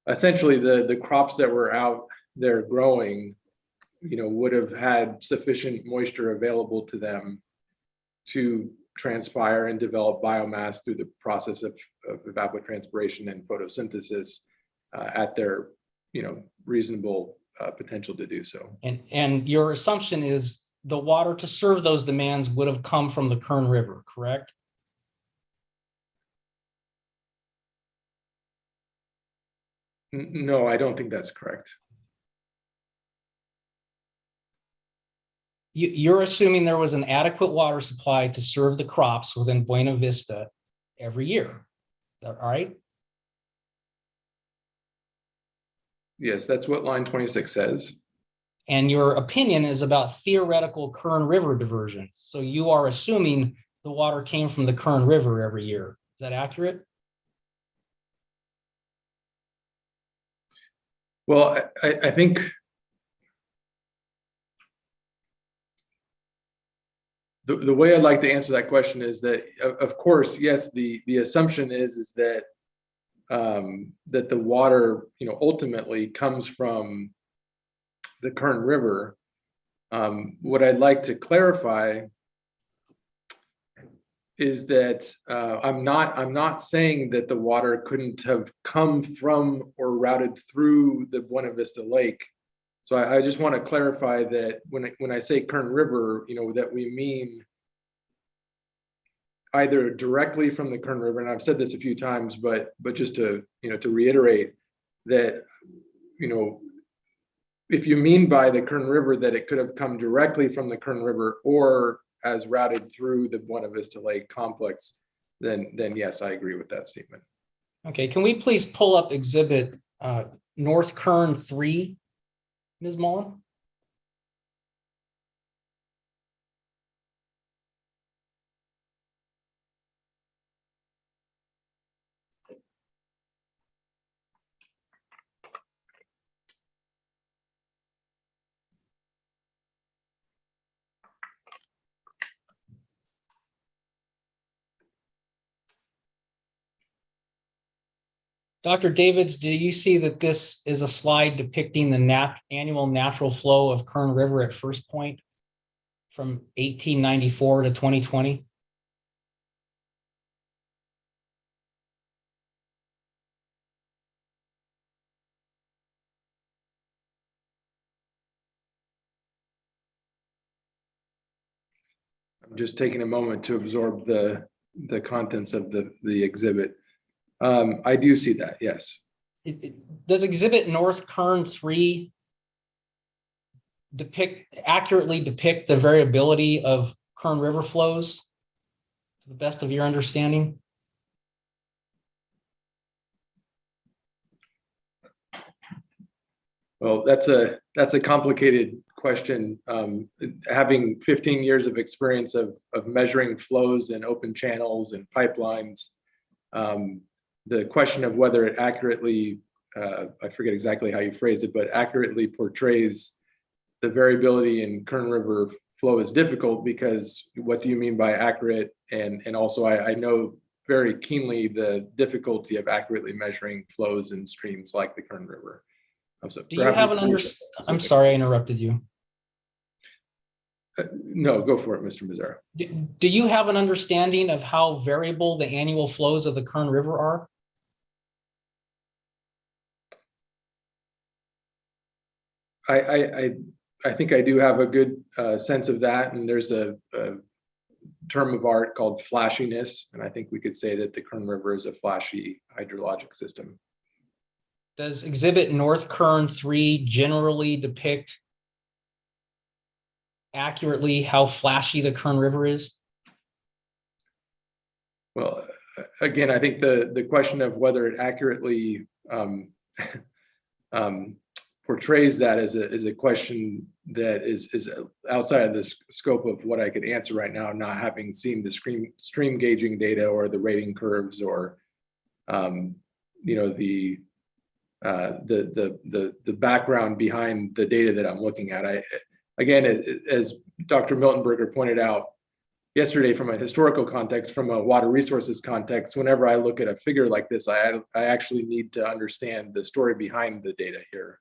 Essentially, the crops that were out there growing, would have had sufficient moisture available to them to transpire and develop biomass through the process of evapotranspiration and photosynthesis at their, reasonable potential to do so. And your assumption is the water to serve those demands would have come from the Kern River, correct? No, I don't think that's correct. You're assuming there was an adequate water supply to serve the crops within Buena Vista every year. Is that all right? Yes, that's what line 26 says. And your opinion is about theoretical Kern River diversions. So you are assuming the water came from the Kern River every year. Is that accurate? Well, I think the way I'd like to answer that question is that, of course, yes, the assumption is that that the water, ultimately comes from the Kern River. What I'd like to clarify is that I'm not saying that the water couldn't have come from or routed through the Buena Vista Lake. So I just want to clarify that when I say Kern River, that we mean either directly from the Kern River, and I've said this a few times, but just to to reiterate that, if you mean by the Kern River that it could have come directly from the Kern River or as routed through the Buena Vista Lake complex, then yes, I agree with that statement. Okay, can we please pull up exhibit North Kern 3, Ms. Mullen? Dr. Davids, do you see that this is a slide depicting the annual natural flow of Kern River at First Point from 1894 to 2020? I'm just taking a moment to absorb the contents of the exhibit. I do see that, yes. Does Exhibit North Kern 3 accurately depict the variability of Kern River flows to the best of your understanding? Well, that's a complicated question. Having 15 years of experience of measuring flows in open channels and pipelines, the question of whether it accurately, I forget exactly how you phrased it, but accurately portrays the variability in Kern River flow is difficult, because what do you mean by accurate? And also I know very keenly the difficulty of accurately measuring flows in streams like the Kern River. Do you have an I'm sorry, I interrupted you. No, go for it, Mr. Mazzara. Do you have an understanding of how variable the annual flows of the Kern River are? I think I do have a good sense of that, and there's a term of art called flashiness, and I think we could say that the Kern River is a flashy hydrologic system. Does Exhibit North Kern 3 generally depict accurately how flashy the Kern River is? Well, again, I think the question of whether it accurately portrays that is a question that is outside of the scope of what I could answer right now, not having seen the stream gauging data or the rating curves, or the background behind the data that I'm looking at. Again, as Dr. Miltenberger pointed out yesterday, from a historical context, from a water resources context, whenever I look at a figure like this, I actually need to understand the story behind the data here,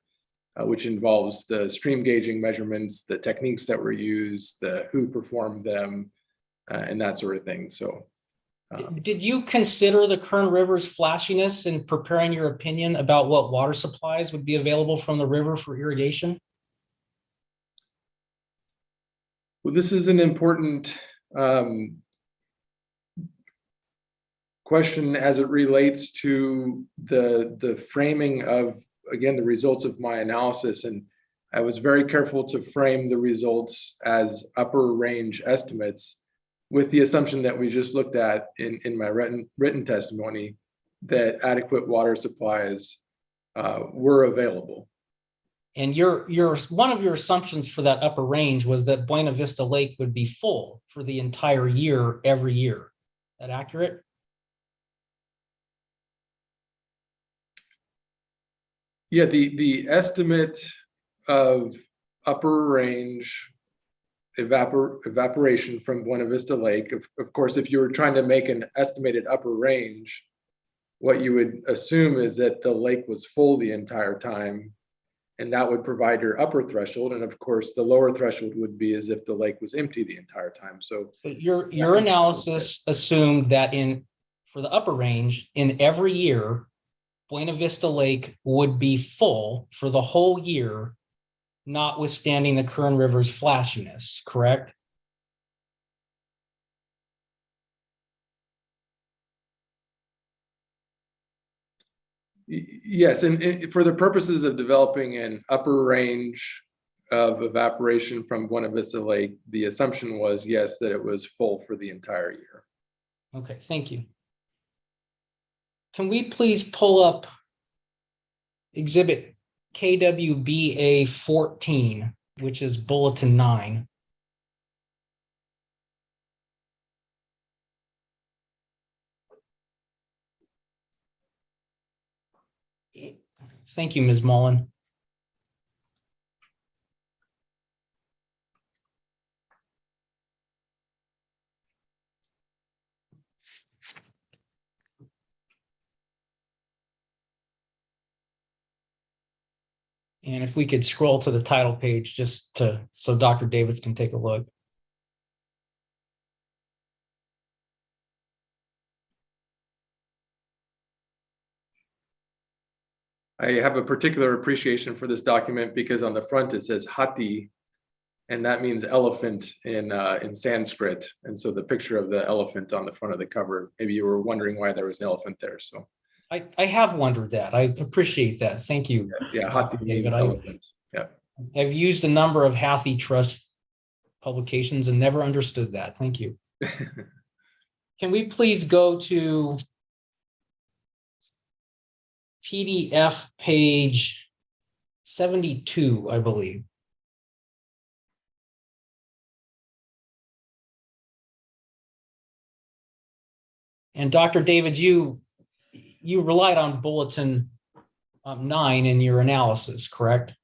which involves the stream gauging measurements, the techniques that were used, who performed them, and that sort of thing. So, did you consider the Kern River's flashiness in preparing your opinion about what water supplies would be available from the river for irrigation? Well, this is an important question as it relates to the framing of, again, the results of my analysis. And I was very careful to frame the results as upper range estimates, with the assumption that we just looked at in my written testimony, that adequate water supplies were available. And one of your assumptions for that upper range was that Buena Vista Lake would be full for the entire year, every year. Is that accurate? Yeah, the estimate of upper range evaporation from Buena Vista Lake, of course, if you were trying to make an estimated upper range, what you would assume is that the lake was full the entire time, and that would provide your upper threshold. And of course, the lower threshold would be as if the lake was empty the entire time. So your analysis assumed that for the upper range, in every year, Buena Vista Lake would be full for the whole year, notwithstanding the Kern River's flashiness, correct? Yes, and for the purposes of developing an upper range of evaporation from Buena Vista Lake, the assumption was, yes, that it was full for the entire year. Okay, thank you. Can we please pull up Exhibit KWBA 14, which is Bulletin 9? Thank you, Ms. Mullen. And if we could scroll to the title page so Dr. Davis can take a look. I have a particular appreciation for this document because on the front it says Hati, And that means elephant in Sanskrit. And so the picture of the elephant on the front of the cover, maybe you were wondering why there was an elephant there. So I have wondered that. I appreciate that. Thank you. yeah, Dr. Hathi David. elephant. Yeah. I've used a number of Hathi Trust publications and never understood that. Thank you. Can we please go to PDF page 72, I believe. And Dr. David, you relied on bulletin 9 in your analysis, correct?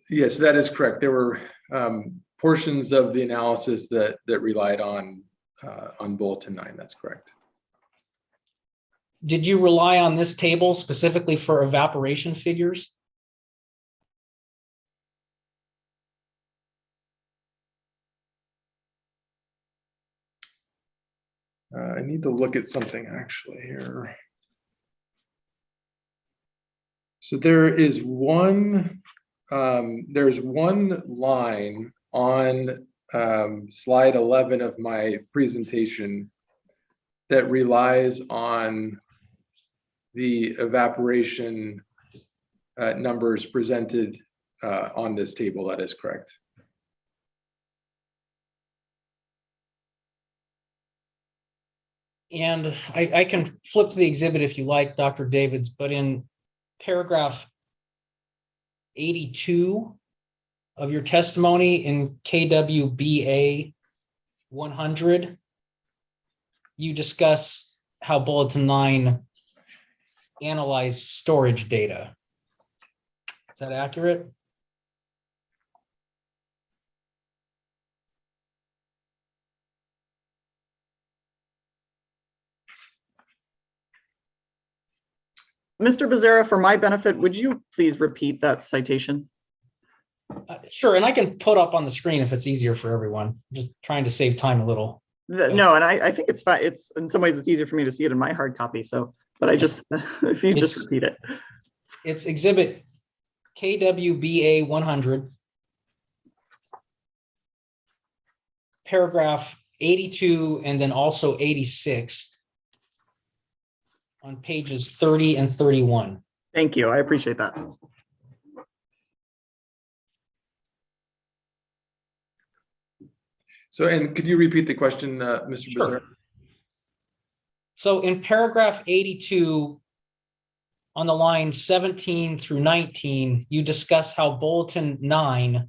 Yes, that is correct. There were portions of the analysis that relied on bulletin 9. That's correct. Did you rely on this table specifically for evaporation figures? I need to look at something actually here. So there's one line on slide 11 of my presentation that relies on the evaporation numbers presented on this table. That is correct. And I can flip to the exhibit if you like, Dr. Davids, but in paragraph 82 of your testimony in KWBA 100, you discuss how Bulletin 9 analyzed storage data. Is that accurate? Mr. Becerra, for my benefit, would you please repeat that citation? Sure, and I can put up on the screen if it's easier for everyone. Just trying to save time a little. No, and I think it's fine. It's in some ways it's easier for me to see it in my hard copy. So, but I just if you just repeat it. It's exhibit KWBA 100, paragraph 82, and then also 86 on pages 30 and 31. Thank you. I appreciate that. So, and could you repeat the question, Mr. Sure. Becerra? So in paragraph 82, on the line 17 through 19, you discuss how Bulletin 9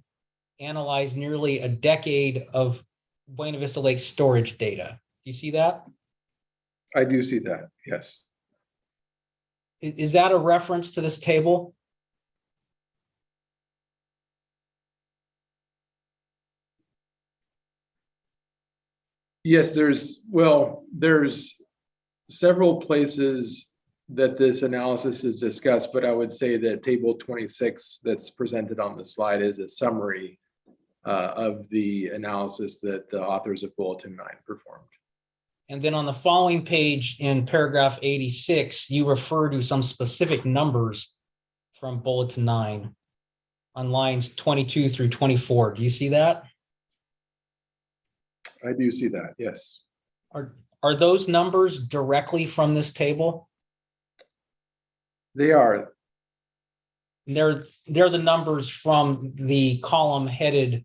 analyzed nearly a decade of Buena Vista Lake storage data. Do you see that? I do see that, yes. Is that a reference to this table? Yes, there's several places that this analysis is discussed, but I would say that table 26 that's presented on the slide is a summary of the analysis that the authors of Bulletin 9 performed. And then on the following page in paragraph 86, you refer to some specific numbers from Bulletin 9 on lines 22 through 24. Do you see that? I do see that, yes. Are those numbers directly from this table? They are. They're the numbers from the column headed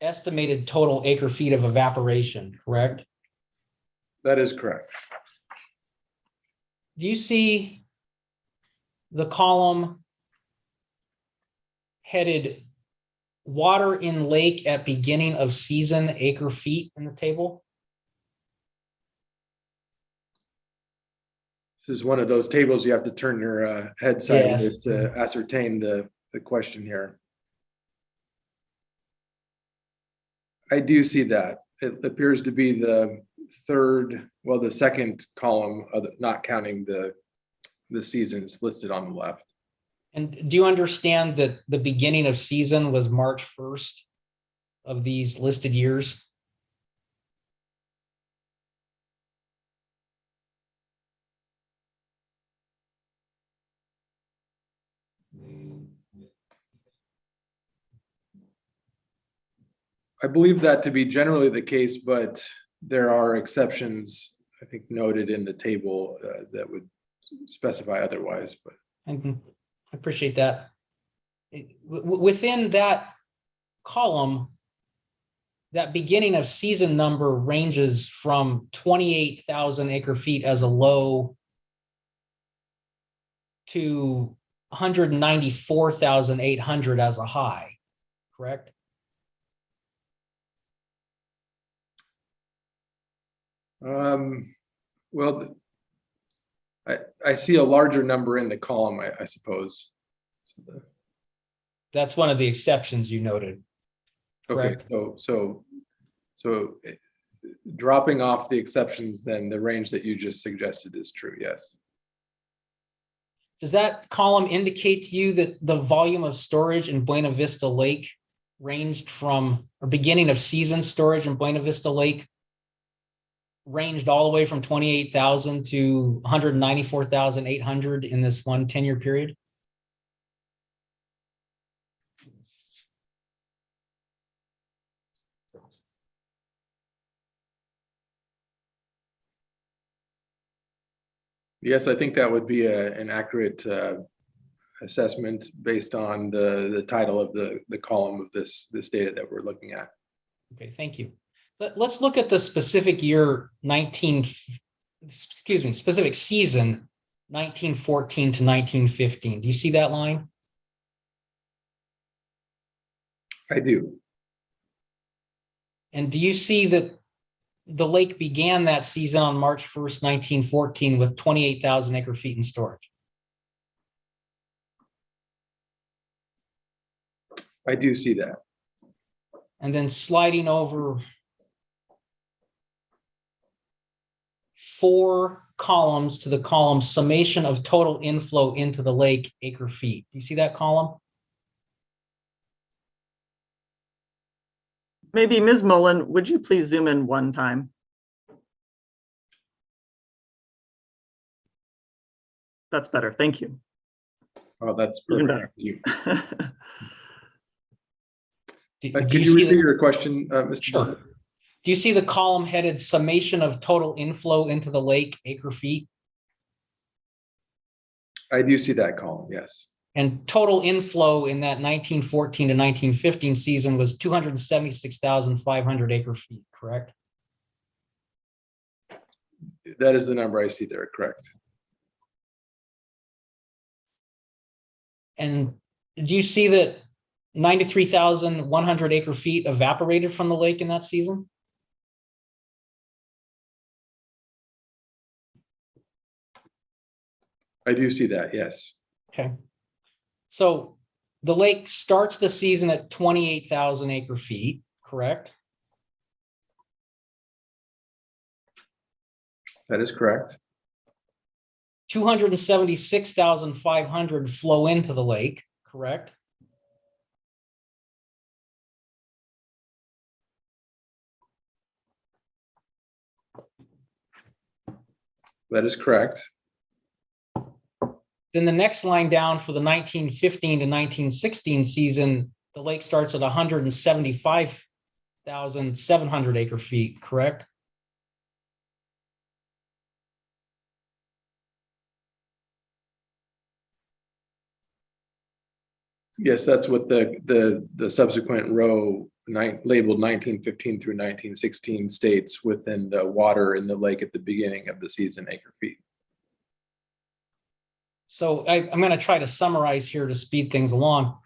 estimated total acre feet of evaporation, correct? That is correct. Do you see the column headed water in lake at beginning of season acre feet in the table? This is one of those tables you have to turn your head sideways to ascertain the question here. I do see that. It appears to be the second column, not counting the seasons listed on the left. And do you understand that the beginning of season was March 1st of these listed years? I believe that to be generally the case, but there are exceptions, I think, noted in the table that would specify otherwise, but. I appreciate that. Within that column, that beginning of season number ranges from 28,000 acre feet as a low to 194,800 as a high, correct? Well, I see a larger number in the column, I suppose. That's one of the exceptions you noted. Okay, Correct. so dropping off the exceptions, then the range that you just suggested is true, yes. Does that column indicate to you that the volume of storage in Buena Vista Lake ranged from, or beginning of season storage in Buena Vista Lake ranged all the way from 28,000 to 194,800 in this one 10-year period? Yes, I think that would be an accurate assessment based on the title of the column of this data that we're looking at. Okay, thank you. Let's look at the specific year specific season 1914 to 1915. Do you see that line? I do. And do you see that the lake began that season on March 1st, 1914 with 28,000 acre feet in storage? I do see that. And then sliding over 4 columns to the column summation of total inflow into the lake acre feet. Do you see that column? Maybe Ms. Mullen, would you please zoom in one time? That's better, thank you. Oh, that's Even perfect. better. Could you repeat your question, Mr. Sure. Butler? Do you see the column headed summation of total inflow into the lake acre feet? I do see that column, yes. And total inflow in that 1914 to 1915 season was 276,500 acre feet, correct? That is the number I see there, correct. And do you see that 93,100 acre feet evaporated from the lake in that season? I do see that, yes. Okay. So the lake starts the season at 28,000 acre feet, correct? That is correct. 276,500 flow into the lake, correct? That is correct. Then the next line down for the 1915 to 1916 season, the lake starts at 175,700 acre feet, correct? Yes, that's what the subsequent row labeled 1915 through 1916 states within the water in the lake at the beginning of the season acre feet. So I'm going to try to summarize here to speed things along.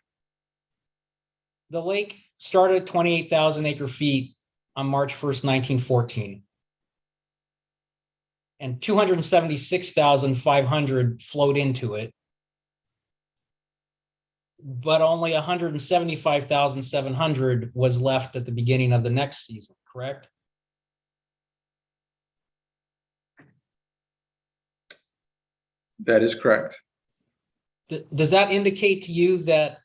The lake started at 28,000 acre feet on March 1st, 1914. And 276,500 flowed into it. But only 175,700 was left at the beginning of the next season, correct? That is correct. Does that indicate to you that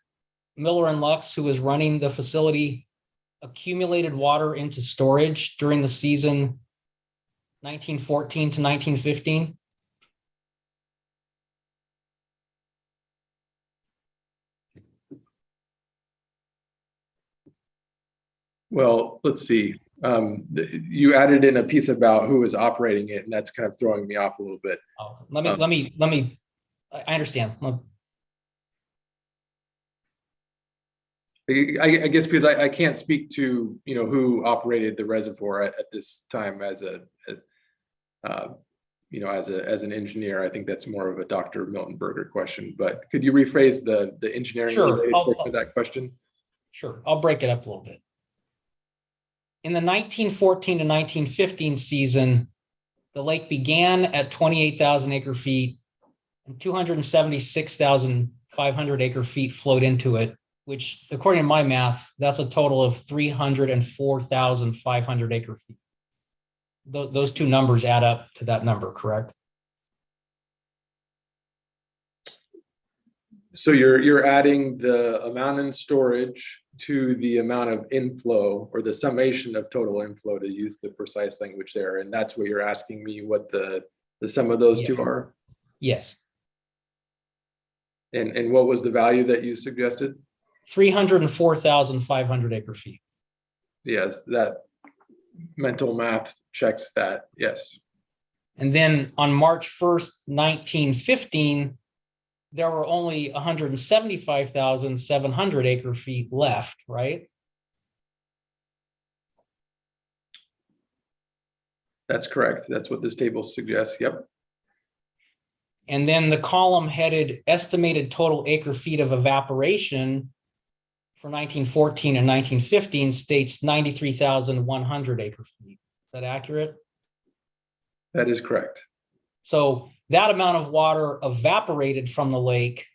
Miller and Lux, who was running the facility, accumulated water into storage during the season 1914 to 1915? Well, let's see. You added in a piece about who was operating it, and that's kind of throwing me off a little bit. Oh, let me, I understand. I guess because I can't speak to, who operated the reservoir at this time as as an engineer. I think that's more of a Dr. Milton Berger question, but could you rephrase the engineering Sure. related portion of that question? Sure, I'll break it up a little bit. In the 1914 to 1915 season, the lake began at 28,000 acre feet and 276,500 acre feet flowed into it, which according to my math, that's a total of 304,500 acre feet. Those two numbers add up to that number, correct? So you're adding the amount in storage to the amount of inflow, or the summation of total inflow, to use the precise language there. And that's what you're asking me, what the sum of those two are? Yes. And what was the value that you suggested? 304,500 acre feet. Yes, that mental math checks that. Yes. And then on March 1st, 1915, there were only 175,700 acre feet left, right? That's correct. That's what this table suggests. Yep. And then the column headed estimated total acre feet of evaporation for 1914 and 1915 states 93,100 acre feet. Is that accurate? That is correct. So that amount of water evaporated from the lake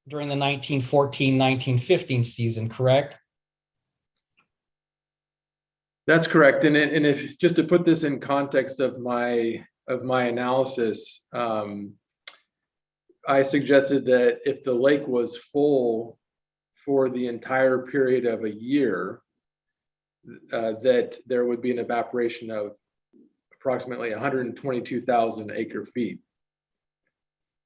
during the 1914-1915 season, correct? That's correct. And if, just to put this in context of my analysis, I suggested that if the lake was full for the entire period of a year, that there would be an evaporation of approximately 122,000 acre feet.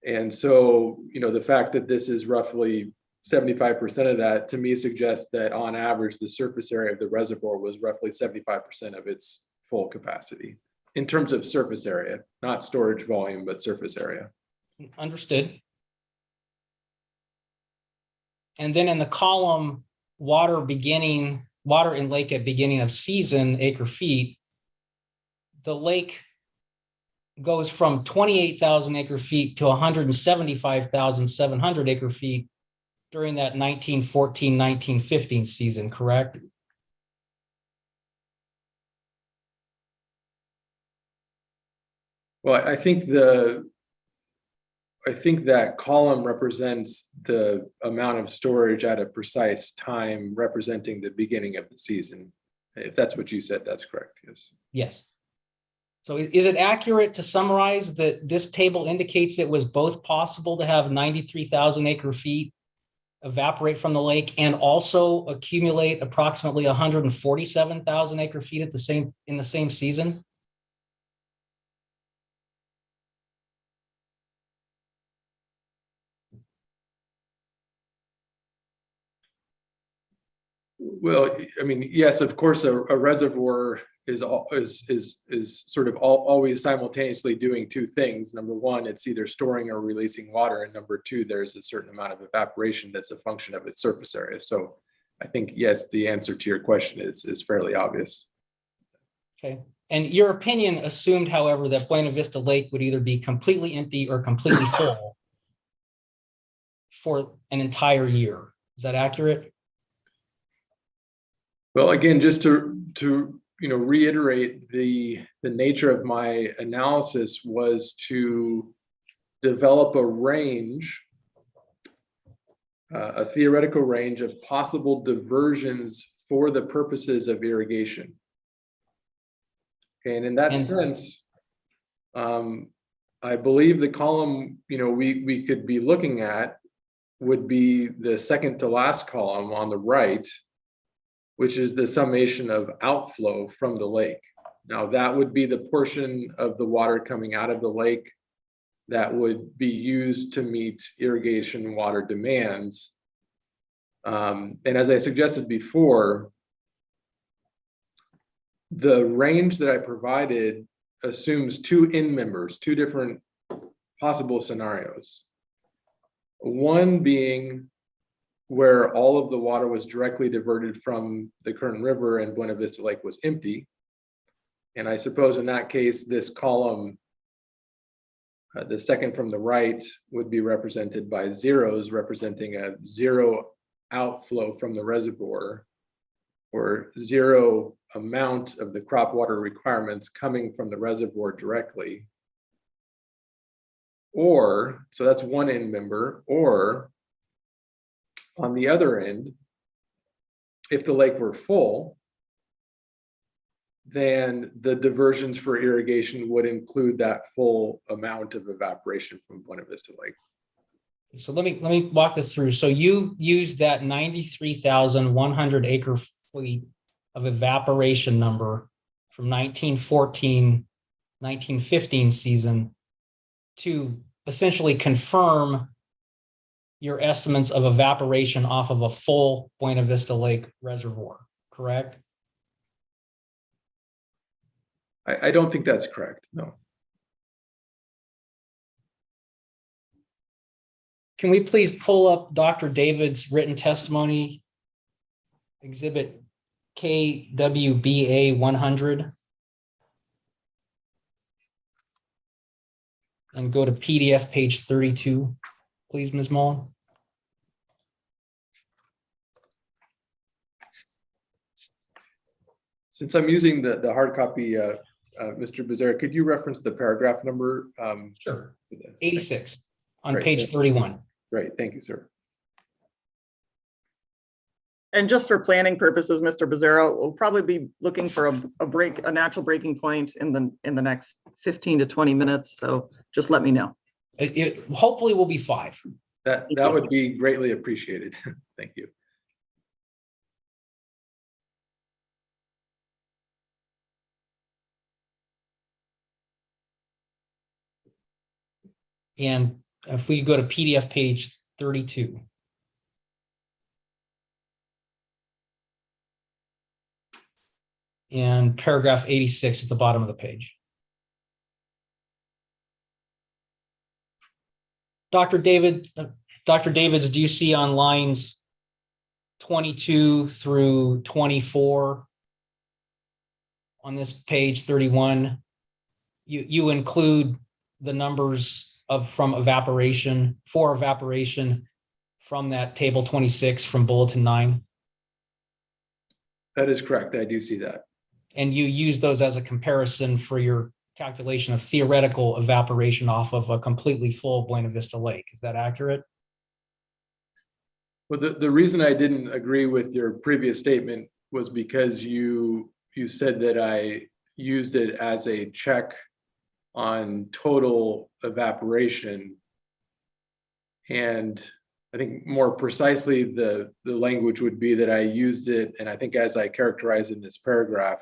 And so, the fact that this is roughly 75% of that, to me, suggests that on average, the surface area of the reservoir was roughly 75% of its full capacity in terms of surface area, not storage volume, but surface area. Understood. And then in the column, water in lake at beginning of season, acre feet, the lake goes from 28,000 acre feet to 175,700 acre feet during that 1914-1915 season, correct? Well, I think that column represents the amount of storage at a precise time, representing the beginning of the season. If that's what you said, that's correct. Yes. Yes. So is it accurate to summarize that this table indicates it was both possible to have 93,000 acre feet evaporate from the lake and also accumulate approximately 147,000 acre feet in the same season? Well, I mean, yes, of course, a reservoir is sort of always simultaneously doing two things. Number one, it's either storing or releasing water, and number two, there's a certain amount of evaporation that's a function of its surface area. So I think, yes, the answer to your question is fairly obvious. Okay. And your opinion assumed, however, that Buena Vista Lake would either be completely empty or completely full for an entire year. Is that accurate? Well, again, just to reiterate, the nature of my analysis was to develop a range, a theoretical range of possible diversions for the purposes of irrigation. Okay, and in that sense, I believe the column we could be looking at would be the second to last column on the right, which is the summation of outflow from the lake. Now, that would be the portion of the water coming out of the lake that would be used to meet irrigation water demands. And as I suggested before, The range that I provided assumes two in members, two different possible scenarios. One being where all of the water was directly diverted from the Kern River and Buena Vista Lake was empty. And I suppose in that case, this column, the second from the right, would be represented by zeros, representing a zero outflow from the reservoir, or zero amount of the crop water requirements coming from the reservoir directly. Or, so that's one end member, or on the other end, if the lake were full, then the diversions for irrigation would include that full amount of evaporation from Buena Vista Lake. So let me walk this through. So you used that 93,100 acre feet of evaporation number from 1915 season to essentially confirm your estimates of evaporation off of a full Buena Vista Lake reservoir, correct? I don't think that's correct, no. Can we please pull up Dr. David's written testimony, exhibit KWBA 100, and go to PDF page 32, please, Ms. Mullen? Since I'm using the hard copy, Mr. Becerra, could you reference the paragraph number? Sure. 86 on Great. page 31. Great, thank you, sir. And just for planning purposes, Mr. Becerra, we'll probably be looking for a natural breaking point in the next 15 to 20 minutes. So just let me know. It hopefully will be 5. That would be greatly appreciated. Thank you. And if we go to PDF page 32. And paragraph 86 at the bottom of the page. Dr. Davids, do you see on lines 22 through 24 on this page 31, you include the numbers from evaporation, for evaporation from that table 26 from bulletin 9? That is correct. I do see that. And you use those as a comparison for your calculation of theoretical evaporation off of a completely full Buena Vista Lake. Is that accurate? Well, the reason I didn't agree with your previous statement was because you said that I used it as a check on total evaporation. And I think more precisely, the language would be that I used it, and I think as I characterize in this paragraph,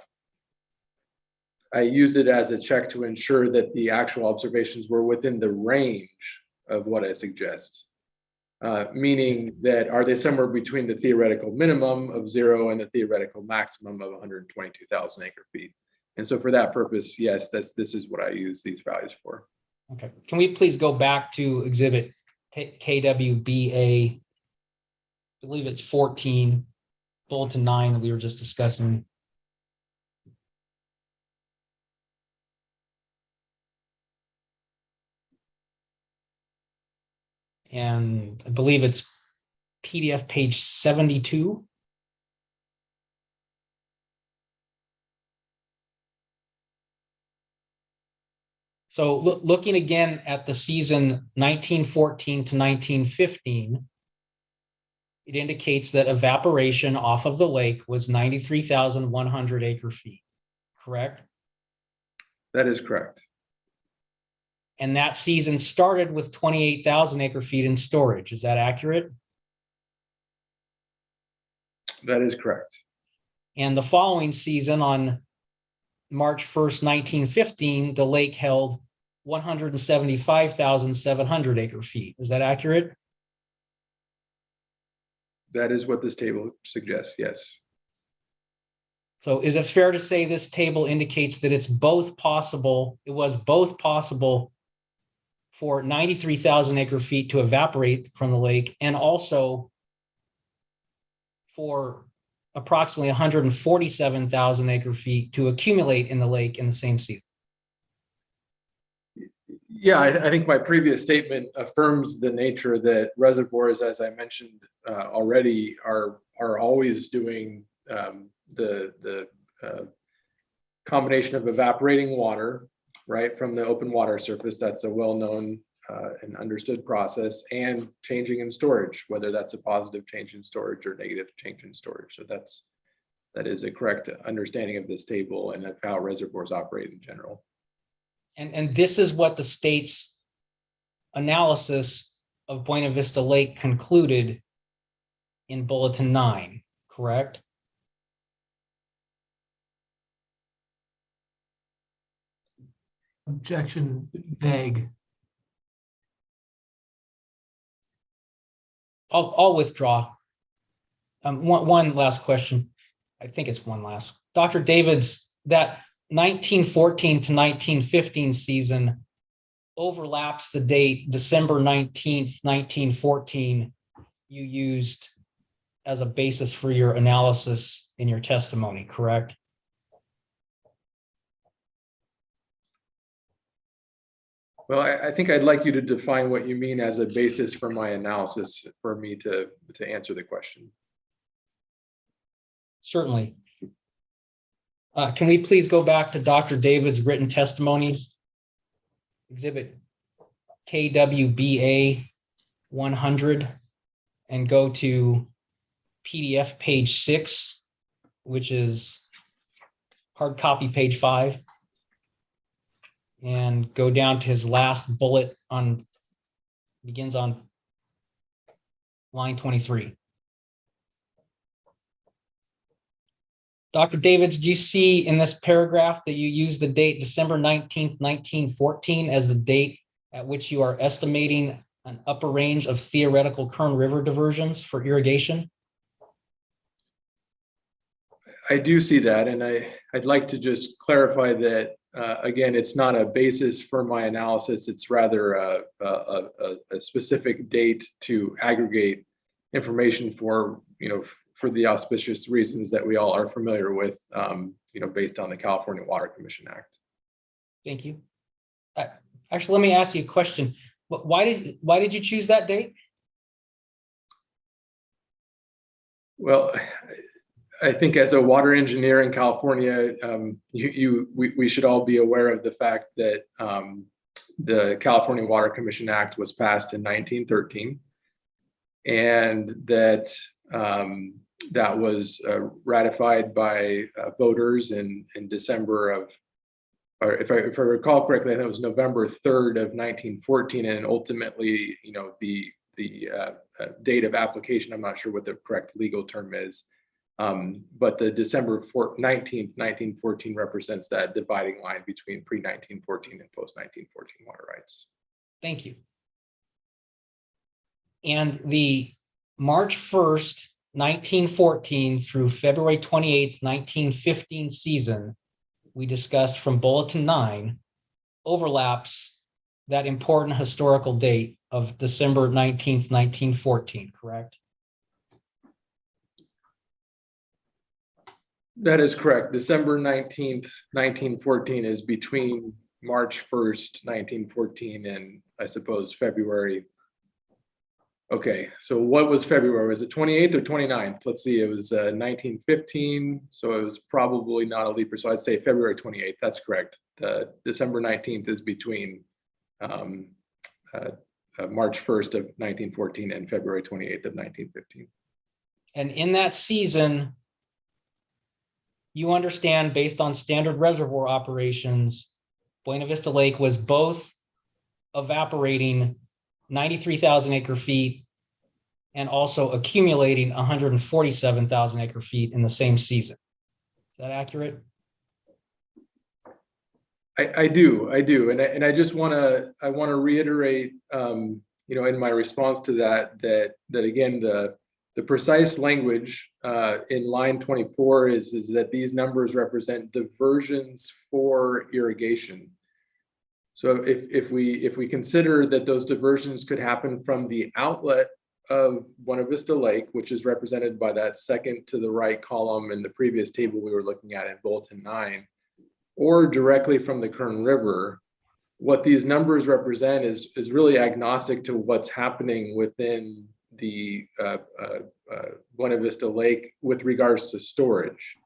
I used it as a check to ensure that the actual observations were within the range of what I suggest. Meaning that are they somewhere between the theoretical minimum of 0 and the theoretical maximum of 122,000 acre feet. And so for that purpose, yes, this is what I use these values for. Okay, can we please go back to exhibit KWBA, I believe it's 14, bulletin 9 that we were just discussing. And I believe it's PDF page 72. So looking again at the season 1914 to 1915, it indicates that evaporation off of the lake was 93,100 acre feet, correct? That is correct. And that season started with 28,000 acre feet in storage. Is that accurate? That is correct. And the following season on March 1st, 1915, the lake held 175,700 acre feet. Is that accurate? That is what this table suggests, yes. So is it fair to say this table indicates that it's both possible, it was both possible for 93,000 acre feet to evaporate from the lake and also for approximately 147,000 acre feet to accumulate in the lake in the same season? Yeah, I think my previous statement affirms the nature that reservoirs, as I mentioned already, are always doing the combination of evaporating water, right, from the open water surface. That's a well-known and understood process, and changing in storage, whether that's a positive change in storage or negative change in storage. So that is a correct understanding of this table and of how reservoirs operate in general. And this is what the state's analysis of Buena Vista Lake concluded in Bulletin 9, correct? Objection vague. I'll withdraw. One last question. I think it's one last. Dr. Davids, that 1914 to 1915 season overlaps the date December 19th, 1914 you used as a basis for your analysis in your testimony, correct? Well, I think I'd like you to define what you mean as a basis for my analysis for me to answer the question. Certainly. Can we please go back to Dr. David's written testimony, exhibit KWBA 100, and go to PDF page 6, which is hard copy page 5, and go down to his last bullet begins on line 23. Dr. Davids, do you see in this paragraph that you use the date December 19th, 1914 as the date at which you are estimating an upper range of theoretical Kern River diversions for irrigation? I do see that, and I'd like to just clarify that, again, it's not a basis for my analysis. It's rather a specific date to aggregate information for, for the auspicious reasons that we all are familiar with, based on the California Water Commission Act. Thank you. Actually, let me ask you a question. Why did you choose that date? Well, I think as a water engineer in California, we should all be aware of the fact that the California Water Commission Act was passed in 1913, and that that was ratified by voters in December of, or if I recall correctly, I think it was November 3rd of 1914, and ultimately, the date of application, I'm not sure what the correct legal term is, but the December 19th, 1914 represents that dividing line between pre-1914 and post-1914 water rights. Thank you. And the March 1st, 1914 through February 28th, 1915 season we discussed from Bulletin 9 overlaps that important historical date of December 19th, 1914, correct? That is correct. December 19th, 1914 is between March 1st, 1914 and I suppose February. Okay, so what was February? Was it 28th or 29th? Let's see, it was 1915, so it was probably not a leap year. So I'd say February 28th, that's correct. December 19th is between March 1st of 1914 and February 28th of 1915. And in that season, you understand, based on standard reservoir operations, Buena Vista Lake was both evaporating 93,000 acre feet and also accumulating 147,000 acre feet in the same season. Is that accurate? I do, and I just want to reiterate, in my response to that again, The precise language in line 24 is that these numbers represent diversions for irrigation. So if we consider that those diversions could happen from the outlet of Buena Vista Lake, which is represented by that second to the right column in the previous table we were looking at in bulletin 9, or directly from the Kern River, what these numbers represent is really agnostic to what's happening within the Buena Vista Lake with regards to storage.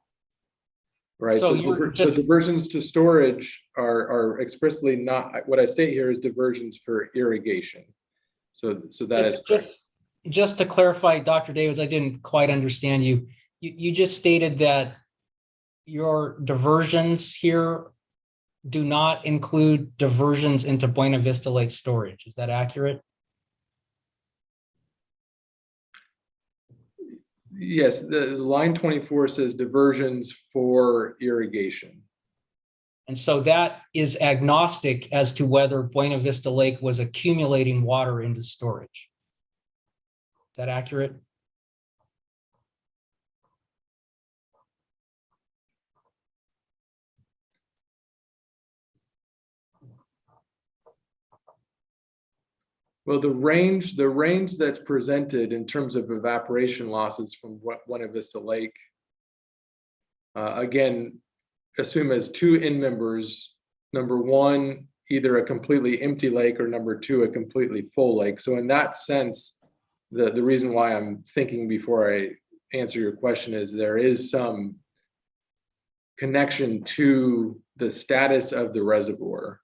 Right, So so, you're so just- diversions to storage are expressly not, what I state here is diversions for irrigation. So that is correct. Just to clarify, Dr. Davis, I didn't quite understand you. You just stated that your diversions here do not include diversions into Buena Vista Lake storage. Is that accurate? Yes, the line 24 says diversions for irrigation. And so that is agnostic as to whether Buena Vista Lake was accumulating water into storage. Is that accurate? Well, the range that's presented in terms of evaporation losses from Buena Vista Lake, again, assume as two in members, number one, either a completely empty lake, or number two, a completely full lake. So in that sense, the reason why I'm thinking before I answer your question is there is some connection to the status of the reservoir.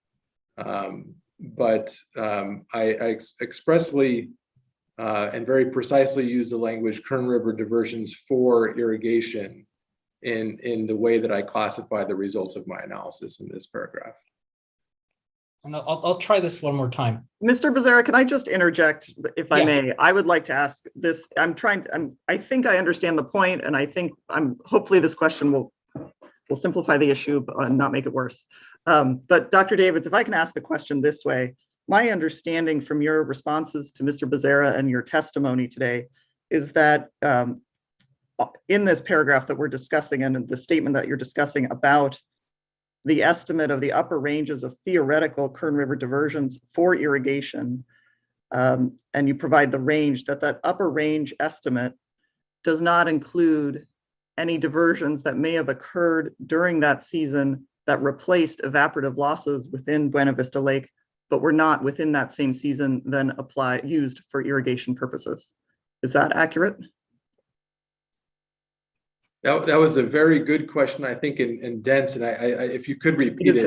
But I expressly and very precisely use the language Kern River diversions for irrigation in the way that I classify the results of my analysis in this paragraph. And I'll try this one more time. Mr. Becerra, can I just interject, if I Yeah. may? I would like to ask this. I think I understand the point, and I think hopefully this question will simplify the issue and not make it worse. But Dr. Davids, if I can ask the question this way, my understanding from your responses to Mr. Becerra and your testimony today is that in this paragraph that we're discussing and the statement that you're discussing about the estimate of the upper ranges of theoretical Kern River diversions for irrigation, and you provide the range, that upper range estimate does not include any diversions that may have occurred during that season that replaced evaporative losses within Buena Vista Lake, but were not within that same season then used for irrigation purposes. Is that accurate? That was a very good question, I think, and dense. And I if you could repeat it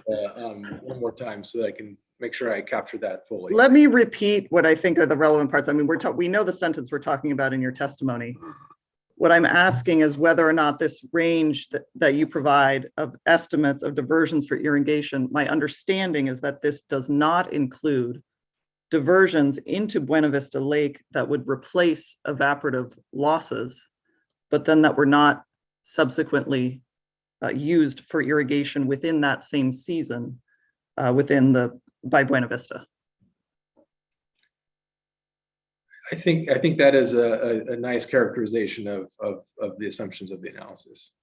one more time so that I can make sure I capture that fully. Let me repeat what I think are the relevant parts. I mean, we know the sentence we're talking about in your testimony. What I'm asking is whether or not this range that you provide of estimates of diversions for irrigation, my understanding is that this does not include diversions into Buena Vista Lake that would replace evaporative losses, but then that were not subsequently used for irrigation within that same season by Buena Vista. I think that is a nice characterization of the assumptions of the analysis.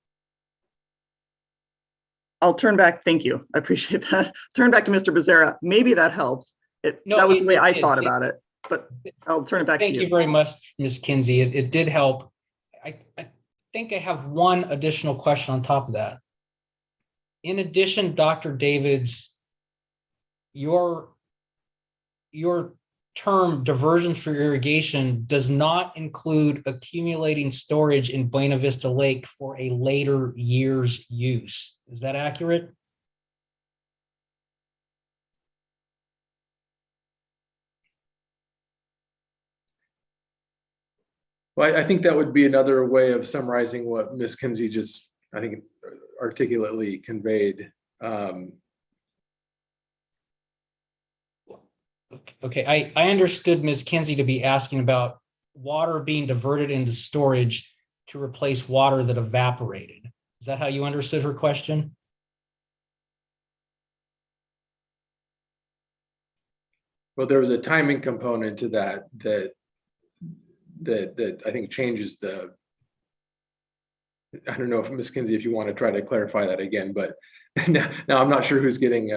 I'll turn back. Thank you. I appreciate that. Turn back to Mr. Becerra. Maybe that helps. That was the way I thought about it, but I'll turn it back to you. Thank you very much, Ms. Kinsey. It did help. I think I have one additional question on top of that. In addition, Dr. Davids, your term diversions for irrigation does not include accumulating storage in Buena Vista Lake for a later year's use. Is that accurate? Well, I think that would be another way of summarizing what Ms. Kinsey just, I think, articulately conveyed. Okay, I understood Ms. Kinsey to be asking about water being diverted into storage to replace water that evaporated. Is that how you understood her question? Well, there was a timing component to that I think changes the, I don't know if Ms. Kinsey, if you want to try to clarify that again, but now I'm not sure who's getting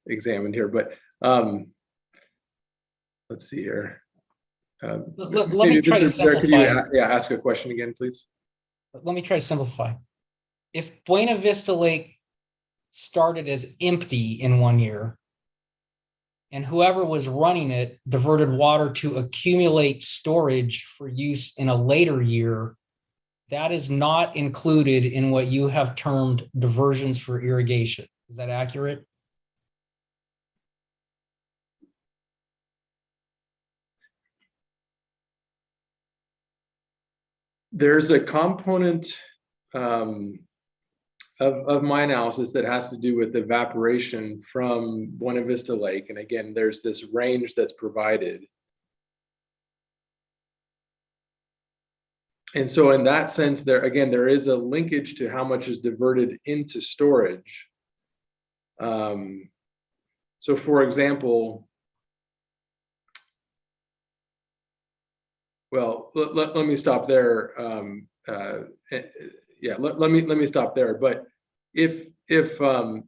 examined here, but let's see here. Let me try to Could you simplify. ask a question again, please? Let me try to simplify. If Buena Vista Lake started as empty in 1 year, and whoever was running it diverted water to accumulate storage for use in a later year, that is not included in what you have termed diversions for irrigation. Is that accurate? There's a component of my analysis that has to do with evaporation from Buena Vista Lake. And again, there's this range that's provided. And so in that sense, there is a linkage to how much is diverted into storage. So for example, well, let me stop there. Yeah, let me stop there. But if let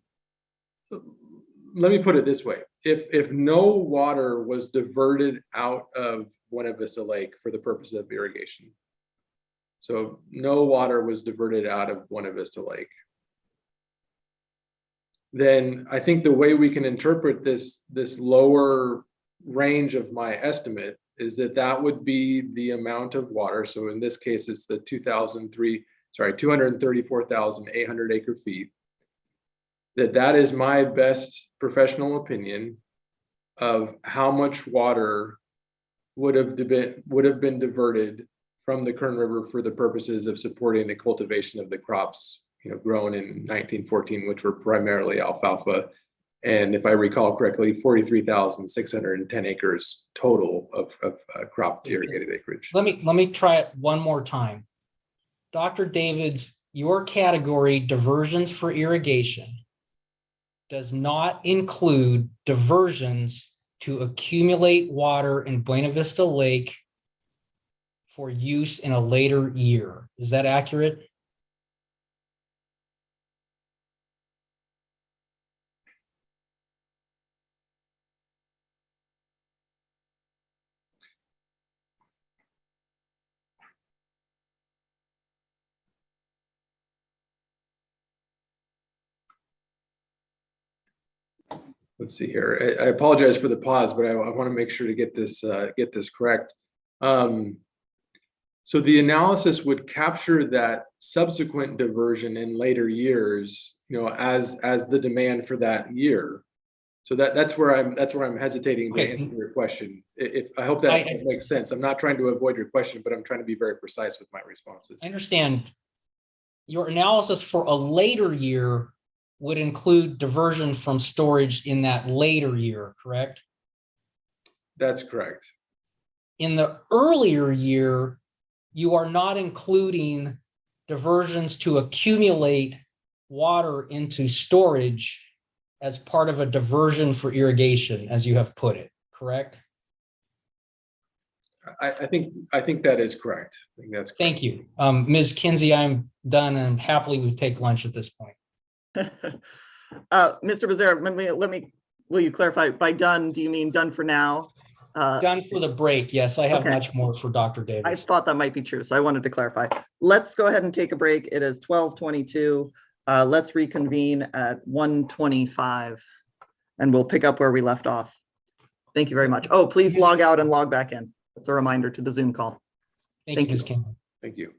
me put it this way: if no water was diverted out of Buena Vista Lake for the purpose of irrigation, so no water was diverted out of Buena Vista Lake, then I think the way we can interpret this lower range of my estimate is that would be the amount of water. So in this case, it's the 234,800 acre feet. That is my best professional opinion of how much water would have been diverted from the Kern River for the purposes of supporting the cultivation of the crops, grown in 1914, which were primarily alfalfa. And if I recall correctly, 43,610 acres total of crop irrigated acreage. Let me try it one more time. Dr. Davids, your category diversions for irrigation does not include diversions to accumulate water in Buena Vista Lake for use in a later year. Is that accurate? Let's see here. I apologize for the pause, but I want to make sure to get this correct. So the analysis would capture that subsequent diversion in later years, as the demand for that year. So that's where I'm hesitating to answer your question. If I hope that makes sense. I'm not trying to avoid your question, but I'm trying to be very precise with my responses. I understand. Your analysis for a later year would include diversion from storage in that later year, correct? That's correct. In the earlier year, you are not including diversions to accumulate water into storage as part of a diversion for irrigation, as you have put it, correct? I think that is correct. I think that's correct. Thank you. Ms. Kinsey, I'm done and happily we take lunch at this point. Mr. Becerra, will you clarify, by done, do you mean done for now? Done for the break. Yes, I have Okay. much more for Dr. I Davis. thought that might be true, so I wanted to clarify. Let's go ahead and take a break. It is 12:22. Let's reconvene at 1:25 and we'll pick up where we left off. Thank you very much. Oh, please log out and log back in. That's a reminder to the Zoom call. Thank you, Ms. Kinsey. Thank you.